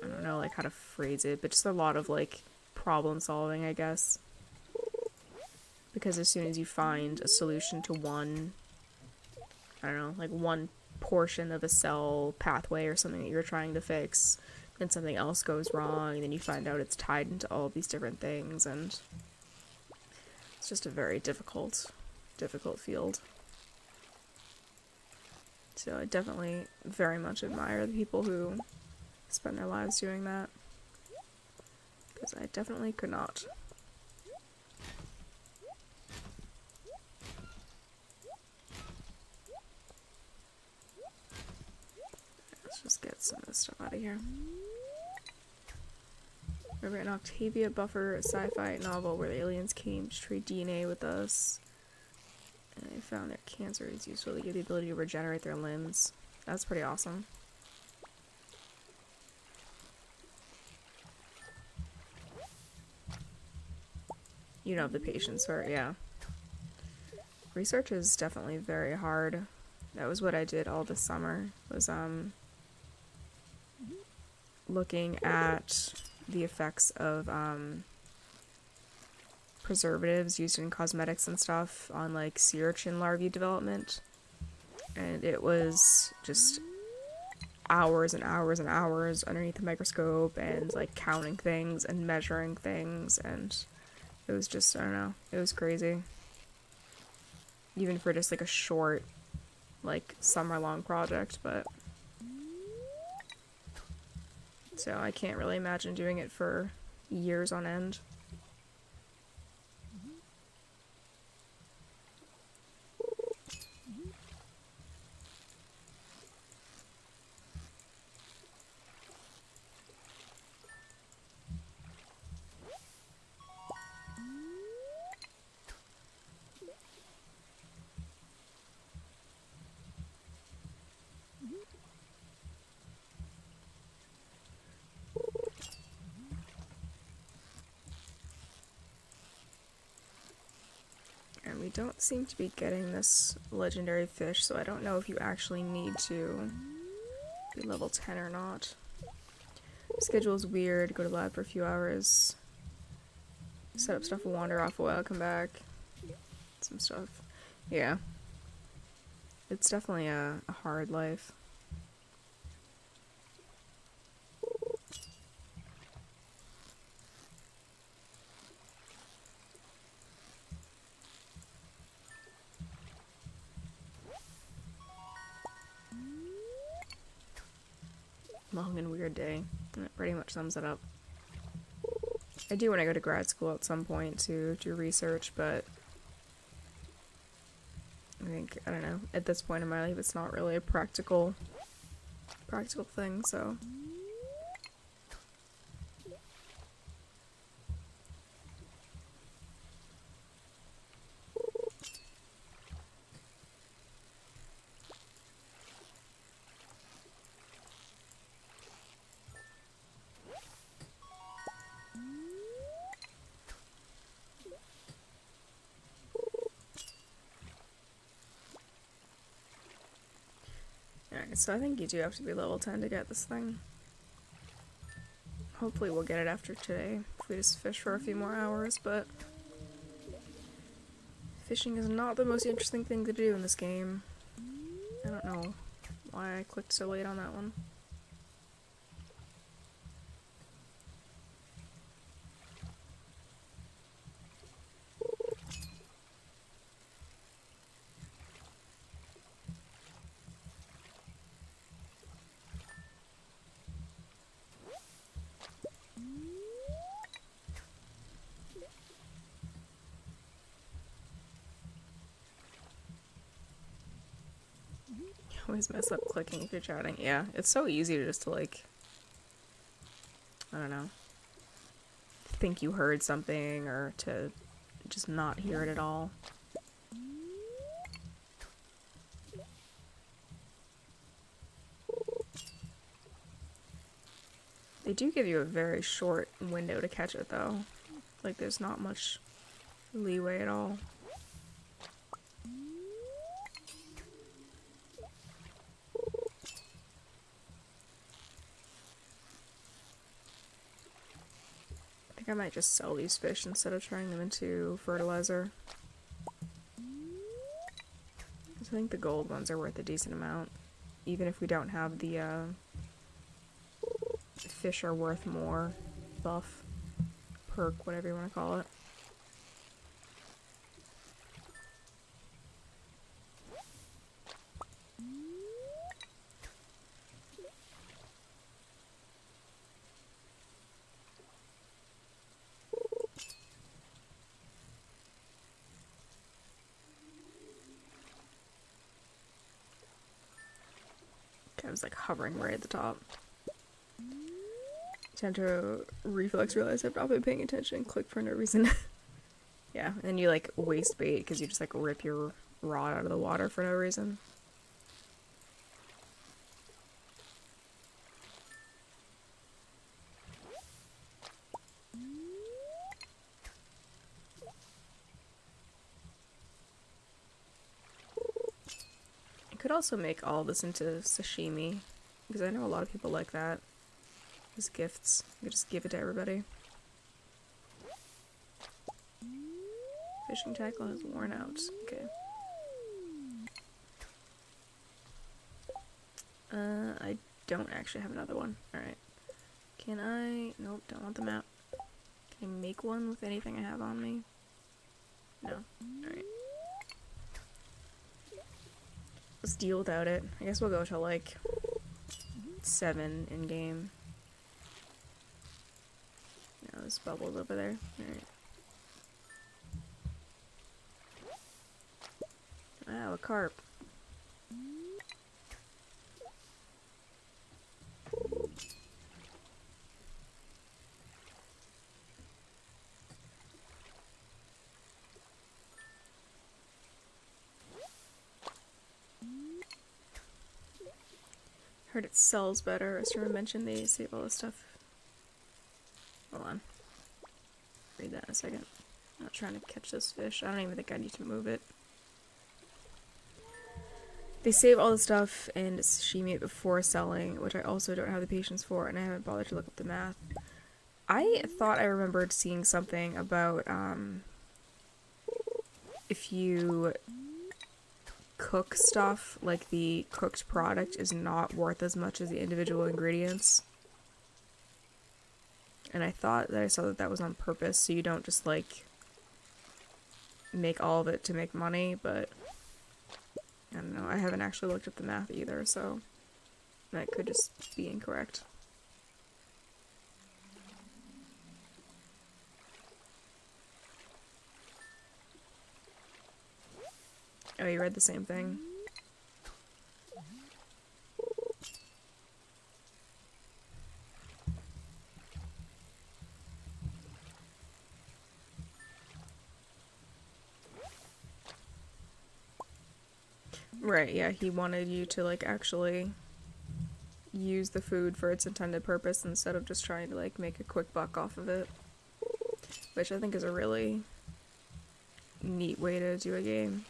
don't know like how to phrase it, but just a lot of like problem solving, I guess. Because as soon as you find a solution to one, I don't know, like one portion of a cell pathway or something that you're trying to fix, then something else goes wrong, and then you find out it's tied into all these different things, and it's just a very difficult field. So I definitely very much admire the people who spend their lives doing that, because I definitely could not. Let's just get some of this stuff out of here. Remember an Octavia Buffer sci-fi novel where the aliens came to trade DNA with us, and they found their cancer is useful to give the ability to regenerate their limbs. That's pretty awesome. You don't have the patience for it, yeah. Research is definitely very hard. That was what I did all this summer, was looking at the effects of preservatives used in cosmetics and stuff on like sea urchin larvae development, and it was just hours and hours and hours underneath the microscope and like counting things and measuring things, and it was just, I don't know, it was crazy. Even for just like a short like summer long project, but so I can't really imagine doing it for years on end. And we don't seem to be getting this legendary fish, so I don't know if you actually need to be level 10 or not. Schedule's weird, go to lab for a few hours, set up stuff, wander off a while, come back, some stuff. Yeah. It's definitely a hard life. Long and weird day. That pretty much sums it up. I do want to go to grad school at some point to do research, but I think, I don't know, at this point in my life it's not really a practical thing, so. Alright, so I think you do have to be level 10 to get this thing. Hopefully we'll get it after today, if we just fish for a few more hours, but fishing is not the most interesting thing to do in this game. I don't know why I clicked so late on that one. always mess up clicking if you're chatting. Yeah, it's so easy to just to like, I don't know, think you heard something or to just not hear it at all. They do give you a very short window to catch it though. Like there's not much leeway at all. I think I might just sell these fish instead of turning them into fertilizer. I think the gold ones are worth a decent amount. Even if we don't have the fish are worth more buff, perk, whatever you want to call it. I was like hovering right at the top. Time to reflex realize I've not been paying attention and click for no reason. Yeah, and then you like waste bait because you just like rip your rod out of the water for no reason. I could also make all this into sashimi because I know a lot of people like that as gifts. You just give it to everybody. Fishing tackle has worn out. Okay. I don't actually have another one. Alright. Can I... Nope, don't want the map. Can I make one with anything I have on me? No. Alright. Let's deal without it. I guess we'll go till like 7 in game. No, there's bubbles over there. Alright. Wow, a carp. Heard it sells better. As Sarah mentioned, they save all this stuff. Hold on. Read that in a second. I'm not trying to catch this fish. I don't even think I need to move it. They save all the stuff and sashimi it before selling, which I also don't have the patience for, and I haven't bothered to look up the math. I thought I remembered seeing something about if you cook stuff, like the cooked product is not worth as much as the individual ingredients. And I thought that I saw that that was on purpose, so you don't just like make all of it to make money, but I don't know, I haven't actually looked at the math either, so that could just be incorrect. Oh, you read the same thing? Right, yeah, he wanted you to, like, actually use the food for its intended purpose instead of just trying to, like, make a quick buck off of it. Which I think is a really neat way to do a game.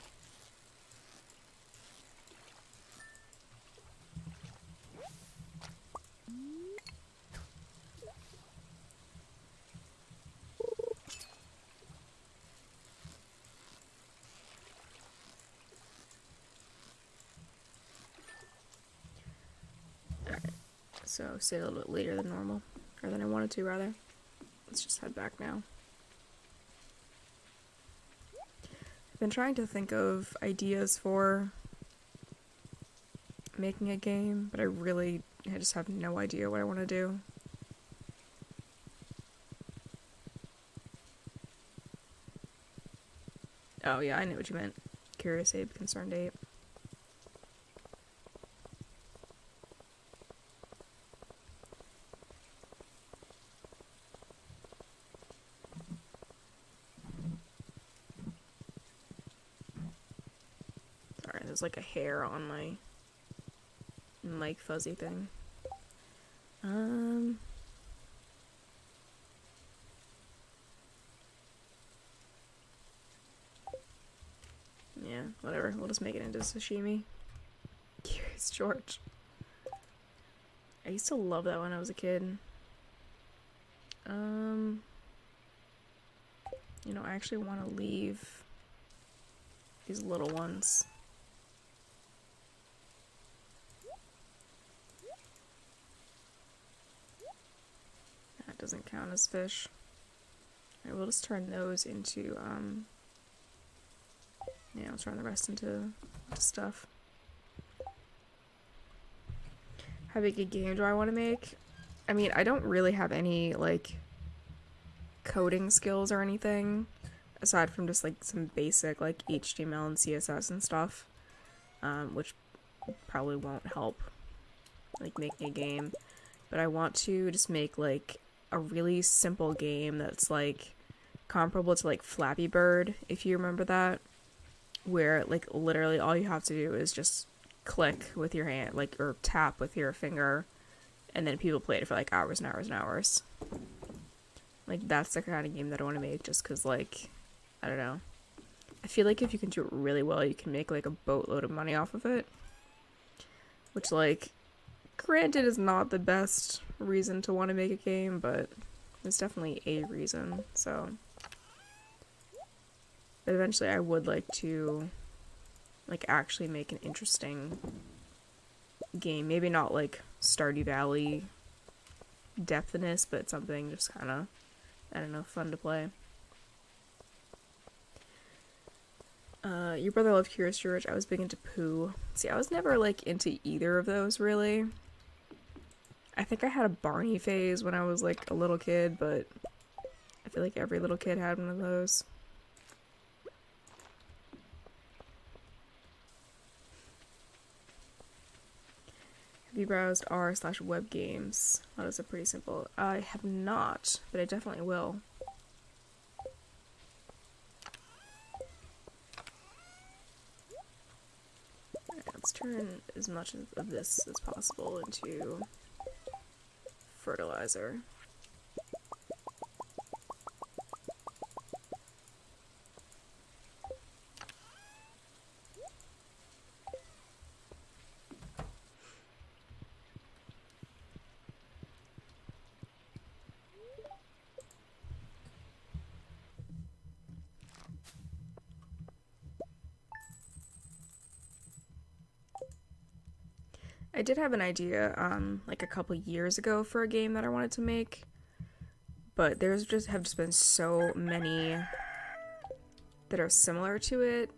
So, stay a little bit later than normal. Or than I wanted to, rather. Let's just head back now. I've been trying to think of ideas for making a game, but I just have no idea what I want to do. Oh yeah, I knew what you meant. Curious Ape, Concerned Ape. there's like a hair on my mic fuzzy thing. Yeah, whatever. We'll just make it into sashimi. Curious George. I used to love that when I was a kid. You know, I actually want to leave these little ones. That doesn't count as fish. Alright, we'll just turn those into, yeah, I'll turn the rest into stuff. How big a game do I want to make? I mean, I don't really have any, like, coding skills or anything, aside from just, like, some basic, like, HTML and CSS and stuff, which probably won't help, like, making a game. But I want to just make, like, a really simple game that's, like, comparable to, like, Flappy Bird, if you remember that, where, like, literally all you have to do is just click with your hand, like, or tap with your finger, and then people play it for, like, hours and hours and hours. Like, that's the kind of game that I want to make, just because, like, I don't know. I feel like if you can do it really well, you can make, like, a boatload of money off of it. Which, like, granted is not the best reason to want to make a game, but it's definitely a reason, so. But eventually I would like to, like, actually make an interesting game. Maybe not, like, Stardew Valley depthness, but something just kind of, I don't know, fun to play. Your brother loved Curious George. I was big into Pooh. See, I was never, like, into either of those, really. I think I had a Barney phase when I was, like, a little kid, but I feel like every little kid had one of those. Have you browsed r/web games? That is a pretty simple. I have not, but I definitely will. Let's turn as much of this as possible into fertilizer. I did have an idea, like a couple years ago for a game that I wanted to make, but there's just been so many that are similar to it.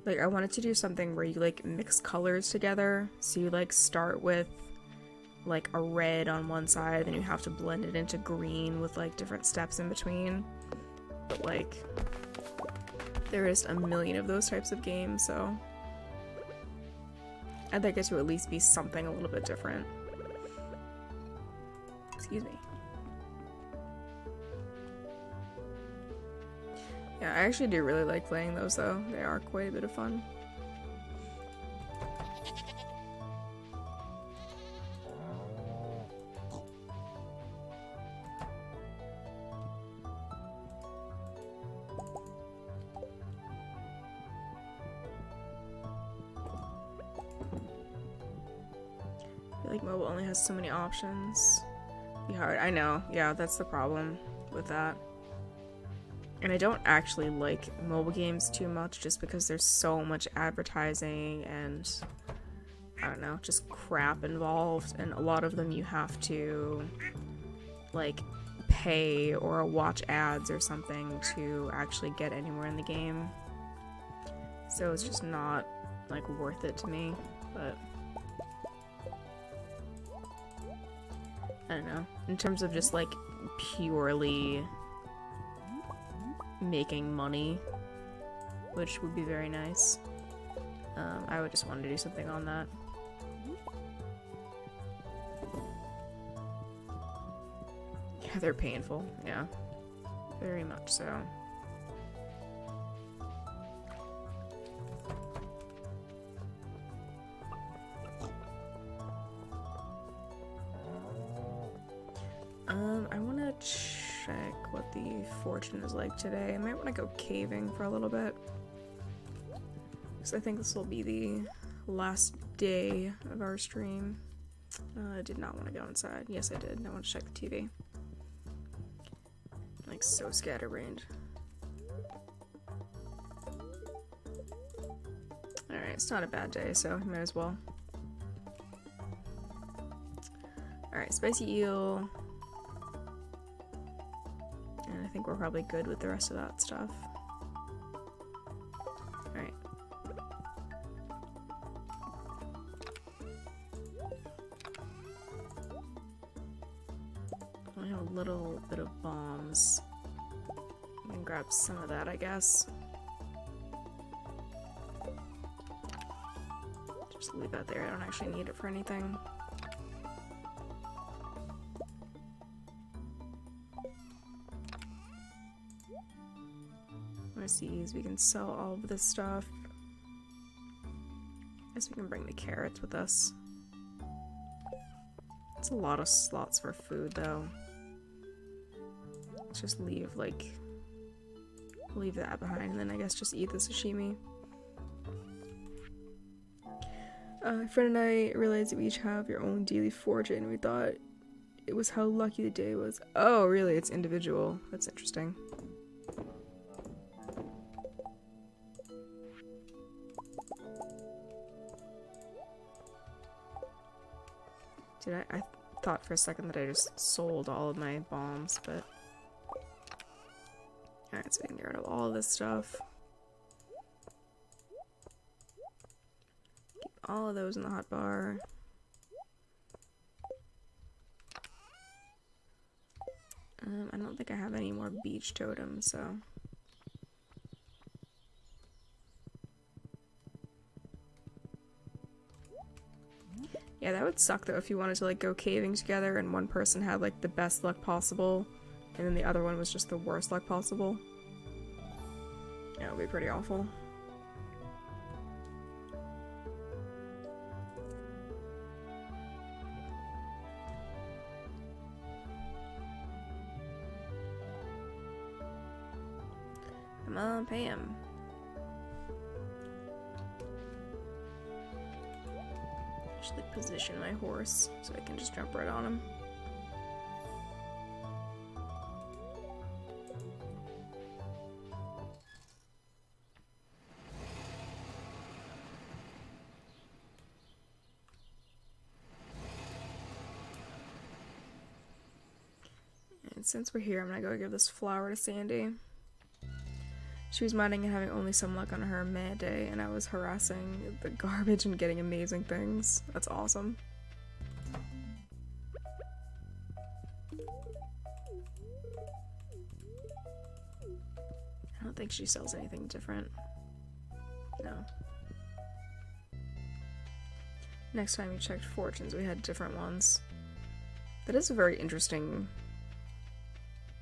Like, I wanted to do something where you, like, mix colors together, so you, like, start with, like, a red on one side, then you have to blend it into green with, like, different steps in between, but, like, there is a million of those types of games, so I'd like it to at least be something a little bit different. Excuse me. Yeah, I actually do really like playing those, though. They are quite a bit of fun. Like, mobile only has so many options. Be hard. I know. Yeah, that's the problem with that. And I don't actually like mobile games too much just because there's so much advertising and, I don't know, just crap involved. And a lot of them you have to, like, pay or watch ads or something to actually get anywhere in the game. So it's just not, like, worth it to me. But I don't know. In terms of just, like, purely making money, which would be very nice, I would just want to do something on that. Yeah, they're painful. Yeah. Very much so. fortune is like today. I might want to go caving for a little bit. Because I think this will be the last day of our stream. I did not want to go inside. Yes, I did. I want to check the TV. Like, so scatterbrained. Alright, it's not a bad day, so might as well. Alright, spicy eel. And I think we're probably good with the rest of that stuff. Alright. Only have a little bit of bombs. I can grab some of that, I guess. Just leave that there. I don't actually need it for anything. Overseas, we can sell all of this stuff. I guess we can bring the carrots with us. It's a lot of slots for food, though. Let's just leave, like, leave that behind, and then I guess just eat the sashimi. My friend and I realized that we each have your own daily fortune. We thought it was how lucky the day was. Oh, really? It's individual. That's interesting. I thought for a second that I just sold all of my bombs, but... Alright, so we can get rid of all of this stuff. Keep all of those in the hot bar. I don't think I have any more beach totems, so... Yeah, that would suck though if you wanted to like go caving together and one person had like the best luck possible and then the other one was just the worst luck possible. Yeah, it would be pretty awful. Come on, Pam. Like position my horse so I can just jump right on him. And since we're here, I'm gonna go give this flower to Sandy. She was mining and having only some luck on her mad day, and I was harassing the garbage and getting amazing things. That's awesome. I don't think she sells anything different. No. Next time we checked fortunes, we had different ones. That is a very interesting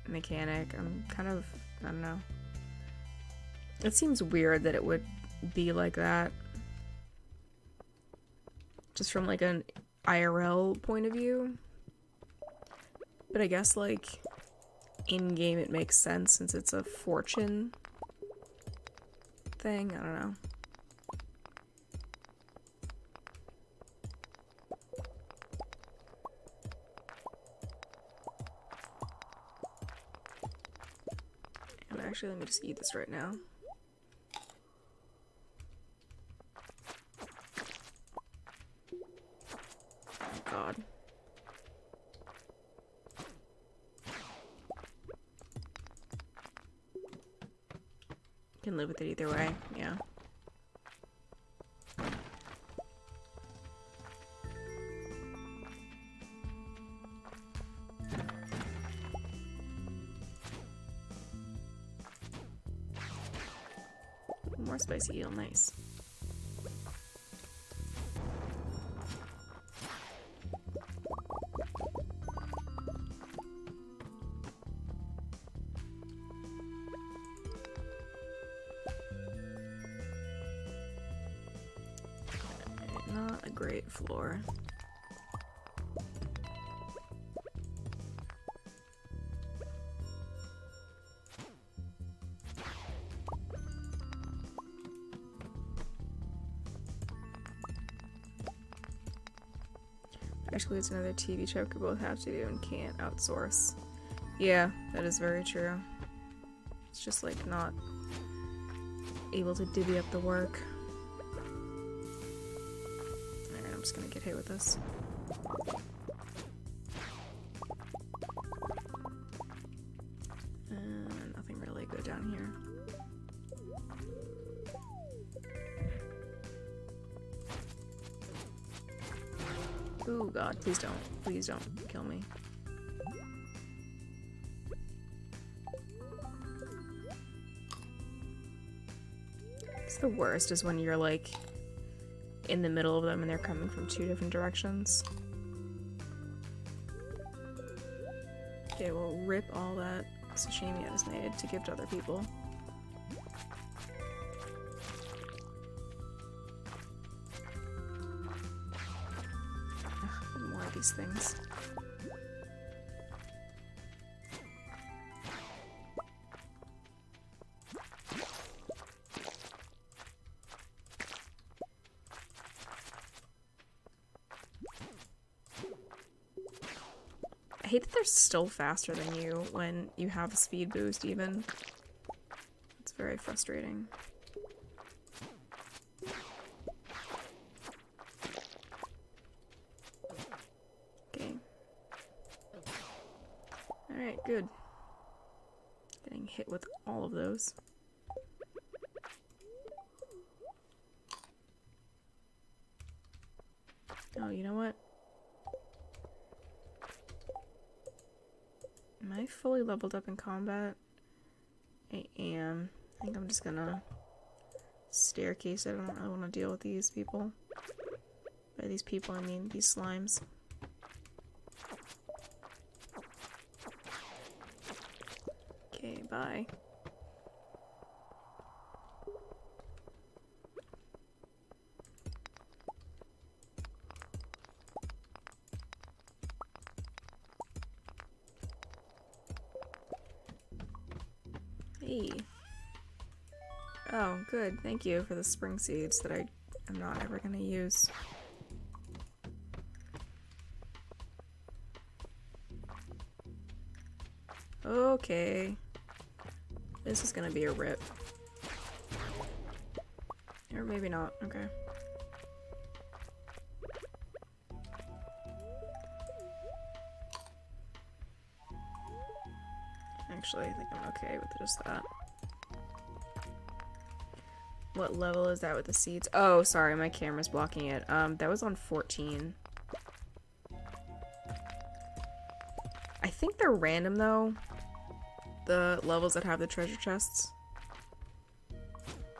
mechanic. I'm kind of, I don't know. It seems weird that it would be like that. Just from like an IRL point of view. But I guess like in-game it makes sense since it's a fortune thing. I don't know. And actually, let me just eat this right now. God. Can live with it either way, yeah. More spicy eel, nice. Not a great floor. Actually, it's another TV show we both have to do and can't outsource. Yeah, that is very true. It's just like not able to divvy up the work. Alright, I'm just gonna get hit with this. Nothing really good down here. Oh god, please don't kill me. It's the worst is when you're like in the middle of them and they're coming from two different directions. Okay, well, rip all that sashimi I just made to give to other people. Ugh, more of these things. I hate that they're still faster than you when you have a speed boost even. It's very frustrating. Okay. Alright, good. Getting hit with all of those. Oh, you know what? Am I fully leveled up in combat? I am. I think I'm just gonna staircase it. I don't really want to deal with these people. By these people, I mean these slimes. Okay, bye. Hey. Oh, good. Thank you for the spring seeds that I am not ever gonna use. Okay. This is gonna be a rip. Or maybe not. Okay. Actually, I think I'm okay with just that. What level is that with the seeds? Oh, sorry, my camera's blocking it. That was on 14. I think they're random, though. The levels that have the treasure chests.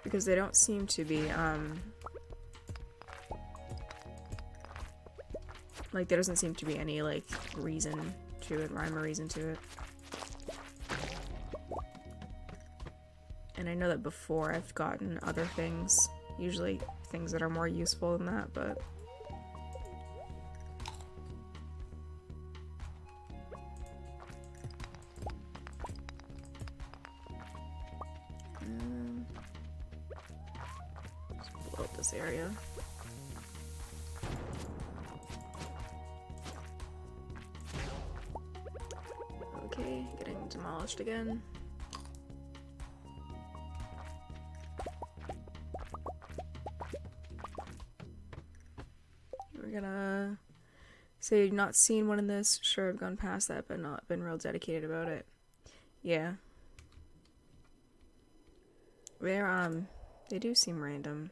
Because they don't seem to be, like, there doesn't seem to be any, like, reason to it, rhyme or reason to it. And I know that before I've gotten other things, usually things that are more useful than that, but... Just blow up this area. Okay, getting demolished again. We're gonna say you've not seen one in this. Sure, I've gone past that, but not been real dedicated about it. Yeah. They do seem random.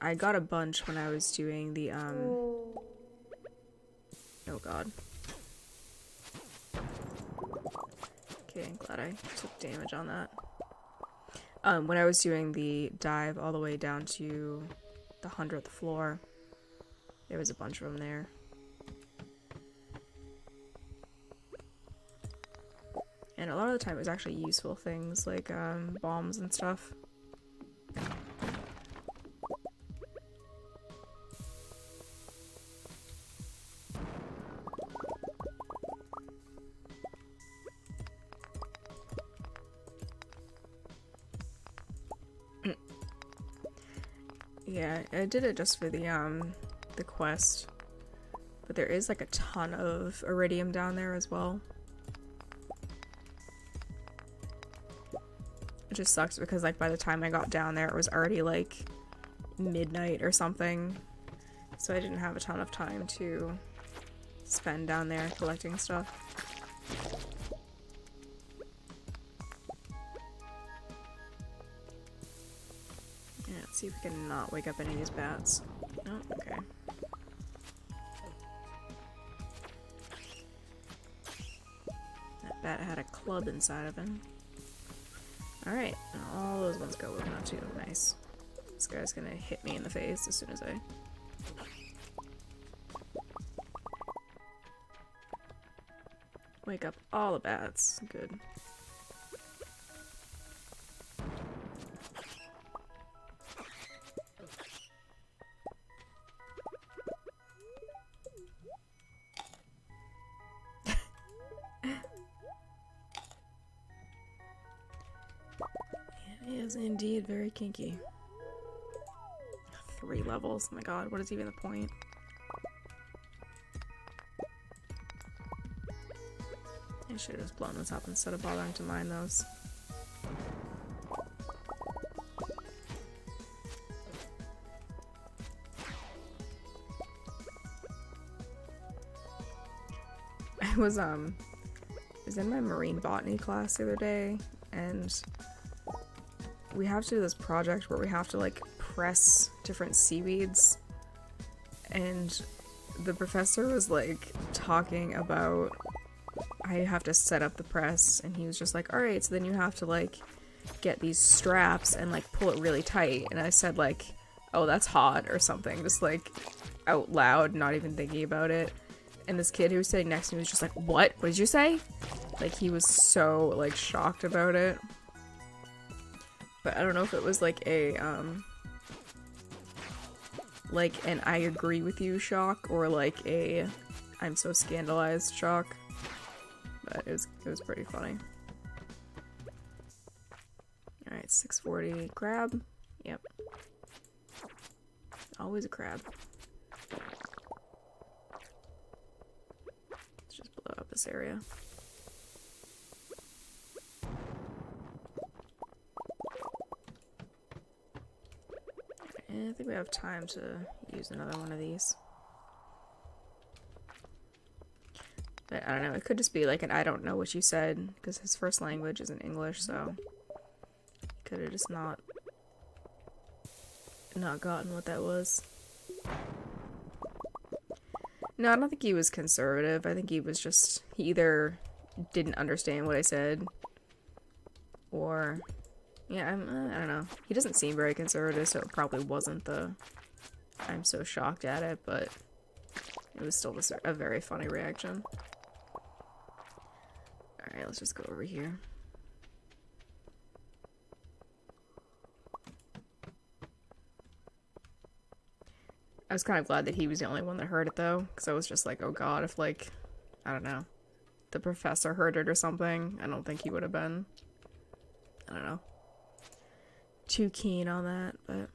I got a bunch when I was doing the, oh god. Okay, I'm glad I took damage on that. When I was doing the dive all the way down to the 100th floor, there was a bunch of them there. And a lot of the time it was actually useful things like bombs and stuff. Yeah, I did it just for the the quest. But there is like a ton of iridium down there as well. It just sucks because like by the time I got down there it was already like midnight or something. So I didn't have a ton of time to spend down there collecting stuff. Yeah, let's see if we can not wake up any of these bats. Oh, okay. That bat had a club inside of him. Alright, all those ones go with now too. Nice. This guy's gonna hit me in the face as soon as I... wake up all the bats. Good. It is indeed very kinky. 3 levels. Oh my god, what is even the point? I should have just blown this up instead of bothering to mine those. I was in my marine botany class the other day, and we have to do this project where we have to like press different seaweeds, and the professor was like talking about I have to set up the press, and he was just like, alright, so then you have to like get these straps and like pull it really tight, and I said like, oh, that's hot or something, just like out loud, not even thinking about it. And this kid who was sitting next to me was just like, what did you say? Like he was so like shocked about it. But I don't know if it was like a like an I agree with you shock or like a I'm so scandalized shock. But it was pretty funny. Alright, 640 crab. Yep. Always a crab. Let's just blow up this area. And I think we have time to use another one of these. But I don't know, it could just be like an I don't know what you said, because his first language isn't English, so he could have just not gotten what that was. No, I don't think he was conservative. I think he was just, he either didn't understand what I said, or, yeah, I don't know. He doesn't seem very conservative, so it probably wasn't the I'm so shocked at it, but it was still a very funny reaction. Alright, let's just go over here. I was kind of glad that he was the only one that heard it, though, because I was just like, oh god, if, like, I don't know, the professor heard it or something, I don't think he would have been, I don't know, too keen on that, but...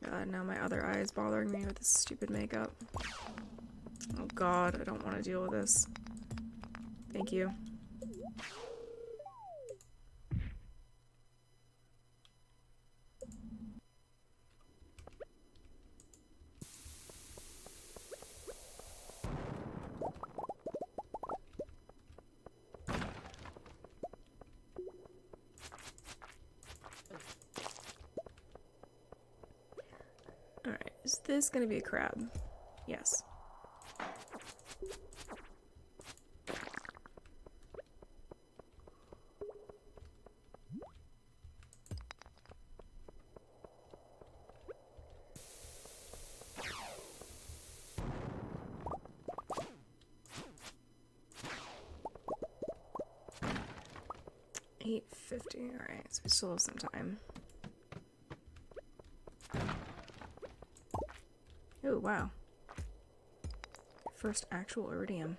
God, now my other eye is bothering me with this stupid makeup. Oh god, I don't want to deal with this. Thank you. Alright, is this gonna be a crab? Yes. $8.50. Alright, so we still have some time. Oh, wow. First actual iridium.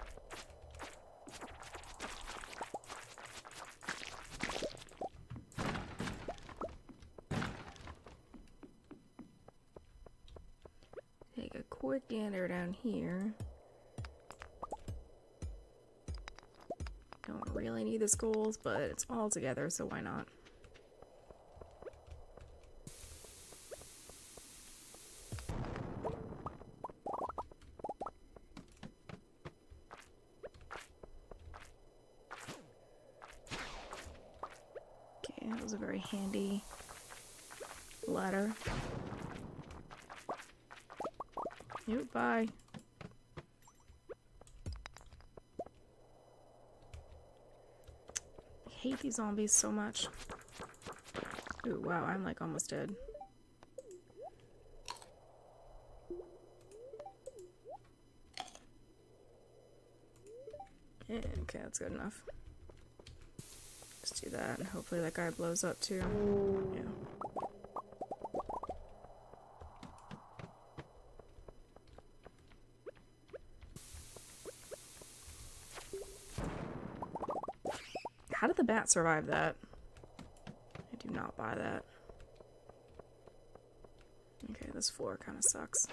quick gander down here. Don't really need the skulls, but it's all together, so why not? Okay, that was a very handy ladder. Yep, bye. I hate these zombies so much. Ooh, wow, I'm like almost dead. Yeah, okay, that's good enough. Just do that, and hopefully that guy blows up too. Yeah. How did the bat survive that? I do not buy that. Okay, this floor kind of sucks.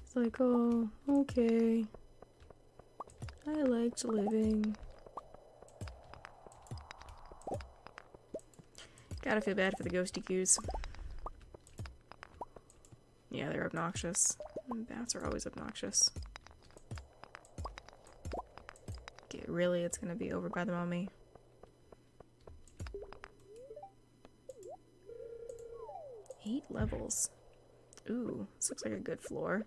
It's like, oh, okay. I liked living. Gotta feel bad for the ghosty goose. Yeah, they're obnoxious. Bats are always obnoxious. Okay, really, it's gonna be over by the mummy. Eight levels. Ooh, this looks like a good floor.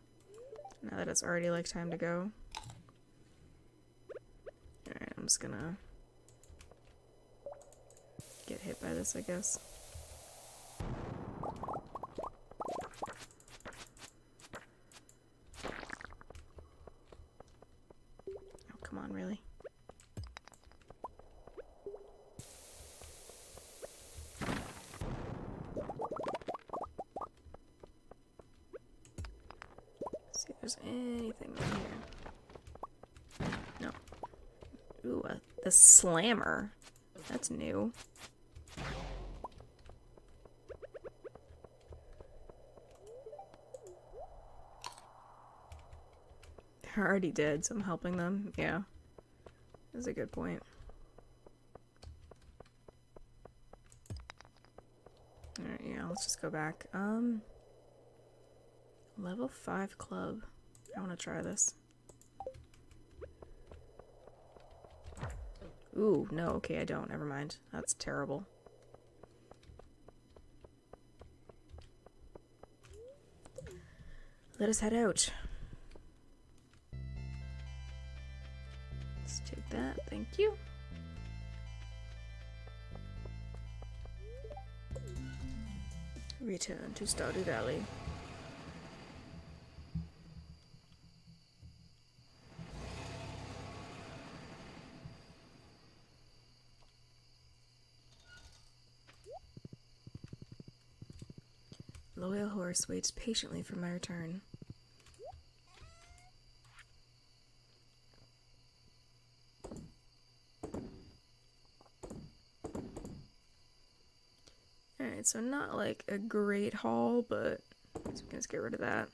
Now that it's already like time to go. Alright, I'm just gonna get hit by this, I guess. Oh, come on, really? See if there's anything in here. No. Ooh, the slammer. That's new. They're already dead, so I'm helping them. Yeah. That's a good point. Alright, yeah, let's just go back. Level 5 club. I want to try this. Ooh, no, okay, I don't. Never mind. That's terrible. Let us head out. Let's take that. Thank you. Return to Stardew Valley. Loyal horse waits patiently for my return. Alright, so not like a great haul, but so we can just get rid of that.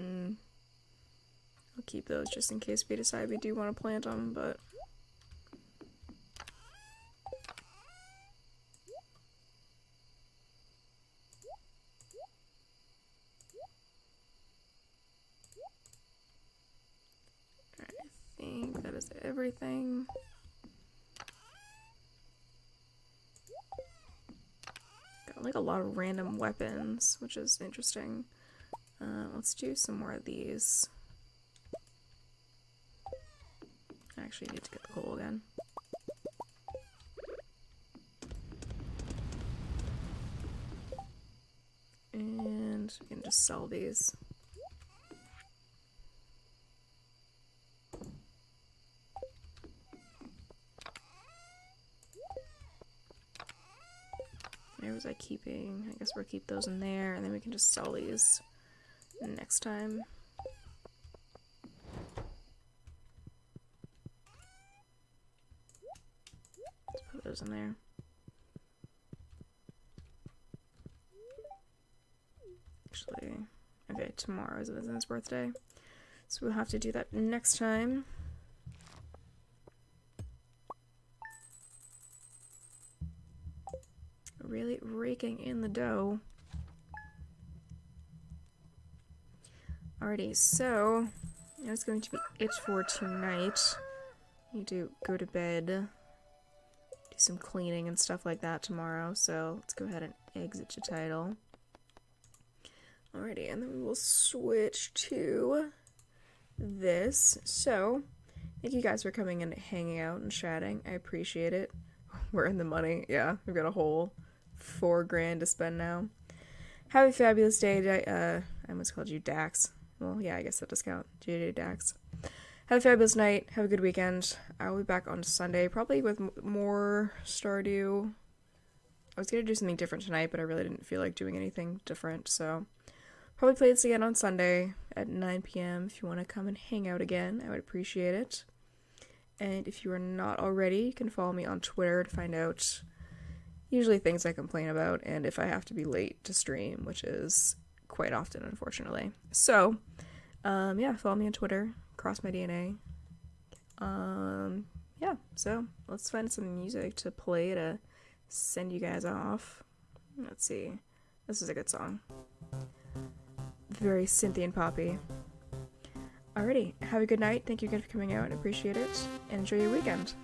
I'll keep those just in case we decide we do want to plant them, but I think that is everything. Got like a lot of random weapons, which is interesting. Let's do some more of these. I actually need to get the coal again. And we can just sell these. Where was I keeping? I guess we'll keep those in there, and then we can just sell these next time. those in there. Actually, okay, tomorrow is Vincent's birthday, so we'll have to do that next time. Really raking in the dough. Alrighty, so that's going to be it for tonight. Need to go to bed, do some cleaning and stuff like that tomorrow, so let's go ahead and exit the title. Alrighty, and then we will switch to this. So, thank you guys for coming and hanging out and chatting. I appreciate it. We're in the money. Yeah, we've got a whole $4,000 to spend now. Have a fabulous day. I almost called you Dax. Well, yeah, I guess that does count. JJ Dax. Have a fabulous night. Have a good weekend. I'll be back on Sunday, probably with more Stardew. I was going to do something different tonight, but I really didn't feel like doing anything different, so probably play this again on Sunday at 9 p.m. If you want to come and hang out again, I would appreciate it. And if you are not already, you can follow me on Twitter to find out usually things I complain about, and if I have to be late to stream, which is quite often, unfortunately. So, yeah, follow me on Twitter, cross my DNA. Yeah, so let's find some music to play to send you guys off. Let's see. This is a good song. Very synthy and poppy. Alrighty, have a good night. Thank you again for coming out. I appreciate it. And enjoy your weekend.